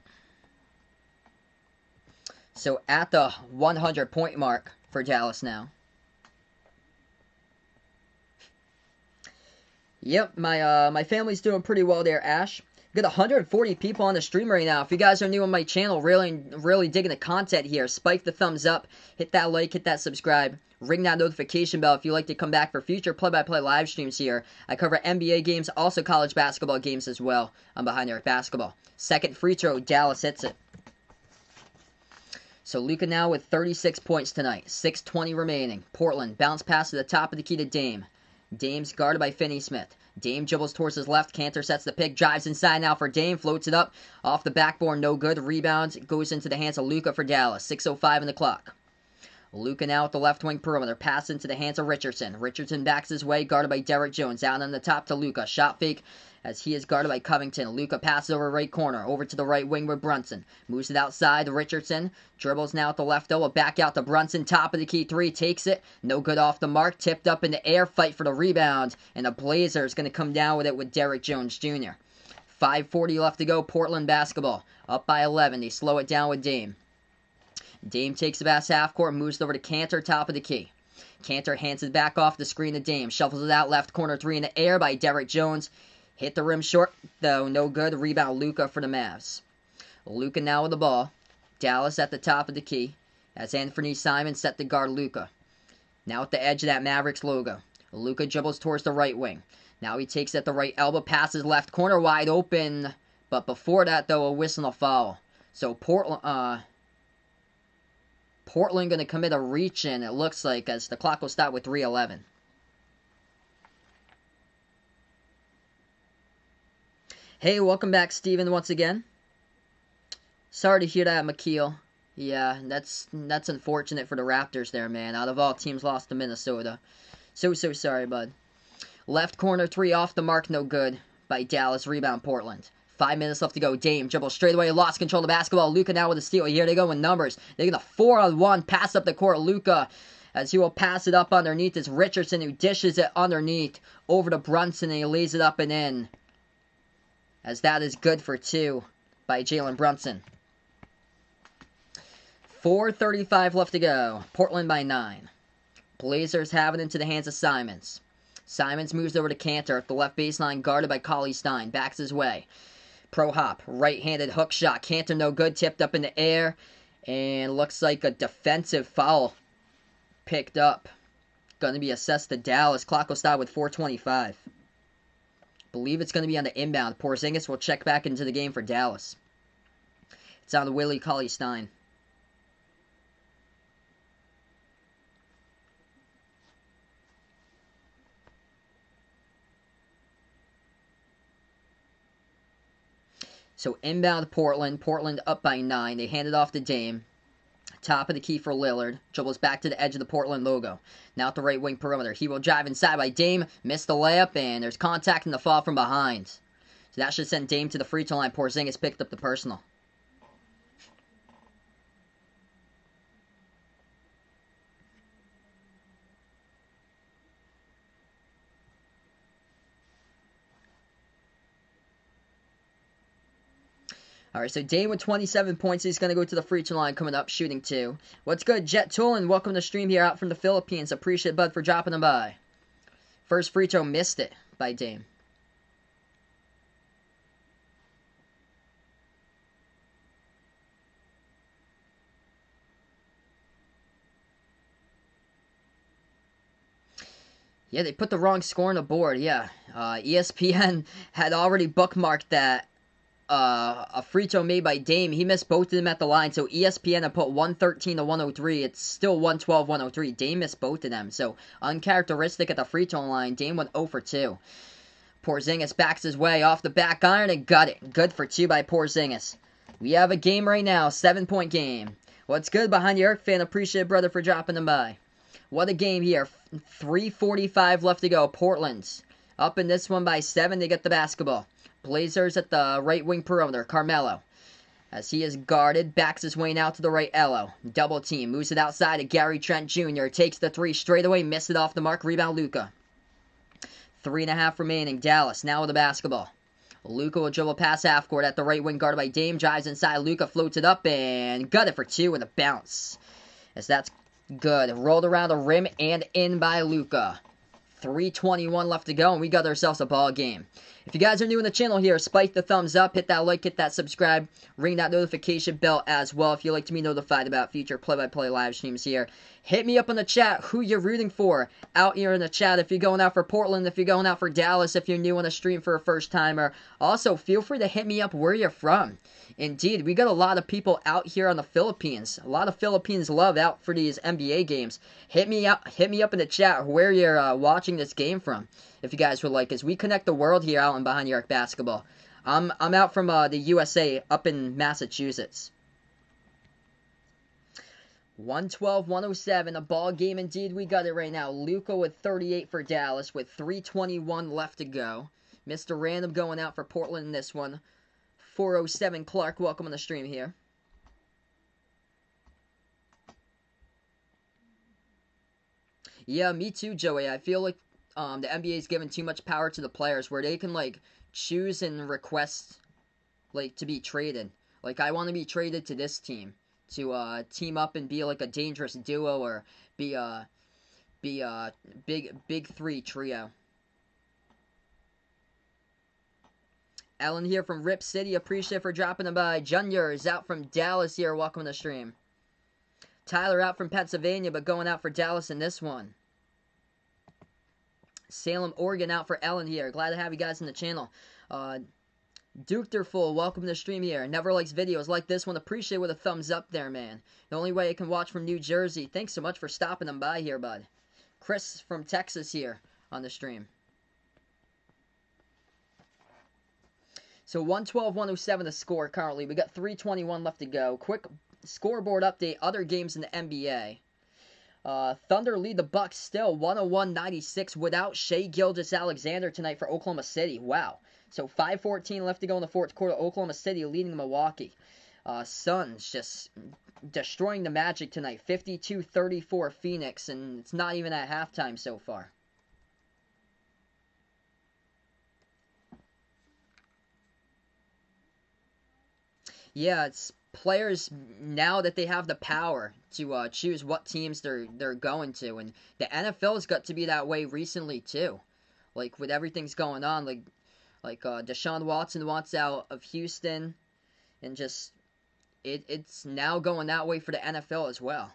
So at the 100-point mark for Dallas now. Yep, my family's doing pretty well there, Ash. Got 140 people on the stream right now. If you guys are new on my channel, really digging the content here, spike the thumbs up, hit that like, hit that subscribe, ring that notification bell if you'd like to come back for future play-by-play live streams here. I cover NBA games, also college basketball games as well. I'm Behind the Arc Basketball. Second free throw, Dallas hits it. So Luka now with 36 points tonight. 6:20 remaining. Portland bounce pass to the top of the key to Dame. Dame's guarded by Finney-Smith. Dame dribbles towards his left. Kanter sets the pick. Drives inside now for Dame. Floats it up. Off the backboard. No good. Rebound. Goes into the hands of Luka for Dallas. 6:05 in the clock. Luka now at the left wing perimeter. Pass into the hands of Richardson. Richardson backs his way. Guarded by Derek Jones. Out on the top to Luka. Shot fake as he is guarded by Covington. Luka passes over right corner. Over to the right wing with Brunson. Moves it outside. Richardson dribbles now at the left elbow. Back out to Brunson. Top of the key 3. Takes it. No good off the mark. Tipped up in the air. Fight for the rebound. And the Blazers going to come down with it with Derek Jones Jr. 5:40 left to go. Portland basketball. Up by 11. They slow it down with Dame. Dame takes the pass half court, moves it over to Kanter, top of the key. Kanter hands it back off the screen to Dame. Shuffles it out, left corner 3 in the air by Derek Jones. Hit the rim short, though no good. Rebound Luka for the Mavs. Luka now with the ball. Dallas at the top of the key as Anthony Simons set to guard Luka. Now at the edge of that Mavericks logo. Luka dribbles towards the right wing. Now he takes at the right elbow, passes left corner wide open. But before that, though, a whistle and a foul. So Portland going to commit a reach in, it looks like, as the clock will stop with 3:11. Hey, welcome back, Steven, once again. Sorry to hear that, McKeel. Yeah, that's unfortunate for the Raptors there, man. Out of all teams, lost to Minnesota. So sorry, bud. Left corner 3 off the mark, no good by Dallas. Rebound Portland. 5 minutes left to go. Dame dribbles straight away, lost control of the basketball. Luka now with a steal. Here they go in numbers. They get a 4-on-1 pass up the court. Luka, as he will pass it up underneath. It's Richardson who dishes it underneath over to Brunson, and he lays it up and in. As that is good for 2 by Jalen Brunson. 4:35 left to go. Portland by 9. Blazers have it into the hands of Simons. Simons moves over to Cantor at the left baseline, guarded by Cauley Stein. Backs his way. Pro hop, right-handed hook shot. Cantor no good, tipped up in the air. And looks like a defensive foul picked up. Going to be assessed to Dallas. Clock will stop with 4:25. Believe it's going to be on the inbound. Porzingis will check back into the game for Dallas. It's on the Willie Cauley Stein. So inbound Portland. Portland up by 9. They hand it off to Dame. Top of the key for Lillard. Dribbles back to the edge of the Portland logo. Now at the right wing perimeter. He will drive inside by Dame. Missed the layup, and there's contact in the fall from behind. So that should send Dame to the free throw line. Porzingis picked up the personal. Alright, so Dame with 27 points. He's going to go to the free throw line coming up, shooting 2. What's good, Jet Toolin? Welcome to the stream here out from the Philippines. Appreciate Bud for dropping them by. First free throw, missed it by Dame. Yeah, they put the wrong score on the board, yeah. ESPN had already bookmarked that. A free throw made by Dame. He missed both of them at the line, so ESPN had put 113 to 103. It's still 112, 103. Dame missed both of them, so uncharacteristic at the free throw line. Dame went 0 for 2. Porzingis backs his way off the back iron and got it. Good for 2 by Porzingis. We have a game right now, 7-point game. What's good behind the arc fan? Appreciate it, brother, for dropping them by. What a game here. 3:45 left to go. Portland's up in this one by 7. They get the basketball. Blazers at the right wing perimeter. Carmelo, as he is guarded, backs his way now to the right elbow. Double team, moves it outside to Gary Trent Jr. Takes the 3 straight away, missed it off the mark. Rebound Luka. 3.5 remaining. Dallas now with the basketball. Luka will dribble past half court at the right wing, guarded by Dame. Drives inside. Luka floats it up and got it for 2 with a bounce. As that's good. Rolled around the rim and in by Luka. 3:21 left to go, and we got ourselves a ball game. If you guys are new in the channel here, spike the thumbs up, hit that like, hit that subscribe, ring that notification bell as well if you'd like to be notified about future play-by-play live streams here. Hit me up in the chat who you're rooting for out here in the chat. If you're going out for Portland, if you're going out for Dallas, if you're new on the stream for a first timer. Also, feel free to hit me up where you're from. Indeed, we got a lot of people out here on the Philippines. A lot of Philippines love out for these NBA games. Hit me up in the chat where you're watching this game from, if you guys would like, as we connect the world here out in Behind the Arc Basketball. I'm out from the USA, up in Massachusetts. 112-107, a ball game indeed. We got it right now. Luka with 38 for Dallas with 3:21 left to go. Mr. Random going out for Portland in this one. 407 Clark, welcome on the stream here. Yeah, me too, Joey. I feel like the NBA is giving too much power to the players, where they can like choose and request like to be traded. Like, I want to be traded to this team to team up and be like a dangerous duo, or be a big 3 trio. Ellen here from Rip City. Appreciate it for dropping it by. Junior is out from Dallas here. Welcome to the stream. Tyler out from Pennsylvania, but going out for Dallas in this one. Salem, Oregon out for Ellen here. Glad to have you guys in the channel. Duke Derful, welcome to the stream here. Never likes videos like this one. Appreciate it with a thumbs up there, man. The only way I can watch from New Jersey. Thanks so much for stopping them by here, bud. Chris from Texas here on the stream. So 112-107 the score currently. We got 3:21 left to go. Quick scoreboard update. Other games in the NBA. Thunder lead the Bucks still 101-96 without Shai Gilgeous-Alexander tonight for Oklahoma City. Wow. So 5:14 left to go in the fourth quarter. Oklahoma City leading Milwaukee. Suns just destroying the Magic tonight. 52-34 Phoenix, and it's not even at halftime so far. Yeah, it's players now that they have the power to choose what teams they're going to, and the NFL's got to be that way recently too. Like with everything's going on, like Deshaun Watson wants out of Houston, and just it's now going that way for the NFL as well.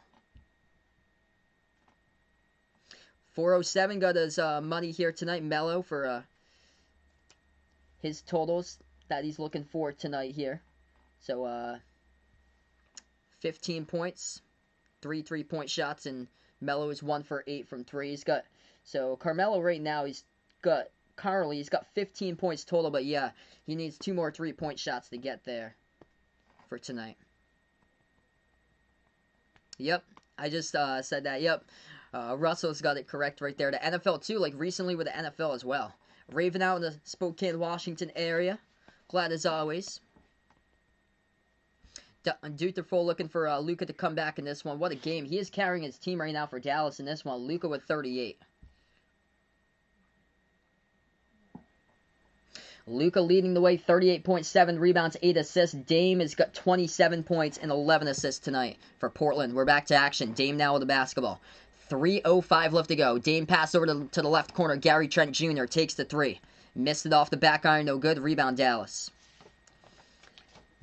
407 got his money here tonight, Mello, for his totals that he's looking for tonight here. So 15 points, 3 3-point shots, and Melo is 1 for 8 from 3. He's got, so Carmelo right now, he's got 15 points total, but yeah, he needs 2 more 3-point shots to get there for tonight. Yep, I just said that. Yep, Russell's got it correct right there. The NFL too, like recently with the NFL as well. Raven out in the Spokane, Washington area. Glad as always. Duterful looking for Luka to come back in this one. What a game. He is carrying his team right now for Dallas in this one. Luka with 38. Luka leading the way, 38.7 rebounds, 8 assists. Dame has got 27 points and 11 assists tonight for Portland. We're back to action. Dame now with the basketball. 3:05 left to go. Dame pass over to the left corner. Gary Trent Jr. takes the 3. Missed it off the back iron. No good. Rebound Dallas.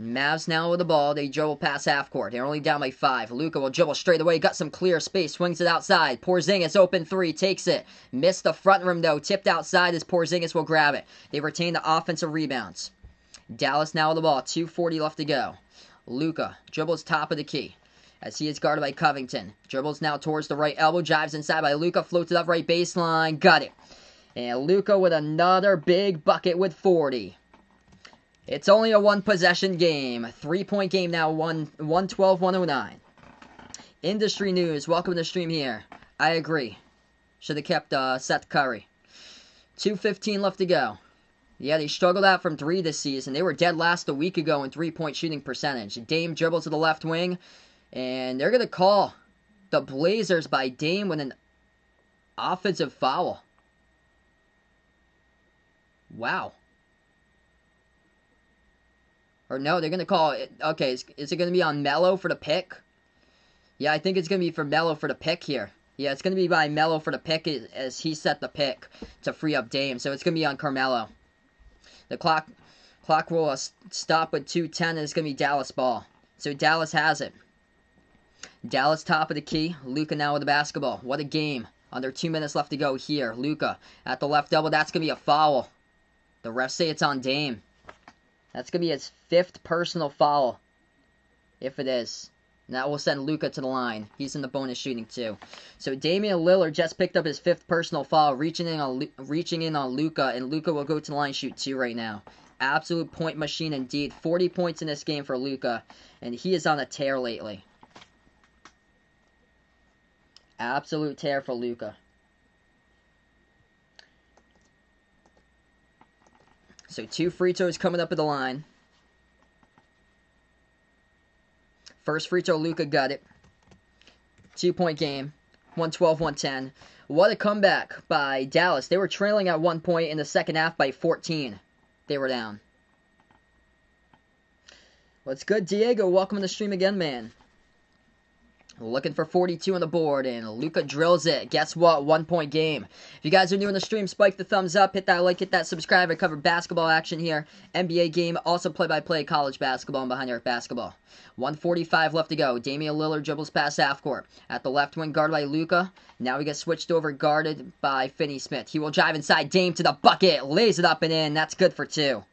Mavs now with the ball. They dribble past half court. They're only down by 5. Luka will dribble straight away. Got some clear space. Swings it outside. Porzingis open 3. Takes it. Missed the front rim though. Tipped outside as Porzingis will grab it. They retain the offensive rebounds. Dallas now with the ball. 2:40 left to go. Luka dribbles top of the key as he is guarded by Covington. Dribbles now towards the right elbow. Drives inside by Luka. Floats it up right baseline. Got it. And Luka with another big bucket with 40. It's only a 1-possession game. 3-point game now, 112-109. Industry news. Welcome to the stream here. I agree. Should have kept Seth Curry. 2:15 left to go. Yeah, they struggled out from 3 this season. They were dead last a week ago in 3-point shooting percentage. Dame dribbles to the left wing, and they're going to call the Blazers by Dame with an offensive foul. Wow. Or no, they're going to call it. Okay, is it going to be on Melo for the pick? Yeah, I think it's going to be for Melo for the pick here. Yeah, it's going to be by Melo for the pick as he set the pick to free up Dame. So it's going to be on Carmelo. The clock will stop with 2:10, and it's going to be Dallas ball. So Dallas has it. Dallas top of the key. Luka now with the basketball. What a game. Under 2 minutes left to go here. Luka at the left elbow. That's going to be a foul. The refs say it's on Dame. That's going to be his 5th personal foul, if it is. And that will send Luka to the line. He's in the bonus shooting too. So Damian Lillard just picked up his 5th personal foul, reaching in on Luka, and Luka will go to the line shoot 2 right now. Absolute point machine indeed. 40 points in this game for Luka, and he is on a tear lately. Absolute tear for Luka. So 2 free throws coming up at the line. First free throw, Luka got it. 2-point game. 112-110. What a comeback by Dallas. They were trailing at 1 point in the second half by 14. They were down. What's good, Diego? Welcome to the stream again, man. Looking for 42 on the board, and Luka drills it. Guess what? 1-point game. If you guys are new in the stream, spike the thumbs up, hit that like, hit that subscribe. I cover basketball action here, NBA game, also play-by-play college basketball and behind your basketball. 1:45 left to go. Damian Lillard dribbles past half court. At the left wing, guarded by Luka. Now he gets switched over, guarded by Finney-Smith. He will drive inside. Dame to the bucket. Lays it up and in. That's good for 2.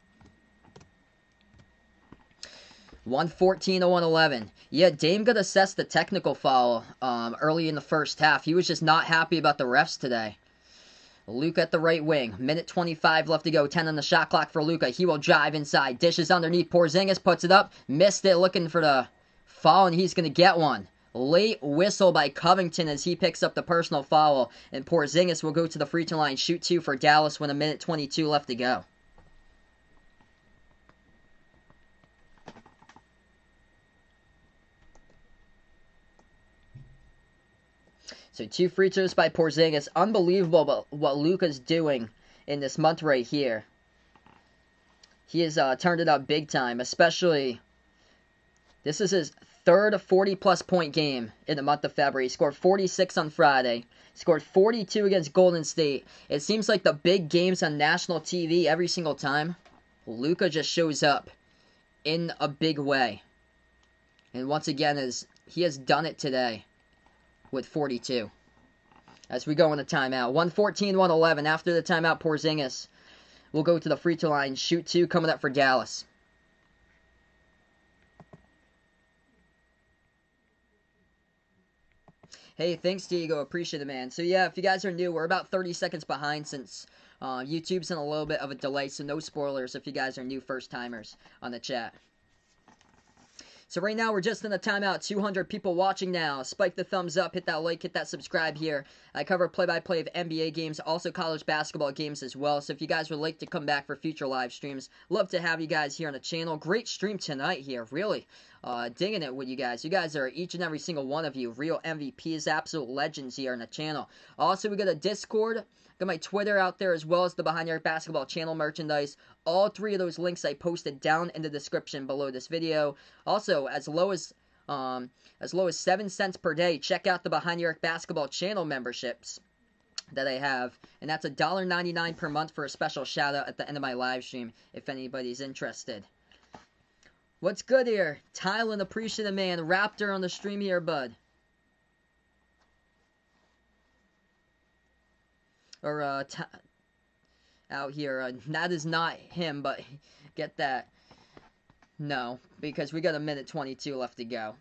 114-111. Yeah, Dame got assessed the technical foul early in the first half. He was just not happy about the refs today. Luka at the right wing. Minute 25 left to go. 10 on the shot clock for Luka. He will drive inside. Dishes underneath. Porzingis puts it up. Missed it looking for the foul, and he's going to get one. Late whistle by Covington as he picks up the personal foul. And Porzingis will go to the free throw line. Shoot 2 for Dallas with a minute 22 left to go. So 2 free throws by Porzingis. Unbelievable what Luka's doing in this month right here. He has turned it up big time, especially this is his third 40-plus point game in the month of February. He scored 46 on Friday. He scored 42 against Golden State. It seems like the big games on national TV every single time, Luka just shows up in a big way. And once again, he has done it today with 42. As we go into timeout. 114-111. After the timeout, Porzingis will go to the free throw line. Shoot 2 coming up for Dallas. Hey, thanks, Diego. Appreciate it, man. So, yeah, if you guys are new, we're about 30 seconds behind since YouTube's in a little bit of a delay, so no spoilers if you guys are new first-timers on the chat. So right now, we're just in a timeout. 200 people watching now. Spike the thumbs up. Hit that like. Hit that subscribe here. I cover play-by-play of NBA games, also college basketball games as well. So if you guys would like to come back for future live streams, love to have you guys here on the channel. Great stream tonight here. Really digging it with you guys. You guys are, each and every single one of you, real MVPs, absolute legends here on the channel. Also, we got a Discord. Got my Twitter out there as well as the Behind Your Basketball channel merchandise. All 3 of those links I posted down in the description below this video. Also, as low as 7 cents per day, check out the Behind Your Basketball channel memberships that I have. And that's $1.99 per month for a special shout out at the end of my live stream if anybody's interested. What's good here? Tylen, appreciate it, man. Raptor on the stream here, bud. Or out here, that is not him, but get that. No, because we got a minute 22 left to go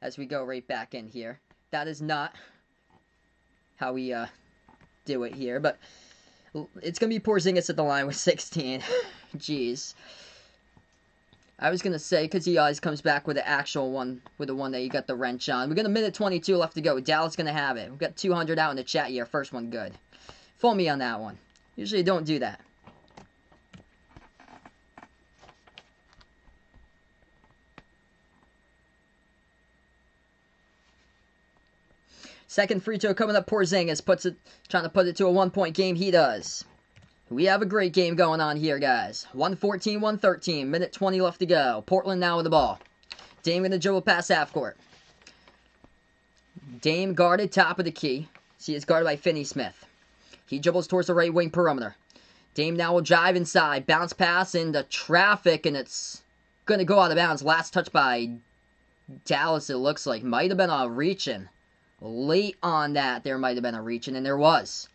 as we go right back in here. That is not how we do it here, but it's going to be Porzingis at the line with 16. Jeez. I was going to say, because he always comes back with the actual one, with the one that you got the wrench on. We got a minute 22 left to go. Dallas going to have it. We've got 200 out in the chat here. First one good. Follow me on that one. Usually don't do that. Second free throw coming up. Porzingis trying to put it to a 1-point game. He does. We have a great game going on here, guys. 114-113. Minute 20 left to go. Portland now with the ball. Dame going to dribble past half court. Dame guarded top of the key. He is guarded by Finney Smith. He dribbles towards the right wing perimeter. Dame now will drive inside. Bounce pass into traffic, and it's going to go out of bounds. Last touch by Dallas, it looks like. Might have been a reaching. Late on that, there might have been a reaching, and there was.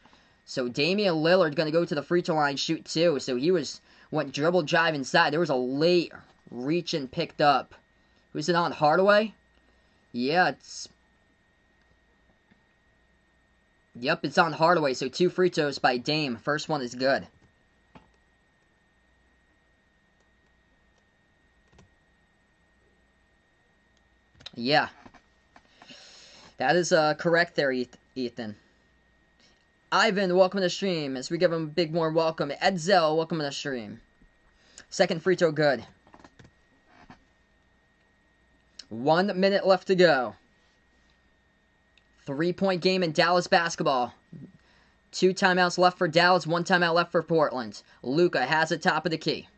So Damian Lillard going to go to the free throw line, shoot 2. So he went dribble drive inside. There was a late reaching picked up. Who's it on? Hardaway? Yeah, it's... Yep, it's on Hardaway, so 2 free throws by Dame. First one is good. Yeah. That is correct there, Ethan. Ivan, welcome to the stream. As we give him a big warm welcome. Edsel, welcome to the stream. Second free throw good. 1 minute left to go. 3-point game in Dallas basketball. 2 timeouts left for Dallas, 1 timeout left for Portland. Luka has it top of the key.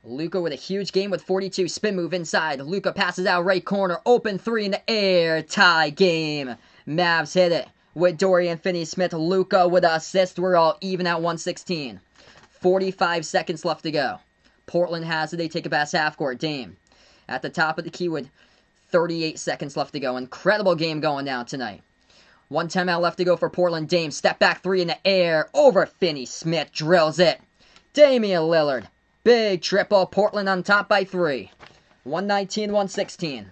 Luka with a huge game with 42. Spin move inside. Luka passes out right corner. Open 3 in the air. Tie game. Mavs hit it with Dorian Finney-Smith. Luka with an assist. We're all even at 116. 45 seconds left to go. Portland has it. They take it past half court. Dame at the top of the key with 38 seconds left to go. Incredible game going down tonight. 1 timeout left to go for Portland. Dame, step back 3 in the air. Over Finney-Smith. Drills it. Damian Lillard. Big triple. Portland on top by 3. 119-116.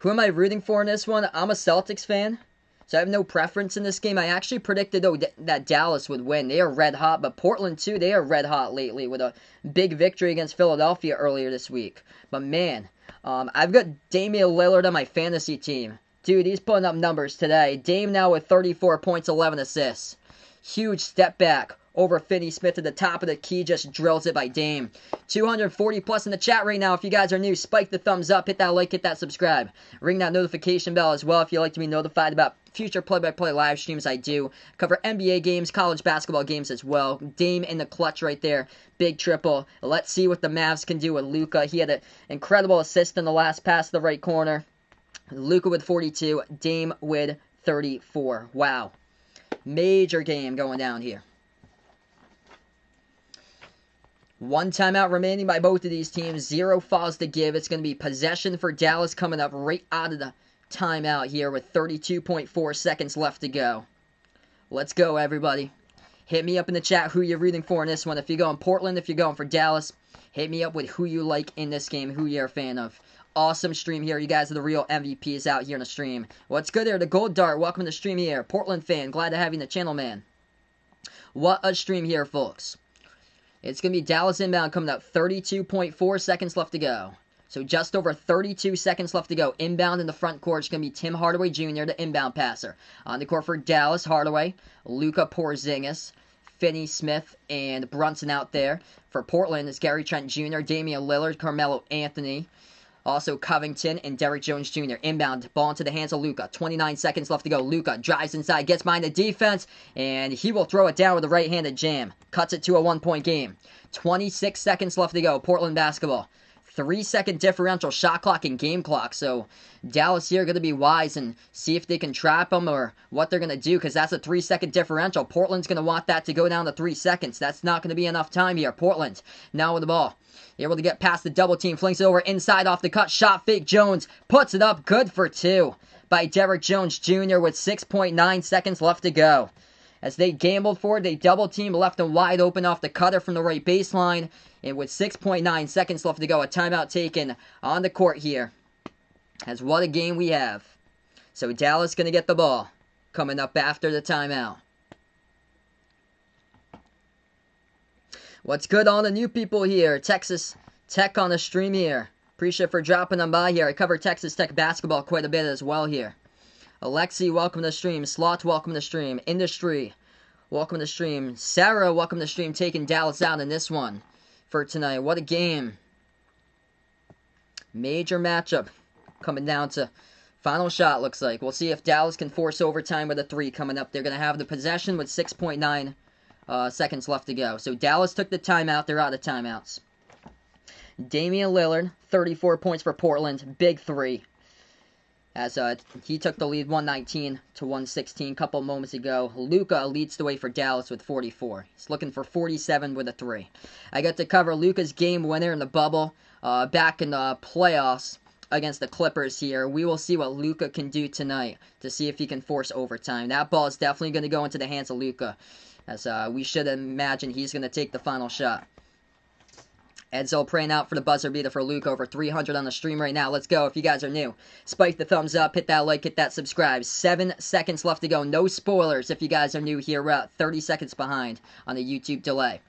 Who am I rooting for in this one? I'm a Celtics fan, so I have no preference in this game. I actually predicted, though, that Dallas would win. They are red hot, but Portland, too, they are red hot lately with a big victory against Philadelphia earlier this week. But, man, I've got Damian Lillard on my fantasy team. Dude, he's putting up numbers today. Dame now with 34 points, 11 assists. Huge step back over Finney-Smith at the top of the key. Just drills it by Dame. 240 plus in the chat right now. If you guys are new, spike the thumbs up. Hit that like, hit that subscribe. Ring that notification bell as well if you'd like to be notified about future play-by-play live streams I do. Cover NBA games, college basketball games as well. Dame in the clutch right there. Big triple. Let's see what the Mavs can do with Luka. He had an incredible assist in the last pass to the right corner. Luka with 42. Dame with 34. Wow. Major game going down here. One timeout remaining by both of these teams. 0 fouls to give. It's going to be possession for Dallas coming up right out of the timeout here with 32.4 seconds left to go. Let's go, everybody. Hit me up in the chat who you're rooting for in this one. If you're going Portland, if you're going for Dallas, hit me up with who you like in this game, who you're a fan of. Awesome stream here. You guys are the real MVPs out here in the stream. What's good there? The Gold Dart. Welcome to the stream here. Portland fan. Glad to have you in the channel, man. What a stream here, folks. It's going to be Dallas inbound coming up. 32.4 seconds left to go. So just over 32 seconds left to go. Inbound in the front court. It's going to be Tim Hardaway Jr., the inbound passer. On the court for Dallas, Hardaway, Luka Porzingis, Finney Smith, and Brunson out there. For Portland, it's Gary Trent Jr., Damian Lillard, Carmelo Anthony. Also Covington and Derrick Jones Jr. Inbound, ball into the hands of Luka. 29 seconds left to go. Luka drives inside, gets behind the defense, and he will throw it down with a right-handed jam. Cuts it to a one-point game. 26 seconds left to go. Portland basketball. 3-second differential shot clock and game clock. So Dallas here going to be wise and see if they can trap them or what they're going to do, because that's a 3-second differential. Portland's going to want that to go down to 3 seconds. That's not going to be enough time here. Portland now with the ball. Able to get past the double team. Flings it over inside off the cut. Shot fake. Jones puts it up. Good for 2 by Derrick Jones Jr. with 6.9 seconds left to go. As they gambled for it, they double team, left him wide open off the cutter from the right baseline. And with 6.9 seconds left to go, a timeout taken on the court here. As what a game we have. So Dallas going to get the ball coming up after the timeout. What's good, all the new people here? Texas Tech on the stream here. Appreciate for dropping them by here. I cover Texas Tech basketball quite a bit as well here. Alexi, welcome to the stream. Slot, welcome to the stream. Industry, welcome to the stream. Sarah, welcome to the stream. Taking Dallas out in this one for tonight. What a game. Major matchup coming down to final shot, looks like. We'll see if Dallas can force overtime with a 3 coming up. They're going to have the possession with 6.9 seconds left to go. So Dallas took the timeout. They're out of timeouts. Damian Lillard, 34 points for Portland. Big 3. As he took the lead 119 to 116 a couple moments ago. Luka leads the way for Dallas with 44. He's looking for 47 with a 3. I got to cover Luka's game winner in the bubble back in the playoffs against the Clippers here. We will see what Luka can do tonight to see if he can force overtime. That ball is definitely going to go into the hands of Luka. As we should imagine he's going to take the final shot. Edzo praying out for the buzzer beater for Luka. Over 300 on the stream right now. Let's go. If you guys are new, spike the thumbs up, hit that like, hit that subscribe. 7 seconds left to go. No spoilers if you guys are new here. We're at 30 seconds behind on the YouTube delay.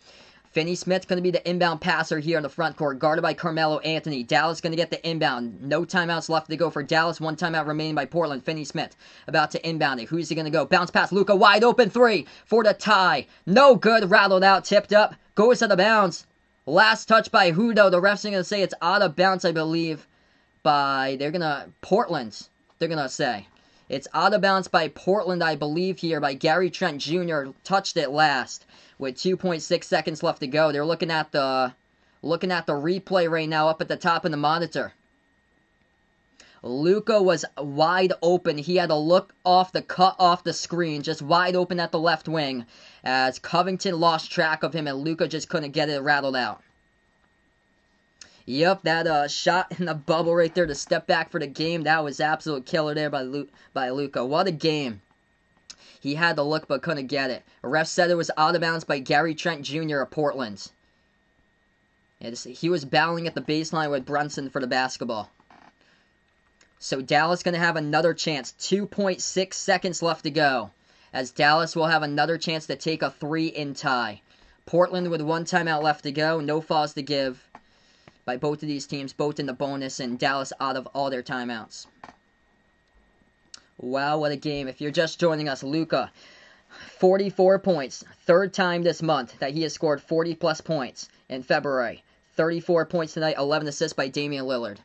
Finney Smith's going to be the inbound passer here in the front court, guarded by Carmelo Anthony. Dallas going to get the inbound. No timeouts left to go for Dallas. 1 timeout remaining by Portland. Finney Smith about to inbound it. Who's he going to go? Bounce pass. Luka wide open 3 for the tie. No good. Rattled out. Tipped up. Goes out of bounds. Last touch by who, though? The refs are going to say it's out of bounds, I believe, by, Portland, they're going to say. It's out of bounds by Portland, I believe, here, by Gary Trent Jr. Touched it last with 2.6 seconds left to go. They're looking at the replay right now up at the top of the monitor. Luka was wide open. He had to look off the cut off the screen, just wide open at the left wing, as Covington lost track of him and Luka just couldn't get it rattled out. Yep, that shot in the bubble right there to step back for the game, that was absolute killer there by Luka. What a game. He had to look but couldn't get it. A ref said it was out of bounds by Gary Trent Jr. of Portland. He was battling at the baseline with Brunson for the basketball. So Dallas going to have another chance. 2.6 seconds left to go. As Dallas will have another chance to take a 3-in tie. Portland with 1 timeout left to go. No fouls to give by both of these teams. Both in the bonus, and Dallas out of all their timeouts. Wow, what a game. If you're just joining us, Luka, 44 points. 3rd time this month that he has scored 40-plus points in February. 34 points tonight. 11 assists by Damian Lillard.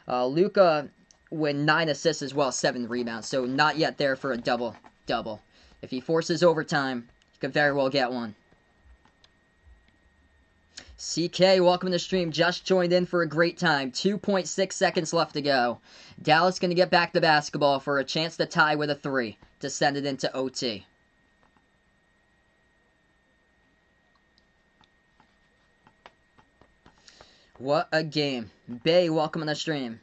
Luka with 9 assists as well, 7 rebounds. So not yet there for a double-double. If he forces overtime, he could very well get one. CK, welcome to the stream. Just joined in for a great time. 2.6 seconds left to go. Dallas going to get back to basketball for a chance to tie with a 3 to send it into OT. What a game. Bay, welcome on the stream.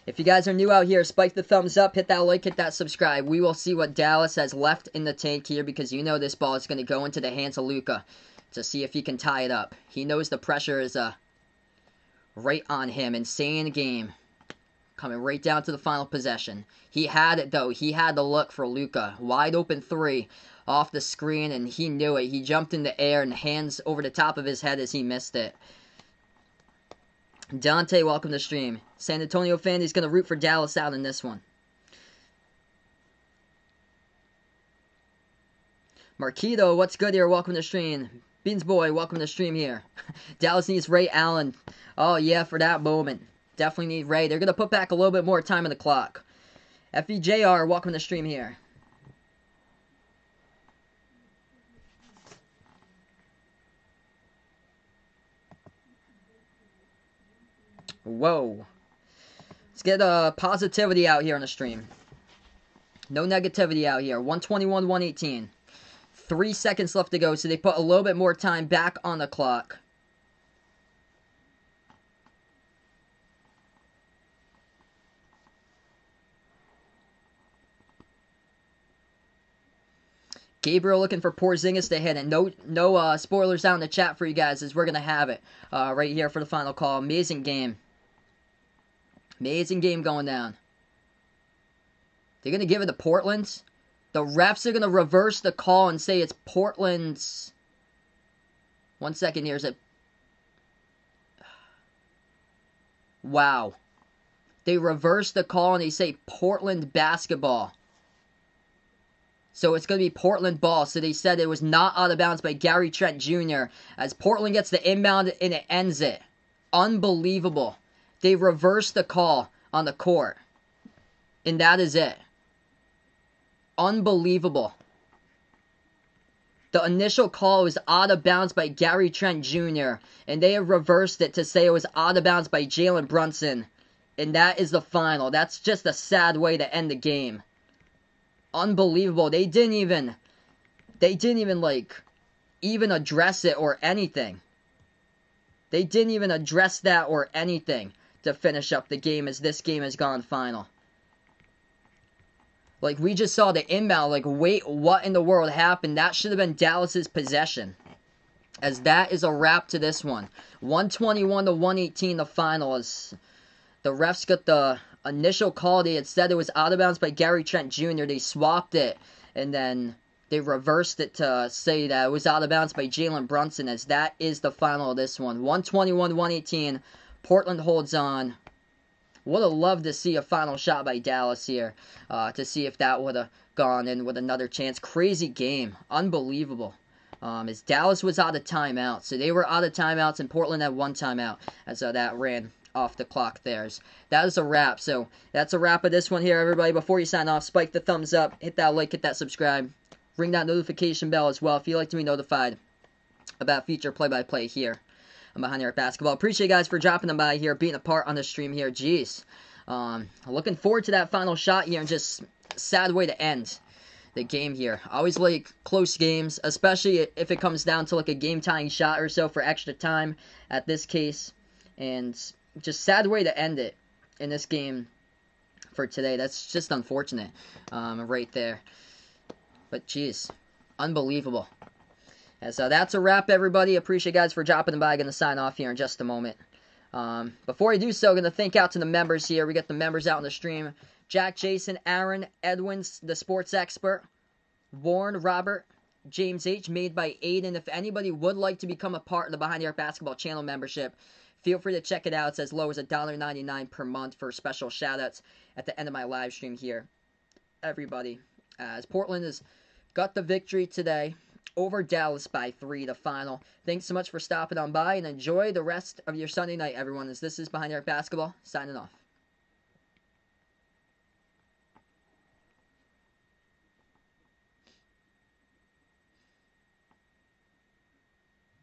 If you guys are new out here, spike the thumbs up, hit that like, hit that subscribe. We will see what Dallas has left in the tank here because you know this ball is going to go into the hands of Luka to see if he can tie it up. He knows the pressure is right on him. Insane game. Coming right down to the final possession. He had it though. He had the look for Luka. Wide open 3 off the screen and he knew it. He jumped in the air and hands over the top of his head as he missed it. Dante, welcome to the stream. San Antonio fan, he's going to root for Dallas out in this one. Marquito, what's good here? Welcome to the stream. Beans Boy, welcome to the stream here. Dallas needs Ray Allen. Oh, yeah, for that moment. Definitely need Ray. They're going to put back a little bit more time on the clock. FEJR, welcome to the stream here. Whoa. Let's get positivity out here on the stream. No negativity out here. 121, 118. 3 seconds left to go, so they put a little bit more time back on the clock. Gabriel looking for Porzingis to hit, and no spoilers out in the chat for you guys as we're going to have it right here for the final call. Amazing game. Amazing game going down. They're going to give it to Portland. The refs are going to reverse the call and say it's Portland's... 1 second here. Is it... Wow. They reverse the call and they say Portland basketball. So it's going to be Portland ball. So they said it was not out of bounds by Gary Trent Jr. as Portland gets the inbound and it ends it. Unbelievable. They reversed the call on the court. And that is it. Unbelievable. The initial call was out of bounds by Gary Trent Jr. And they have reversed it to say it was out of bounds by Jalen Brunson. And that is the final. That's just a sad way to end the game. Unbelievable. They didn't even like even address it or anything. They didn't even address that or anything to finish up the game as this game has gone final. Like, we just saw the inbound. Like, wait, what in the world happened? That should have been Dallas's possession. As that is a wrap to this one. 121 to 118 the final. As the refs got the initial call. They had said it was out of bounds by Gary Trent Jr. They swapped it. And then they reversed it to say that it was out of bounds by Jalen Brunson. As that is the final of this one. 121 to 118. Portland holds on. Would have loved to see a final shot by Dallas here. To see if that would have gone in with another chance. Crazy game. Unbelievable. As Dallas was out of timeout. So they were out of timeouts and Portland had 1 timeout. As that ran off the clock there. That is a wrap. So that's a wrap of this one here, everybody. Before you sign off, spike the thumbs up. Hit that like, hit that subscribe. Ring that notification bell as well if you'd like to be notified about future play-by-play here. I'm Behind the Arc Basketball. Appreciate you guys for dropping them by here, being a part on the stream here. Jeez. Looking forward to that final shot here and just sad way to end the game here. I always like close games, especially if it comes down to like a game-tying shot or so for extra time at this case. And just sad way to end it in this game for today. That's just unfortunate right there. But jeez, unbelievable. And so that's a wrap, everybody. Appreciate you guys for dropping by. Going to sign off here in just a moment. Before I do so, going to thank out to the members here. We got the members out on the stream. Jack, Jason, Aaron, Edwin, the sports expert, Warren, Robert, James H, made by Aiden. If anybody would like to become a part of the Behind the Arc Basketball channel membership, feel free to check it out. It's as low as $1.99 per month for special shoutouts at the end of my live stream here. Everybody, as Portland has got the victory today over Dallas by 3, the final. Thanks so much for stopping on by, and enjoy the rest of your Sunday night, everyone, as this is Behind the Arc Basketball, signing off.